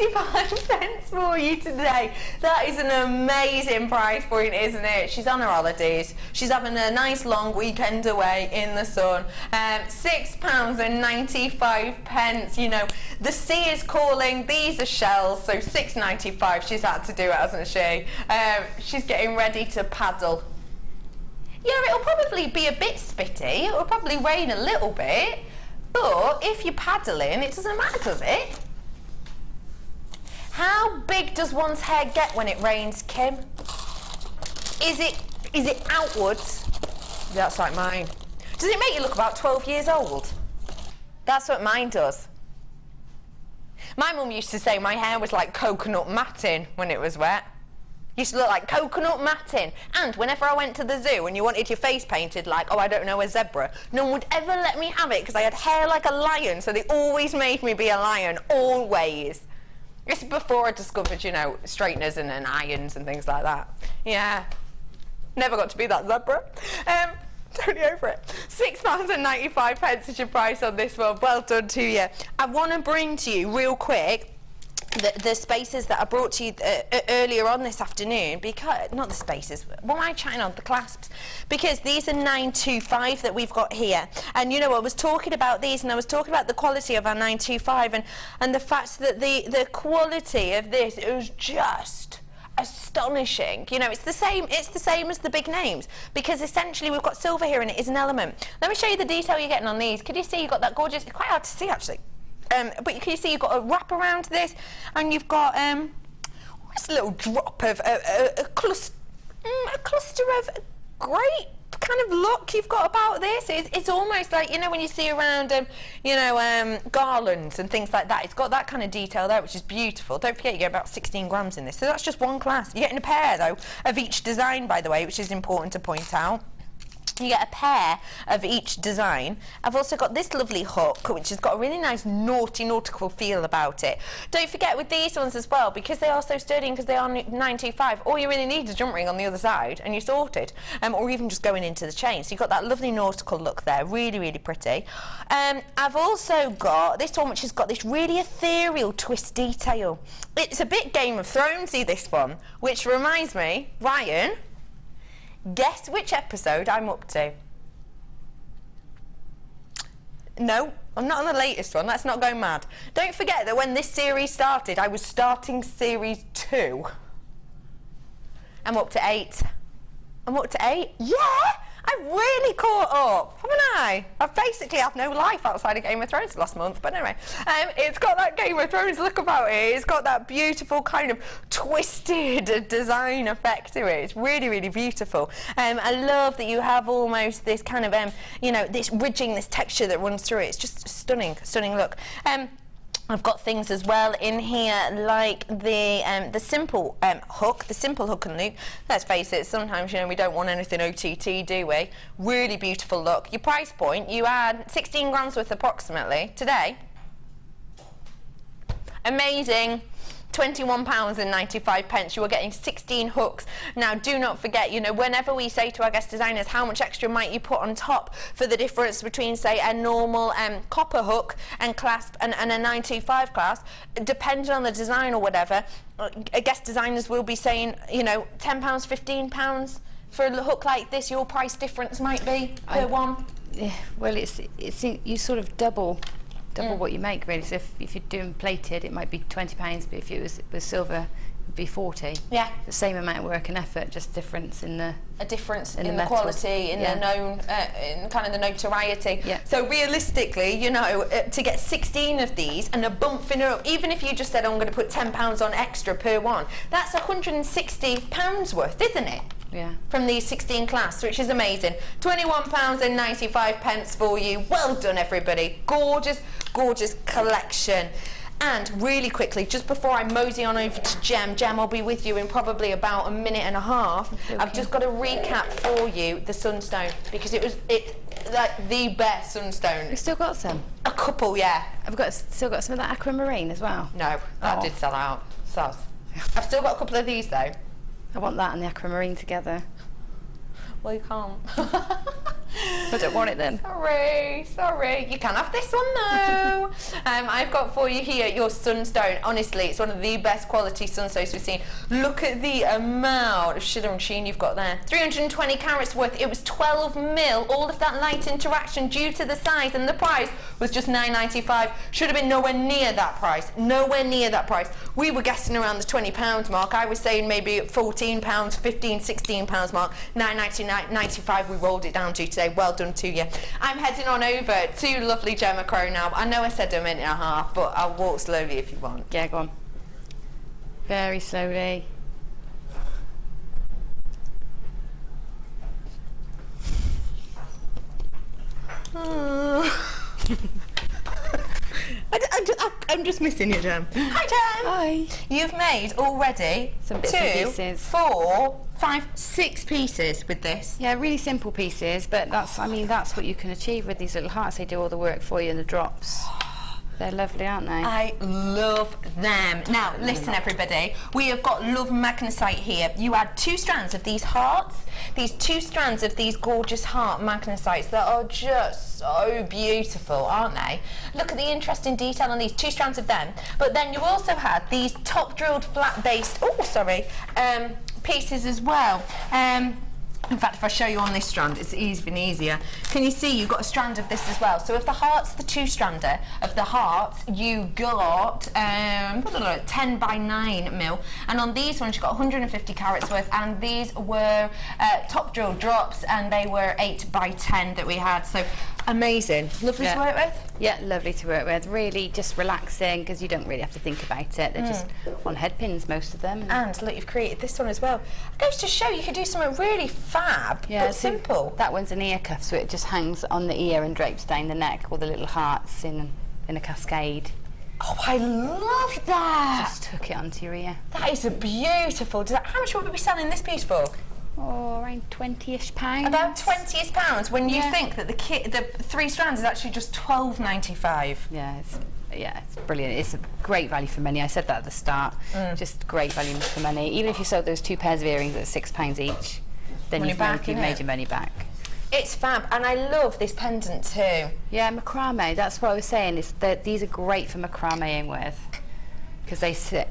£6.95 for you today. That is an amazing price point, isn't it? She's on her holidays. She's having a nice long weekend away in the sun. £6.95. You know, the sea is calling. These are shells, so £6.95. She's had to do it, hasn't she? She's getting ready to paddle. Yeah, it'll probably be a bit spitty, it'll probably rain a little bit, but if you're paddling, it doesn't matter, does it? How big does one's hair get when it rains, Kim? Is it outwards? That's like mine. Does it make you look about 12 years old? That's what mine does. My mum used to say my hair was like coconut matting when it was wet. Used to look like coconut matting. And whenever I went to the zoo and you wanted your face painted like, oh, I don't know, a zebra, no one would ever let me have it because I had hair like a lion, so they always made me be a lion, always. This is before I discovered, you know, straighteners and irons and things like that. Yeah. Never got to be that zebra. totally over it. £6.95 is your price on this one. Well done to you. I want to bring to you real quick the spaces that I brought to you earlier on this afternoon, because not the spaces, what am I chatting on? The clasps, because these are 925 that we've got here. And you know, I was talking about these, and I was talking about the quality of our 925, and the fact that the quality of this is just astonishing. You know, it's the same as the big names, because essentially we've got silver here and it is an element. Let me show you the detail you're getting on these. Can you see you've got that gorgeous, it's quite hard to see actually, but can you see you've got a wrap around this, and you've got just a little drop of a cluster of great kind of look you've got about this. It's almost like, you know, when you see around garlands and things like that, it's got that kind of detail there, which is beautiful. Don't forget you get about 16 grams in this, so that's just one clasp. You're getting a pair though of each design, by the way, which is important to point out. You get a pair of each design. I've also got this lovely hook, which has got a really nice nautical feel about it. Don't forget with these ones as well, because they are so sturdy and because they are 925, all you really need is a jump ring on the other side and you're sorted, or even just going into the chain. So you've got that lovely nautical look there, really, really pretty. I've also got this one, which has got this really ethereal twist detail. It's a bit Game of Thronesy, this one, which reminds me, Ryan, guess which episode I'm up to? No, I'm not on the latest one. Let's not go mad. Don't forget that when this series started, I was starting series 2. I'm up to 8. I'm up to 8? Yeah! I've really caught up, haven't I? I've basically had no life outside of Game of Thrones last month, but anyway, it's got that Game of Thrones look about it. It's got that beautiful kind of twisted design effect to it. It's really, really beautiful. I love that you have almost this kind of, you know, this ridging, this texture that runs through it. It's just a stunning, stunning look. I've got things as well in here like the simple hook, the simple hook and loop. Let's face it, sometimes, you know, we don't want anything OTT, do we? Really beautiful look. Your price point, you add 16 grams worth approximately today. Amazing. £21.95. You are getting 16 hooks. Now, do not forget, you know, whenever we say to our guest designers, how much extra might you put on top for the difference between, say, a normal copper hook and clasp and a 925 clasp, depending on the design or whatever, guest designers will be saying, you know, £10, £15 for a hook like this. Your price difference might be per one. Yeah, well, it's you sort of double what you make, really. So if you're doing plated, it might be £20, but if it was with silver, it would be 40. Yeah. The same amount of work and effort, just difference in the... A difference in the quality, in the known, in kind of the notoriety. Yeah. So realistically, you know, to get 16 of these and a bump in it up, even if you just said, I'm going to put £10 on extra per one, that's £160 worth, isn't it? Yeah. From these 16 clasps, which is amazing. £21.95 for you. Well done, everybody. Gorgeous, gorgeous collection. And really quickly, just before I mosey on over to Gem, I'll be with you in probably about a minute and a half. Okay. I've just got to recap for you the Sunstone, because it's like the best Sunstone. We've still got some? A couple, yeah. Have we still got some of that Aquamarine as well? No, that did sell out. So I've still got a couple of these though. I want that and the Aquamarine together. Well, you can't. I don't want it then. Sorry. You can have this one though. I've got for you here your Sunstone. Honestly, it's one of the best quality sunstones we've seen. Look at the amount of shimmer and sheen you've got there. 320 carats worth. It was 12 mil. All of that light interaction due to the size, and the price was just £9.95. Should have been nowhere near that price. Nowhere near that price. We were guessing around the £20 mark. I was saying maybe £14, £15, £16 mark. £9.95 we rolled it down to today. Well done to you. I'm heading on over to lovely Gemma Crow now. I know I said a minute and a half, but I'll walk slowly if you want. Yeah, go on. Very slowly. I'm just missing you, Gem. Hi, Gem. Hi. You've made already some bits and pieces. 4, 5, 6 pieces with this. Yeah, really simple pieces, but that's what you can achieve with these little hearts. They do all the work for you in the drops. They're lovely, aren't they? I love them. Now, listen everybody, we have got Love Magnesite here. You add 2 strands of these hearts, these 2 strands of these gorgeous heart magnesites that are just so beautiful, aren't they? Look at the interesting detail on these 2 strands of them. But then you also had these top drilled flat based, pieces as well. In fact, if I show you on this strand, it's even easier. Can you see you've got a strand of this as well? So if the heart's the 2-strander of the hearts, you got 10 by 9 mil. And on these ones, you got 150 carats worth. And these were top drill drops, and they were 8 by 10 that we had. So amazing. Lovely to work with? Yeah, lovely to work with. Really just relaxing, because you don't really have to think about it. They're just on head pins, most of them. And look, you've created this one as well. It goes to show you can do something really fab, but simple. That one's an ear cuff, so it just hangs on the ear and drapes down the neck, all the little hearts in a cascade. Oh, I love that! Just hook it onto your ear. That is a beautiful design. How much would we be selling this piece for? Oh, around £20-ish. About £20-ish pounds, when you think that the 3 strands is actually just £12.95. Yeah, it's brilliant. It's a great value for money. I said that at the start. Just great value for money. Even if you sold those 2 pairs of earrings at £6 each, then you've made your money back. It's fab, and I love this pendant too. Yeah, macrame. That's what I was saying. Is that these are great for macrameing with, because they sit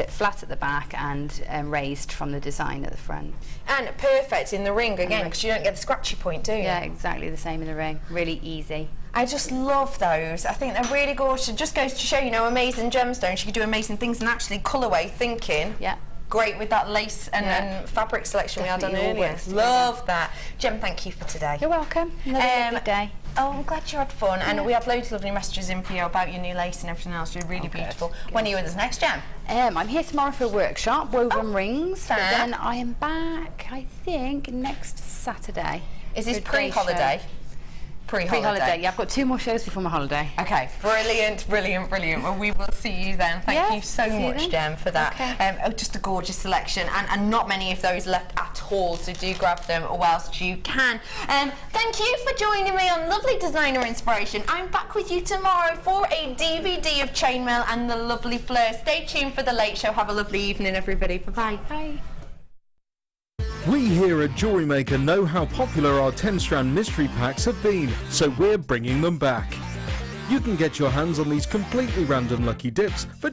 flat at the back and raised from the design at the front. And perfect in the ring again, because you don't get the scratchy point, do you? Yeah, exactly the same in the ring. Really easy. I just love those. I think they're really gorgeous. It just goes to show, you know, amazing gemstones. You can do amazing things, and actually colourway thinking. Yeah. Great with that lace and fabric selection we had on earlier. Love that. Gem, thank you for today. You're welcome. Another lovely day. Oh, I'm glad you had fun. And we had loads of lovely messages in for you about your new lace and everything else. You're really beautiful. Good. When are you with us next, Gem? I'm here tomorrow for a workshop, woven rings. But then I am back, I think, next Saturday. Is this pre-holiday? Pre-holiday, yeah. I've got 2 more shows before my holiday. Okay, brilliant. Well, we will see you then. Thank you so much, Gem, for that. Okay. Just a gorgeous selection, and not many of those left at all, so do grab them whilst you can. Thank you for joining me on Lovely Designer Inspiration. I'm back with you tomorrow for a DVD of chainmail and the lovely Fleur. Stay tuned for the late show. Have a lovely evening, everybody. Bye-bye. Bye. We here at Jewellery Maker know how popular our 10-strand mystery packs have been, so we're bringing them back. You can get your hands on these completely random lucky dips for